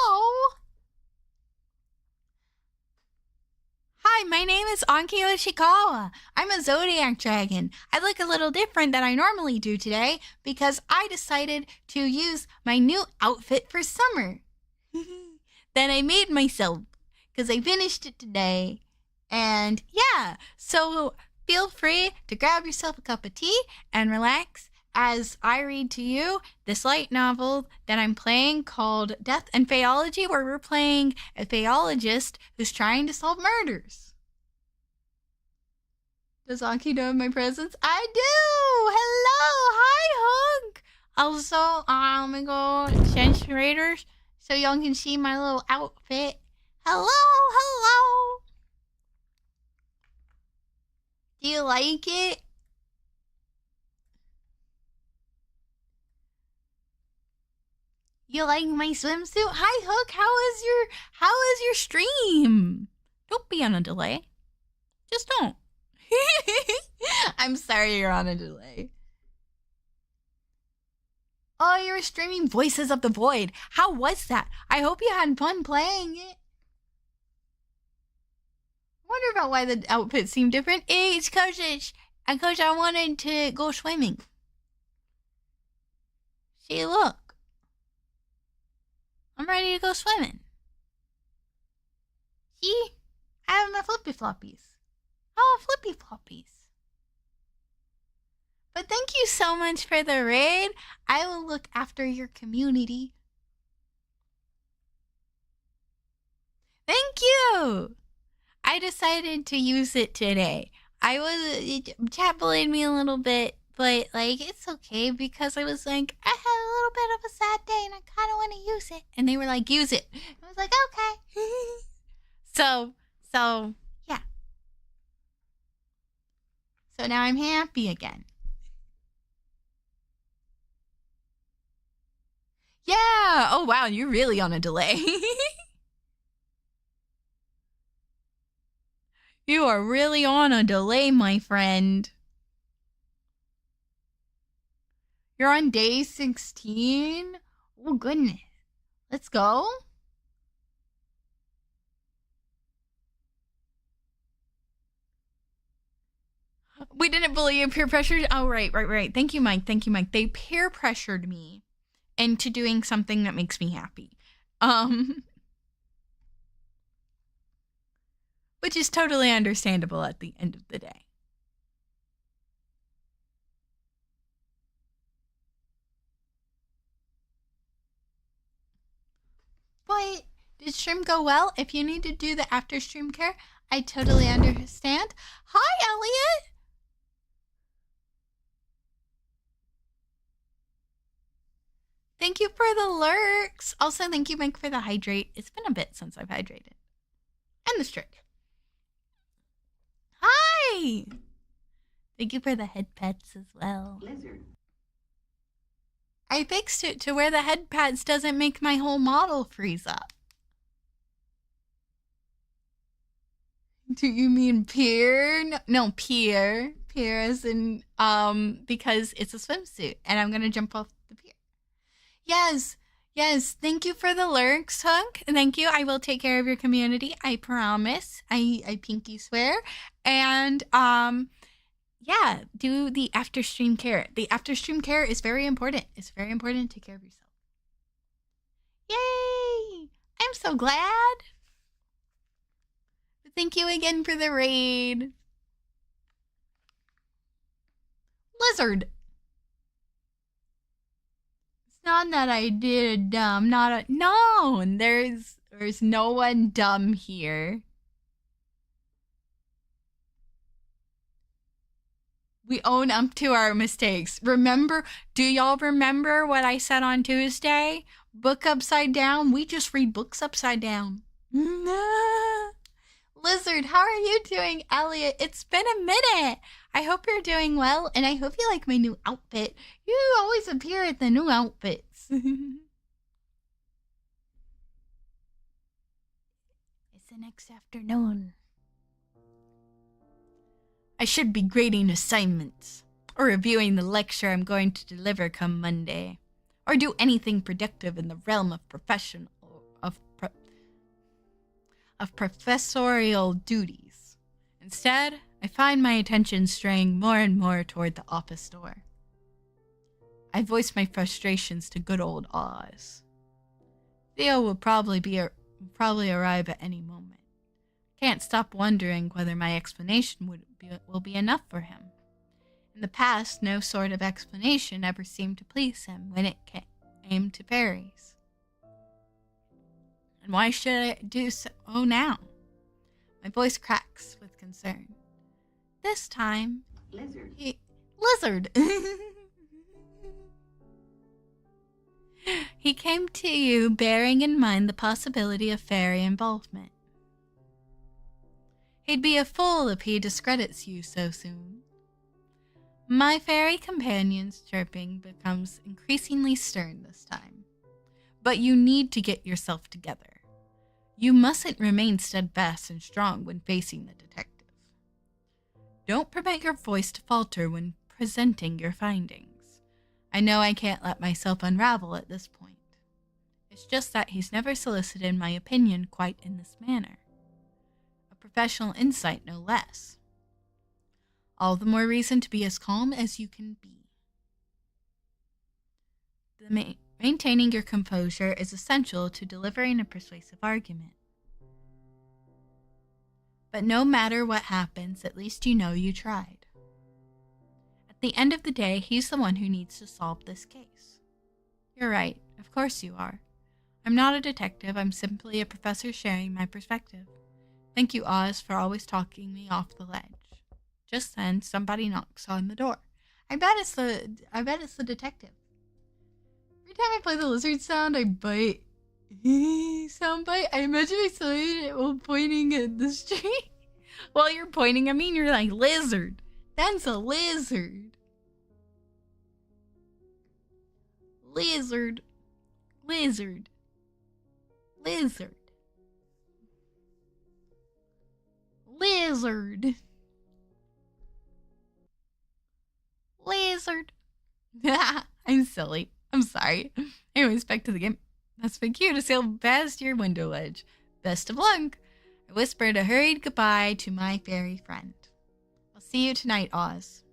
Hi, my name is Anki Yoshikawa. I'm a zodiac dragon. I look a little different than I normally do today because I decided to use my new outfit for summer. That I made myself because I finished it today. And yeah, so feel free to grab yourself a cup of tea and relax as I read to you this light novel that I'm playing called Death and Faeology, where we're playing a Faeologist who's trying to solve murders. Does Anki know of my presence? I do! Hello! Hi, Hug! Also, let me go change Raiders so y'all can see my little outfit. Hello! Do you like it? You like my swimsuit? Hi, Hook. How is your stream? Don't be on a delay. Just don't. I'm sorry you're on a delay. Oh, you're streaming Voices of the Void. How was that? I hope you had fun playing it. I wonder about why the outfit seemed different. It's because I wanted to go swimming. See, look. I'm ready to go swimming. See? I have my flippy floppies. Oh, flippy floppies. But thank you so much for the raid. I will look after your community. Thank you. I decided to use it today. Chat bullied me a little bit, but like it's okay because I was like, I had a little bit of a sad day and I kind of want to use it. And they were like, use it. I was like, okay. So yeah. So now I'm happy again. Yeah. Oh wow, you're really on a delay. You are really on a delay, my friend. You're on day 16? Oh, goodness. Let's go. We didn't bully you, peer pressured. Oh, right. Thank you, Mike. They peer pressured me into doing something that makes me happy. Which is totally understandable at the end of the day. But did stream go well? If you need to do the after stream care, I totally understand. Hi, Elliot. Thank you for the lurks. Also, thank you, Mike, for the hydrate. It's been a bit since I've hydrated. And the strict. Hi. Thank you for the head pets as well. Blizzard. I fixed it to where the head pads doesn't make my whole model freeze up. Do you mean peer? No, peer. Peer as in, because it's a swimsuit and I'm gonna jump off the pier. Yes. Thank you for the lurks, Hunk. Thank you. I will take care of your community. I promise. I pinky swear. And, yeah, do the after stream care. The after stream care is very important. It's very important to take care of yourself. Yay! I'm so glad. Thank you again for the raid. Lizard. It's not that I did dumb. No, there's no one dumb here. We own up to our mistakes. Do y'all remember what I said on Tuesday? Book upside down? We just read books upside down. Lizard, how are you doing, Elliot? It's been a minute. I hope you're doing well, and I hope you like my new outfit. You always appear at the new outfits. It's the next afternoon. I should be grading assignments, or reviewing the lecture I'm going to deliver come Monday, or do anything productive in the realm of professorial duties. Instead, I find my attention straying more and more toward the office door. I voice my frustrations to good old Oz. Theo will probably arrive at any moment. Can't stop wondering whether my explanation will be enough for him. In the past, no sort of explanation ever seemed to please him when it came to fairies. And why should I do so now? My voice cracks with concern. This time, Lizard. He came to you bearing in mind the possibility of fairy involvement. He'd be a fool if he discredits you so soon. My fairy companion's chirping becomes increasingly stern this time. But you need to get yourself together. You mustn't remain steadfast and strong when facing the detective. Don't permit your voice to falter when presenting your findings. I know I can't let myself unravel at this point. It's just that he's never solicited my opinion quite in this manner. Professional insight, no less. All the more reason to be as calm as you can be. Maintaining your composure is essential to delivering a persuasive argument. But no matter what happens, at least you know you tried. At the end of the day, he's the one who needs to solve this case. You're right, of course you are. I'm not a detective, I'm simply a professor sharing my perspective. Thank you, Oz, for always talking me off the ledge. Just then, somebody knocks on the door. I bet it's the detective. Every time I play the lizard sound, I bite. Sound bite. I imagine I saying it while pointing at the street. While you're pointing at me, and you're like, lizard. That's a lizard. Lizard. Lizard. Lizard. Lizard. Lizard. I'm silly. I'm sorry. Anyways, back to the game. That's been cute to sail past your window ledge. Best of luck. I whispered a hurried goodbye to my fairy friend. I'll see you tonight, Oz.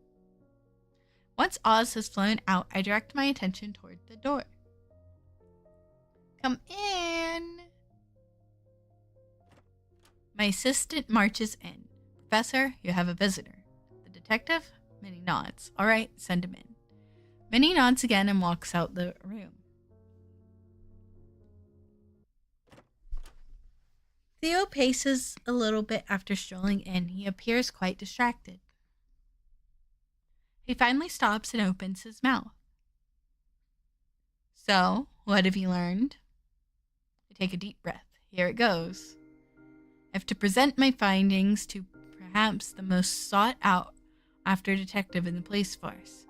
Once Oz has flown out, I direct my attention toward the door. Come in. My assistant marches in. Professor, you have a visitor. The detective? Minnie nods. All right, send him in. Minnie nods again and walks out the room. Theo paces a little bit after strolling in. He appears quite distracted. He finally stops and opens his mouth. So, what have you learned? I take a deep breath. Here it goes. I have to present my findings to perhaps the most sought out after detective in the police force.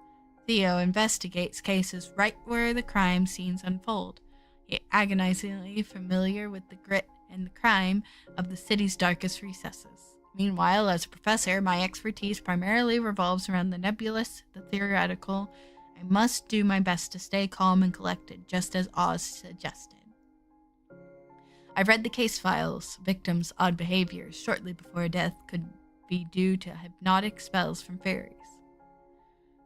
Theo investigates cases right where the crime scenes unfold. He agonizingly familiar with the grit and the crime of the city's darkest recesses. Meanwhile, as a professor, my expertise primarily revolves around the nebulous, the theoretical. I must do my best to stay calm and collected, just as Oz suggested. I've read the case files, victims' odd behaviors shortly before death could be due to hypnotic spells from fairies.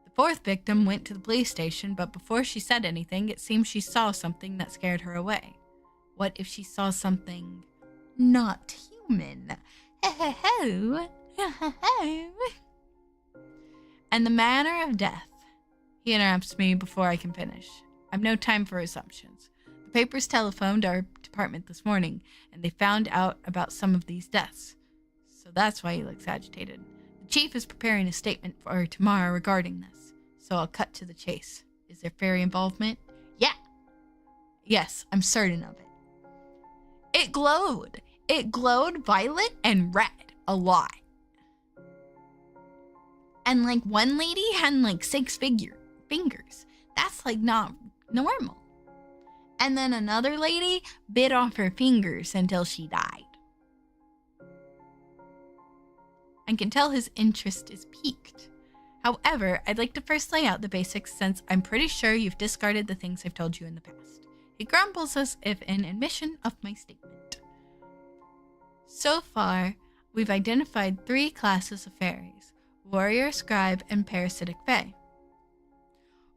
The fourth victim went to the police station, but before she said anything, it seems she saw something that scared her away. What if she saw something not human? And the manner of death. He interrupts me before I can finish. I've no time for assumptions. The papers telephoned our department this morning, and they found out about some of these deaths. So that's why he looks agitated. The chief is preparing a statement for tomorrow regarding this. So I'll cut to the chase. Is there fairy involvement? Yeah. Yes, I'm certain of it. It glowed. It glowed violet and red a lot. And like one lady had like 6 fingers. That's like not normal. And then another lady bit off her fingers until she died. I can tell his interest is piqued. However, I'd like to first lay out the basics since I'm pretty sure you've discarded the things I've told you in the past. He grumbles as if in admission of my statement. So far, we've identified 3 classes of fairies: warrior, scribe, and parasitic fae.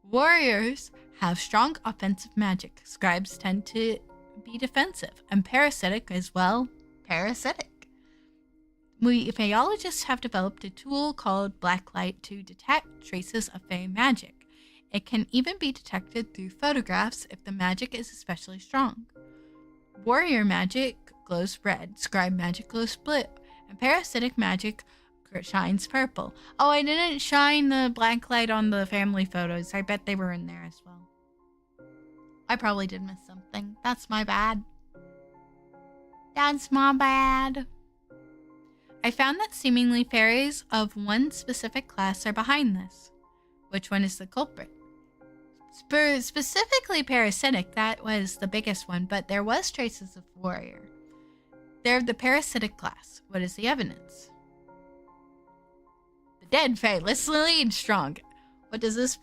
Warriors have strong offensive magic. Scribes tend to be defensive, and parasitic as well. Parasitic. We Faeologists have developed a tool called blacklight to detect traces of fae magic. It can even be detected through photographs if the magic is especially strong. Warrior magic glows red, scribe magic glows blue, and parasitic magic shines purple. Oh, I didn't shine the blacklight on the family photos. I bet they were in there as well. I probably did miss something. That's my bad. That's my bad. I found that seemingly fairies of one specific class are behind this. Which one is the culprit? Specifically parasitic, that was the biggest one, but there was traces of warrior. They're the parasitic class. What is the evidence? The dead fae, listlessly and strong. What does this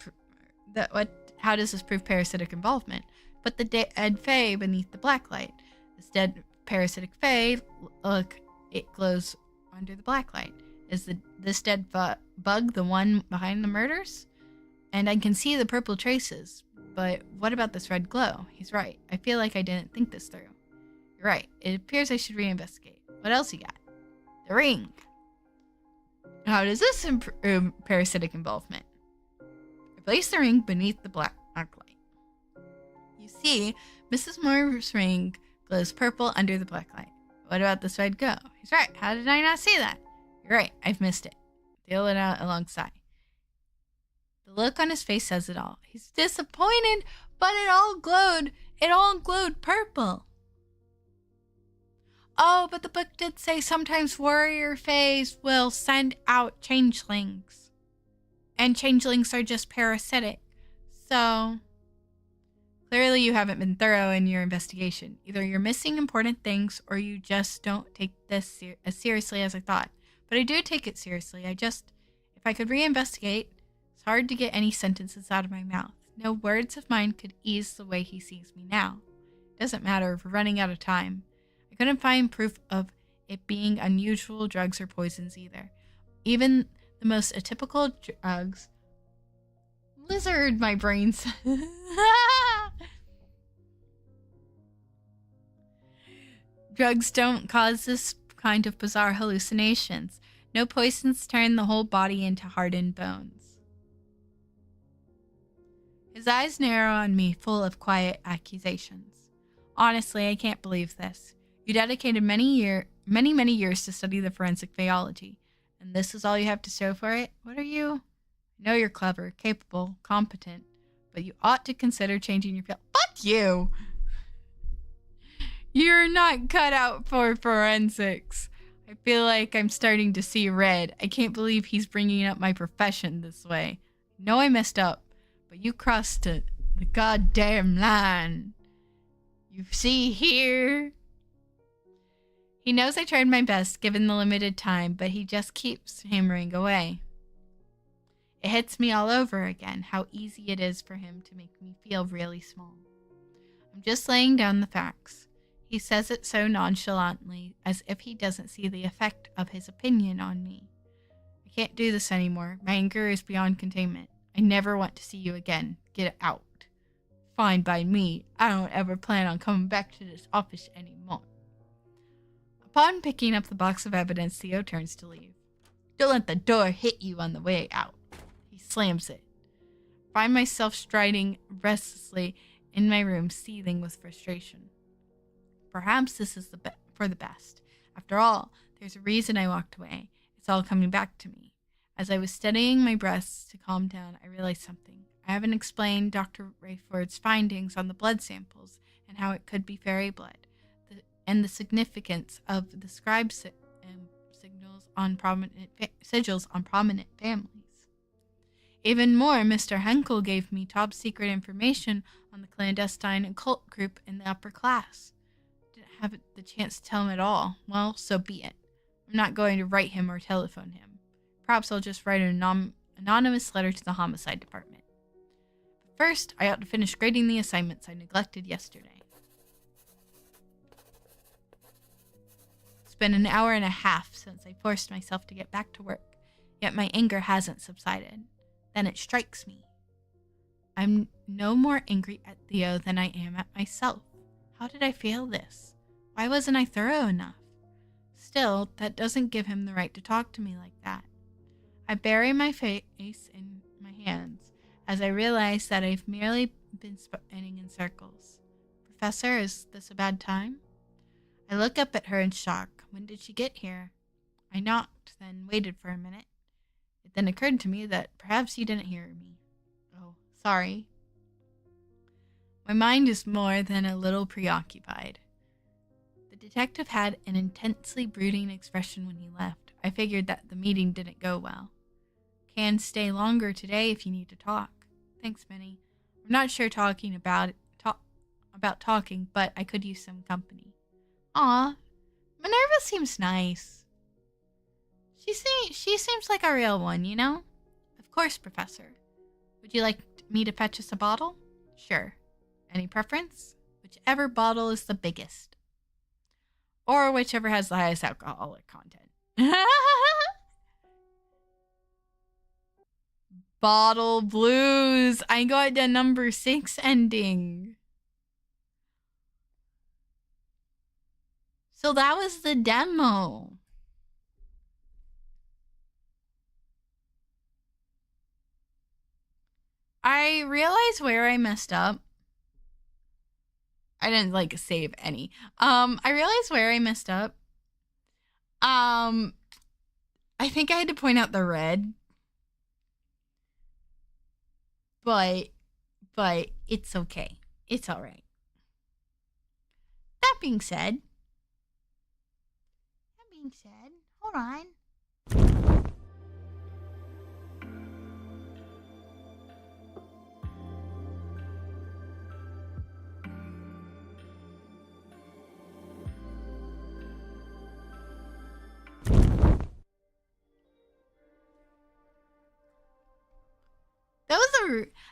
how does this prove parasitic involvement? Put the dead fae beneath the blacklight. This dead parasitic fae, look, it glows under the blacklight. Is this dead bug the one behind the murders? And I can see the purple traces. but what about this red glow? He's right. I feel like I didn't think this through. You're right. It appears I should reinvestigate. What else you got? The ring. How does this improve parasitic involvement? Replace the ring beneath the black light. You see, Mrs. Moore's ring glows purple under the black light. What about this red glow? He's right. How did I not see that? You're right. I've missed it. They let out a long sigh. The look on his face says it all. He's disappointed, but it all glowed purple. Oh, but the book did say sometimes warrior fays will send out changelings. And changelings are just parasitic. So, clearly you haven't been thorough in your investigation. Either you're missing important things or you just don't take this as seriously as I thought. But I do take it seriously. If I could reinvestigate, it's hard to get any sentences out of my mouth. No words of mine could ease the way he sees me now. It doesn't matter if we're running out of time. I couldn't find proof of it being unusual drugs or poisons either. Even the most atypical drugs. Lizard, my brains. Drugs don't cause this kind of bizarre hallucinations. No poisons turn the whole body into hardened bones. His eyes narrow on me, full of quiet accusations. Honestly, I can't believe this. You dedicated many years to study the forensic Faeology, and this is all you have to show for it? What are you? I know you're clever, capable, competent, but you ought to consider changing your field. Fuck you! You're not cut out for forensics. I feel like I'm starting to see red. I can't believe he's bringing up my profession this way. I know I messed up, but you crossed the goddamn line. You see here? He knows I tried my best given the limited time, but he just keeps hammering away. It hits me all over again how easy it is for him to make me feel really small. I'm just laying down the facts. He says it so nonchalantly, as if he doesn't see the effect of his opinion on me. I can't do this anymore. My anger is beyond containment. I never want to see you again. Get out. Fine by me. I don't ever plan on coming back to this office anymore. Upon picking up the box of evidence, Theo turns to leave. Don't let the door hit you on the way out. He slams it. I find myself striding restlessly in my room, seething with frustration. Perhaps this is for the best. After all, there's a reason I walked away. It's all coming back to me. As I was steadying my breaths to calm down, I realized something. I haven't explained Dr. Rayford's findings on the blood samples and how it could be fairy blood, and the significance of the scribe sigils on prominent families. Even more, Mr. Henkel gave me top secret information on the clandestine occult group in the upper class. Didn't have the chance to tell him at all. Well, so be it. I'm not going to write him or telephone him. Perhaps I'll just write an anonymous letter to the homicide department. But first, I ought to finish grading the assignments I neglected yesterday. It's been an hour and a half since I forced myself to get back to work, yet my anger hasn't subsided. Then it strikes me. I'm no more angry at Theo than I am at myself. How did I fail this? Why wasn't I thorough enough? Still, that doesn't give him the right to talk to me like that. I bury my face in my hands as I realize that I've merely been spinning in circles. Professor, is this a bad time? I look up at her in shock. When did she get here? I knocked, then waited for a minute. It then occurred to me that perhaps you didn't hear me. Oh, sorry. My mind is more than a little preoccupied. The detective had an intensely brooding expression when he left. I figured that the meeting didn't go well. Can stay longer today if you need to talk. Thanks, Minnie. I'm not sure about talking, but I could use some company. Aw, Minerva seems nice. She seems like a real one, you know? Of course, Professor. Would you like me to fetch us a bottle? Sure. Any preference? Whichever bottle is the biggest. Or whichever has the highest alcoholic content. Bottle Blues. I got the number 6 ending. So that was the demo. I realized where I messed up. I didn't like save any. I realized where I messed up. I think I had to point out the red. But it's okay. It's all right. That being said, hold on.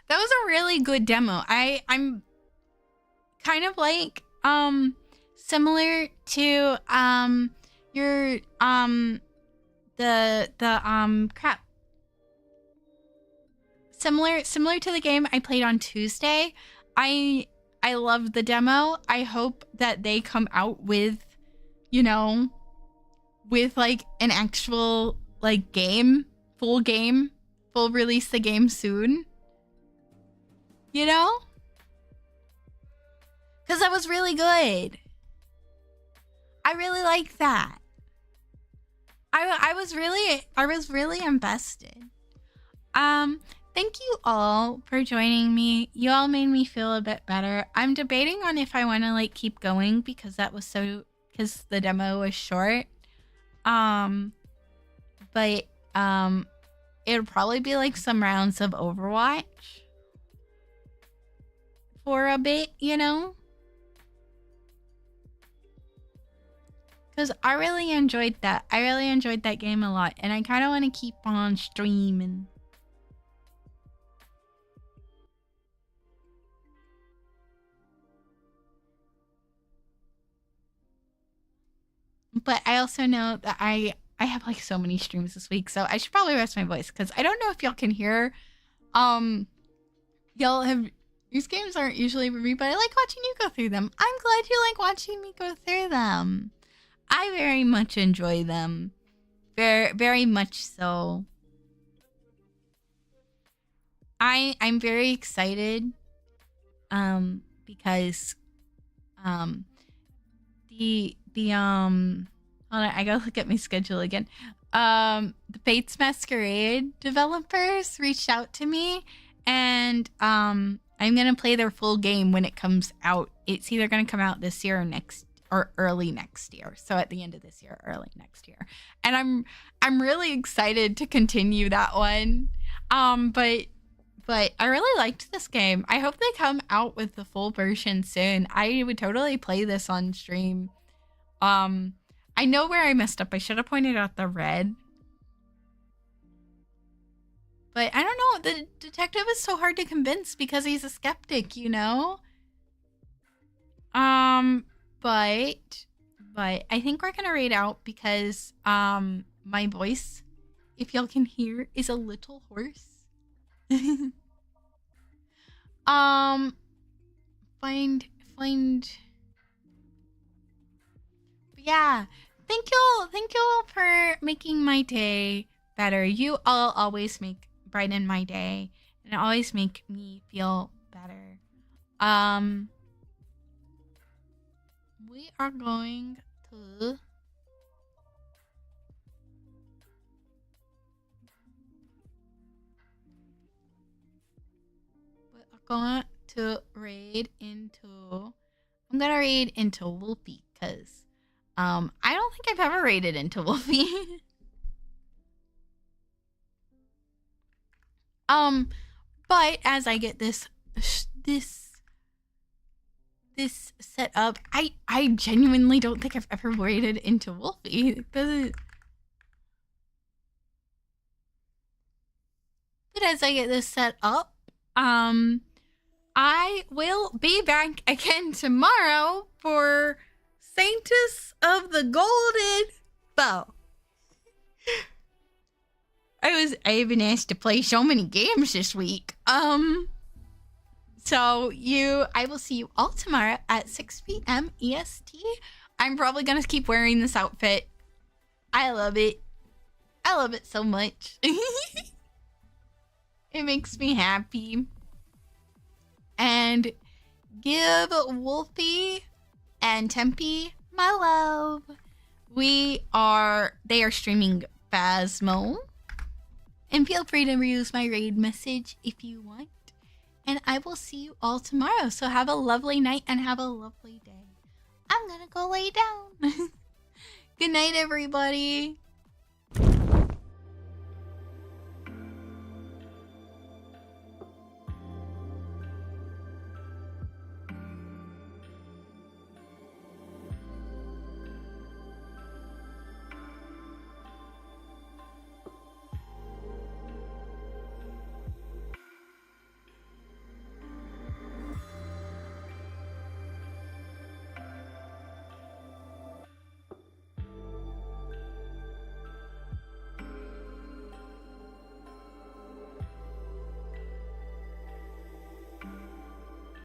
That was a really good demo. I'm kind of like similar to your the crap. Similar to the game I played on Tuesday. I loved the demo. I hope that they come out with, you know, with like an actual like game, full release the game soon. You know? Because that was really good. I really liked that. I was really invested. Thank you all for joining me. You all made me feel a bit better. I'm debating on if I want to like keep going because because the demo was short. But it'll probably be like some rounds of Overwatch for a bit, you know? Because I really enjoyed that. I really enjoyed that game a lot. And I kind of want to keep on streaming. But I also know that I have like so many streams this week. So I should probably rest my voice. Because I don't know if y'all can hear. Y'all have... These games aren't usually for me, but I like watching you go through them. I'm glad you like watching me go through them. I very much enjoy them. Very, very much so. I'm very excited. Because hold on, I gotta look at my schedule again. The Fates Masquerade developers reached out to me, and I'm gonna play their full game when it comes out. It's either gonna come out this year or early next year. So at the end of this year, early next year. And I'm really excited to continue that one. But I really liked this game. I hope they come out with the full version soon. I would totally play this on stream. I know where I messed up. I should have pointed out the red. But I don't know. The detective is so hard to convince because he's a skeptic, you know? But I think we're gonna raid out because my voice, if y'all can hear, is a little hoarse. Find. Yeah, thank you all for making my day better. You all always brighten my day and always make me feel better. We are going to raid into I'm gonna raid into Wolfie because I don't think I've ever raided into Wolfie. But as I get this set up, I genuinely don't think I've ever raided into Wolfie. But as I get this set up, I will be back again tomorrow for Saintus of the Golden Bow. I've been asked to play so many games this week. So I will see you all tomorrow at 6 p.m. EST. I'm probably going to keep wearing this outfit. I love it. I love it so much. It makes me happy. And give Wolfie and Tempe my love. They are streaming Phasmo. And feel free to use my raid message if you want. And I will see you all tomorrow. So have a lovely night and have a lovely day. I'm gonna go lay down. Good night, everybody.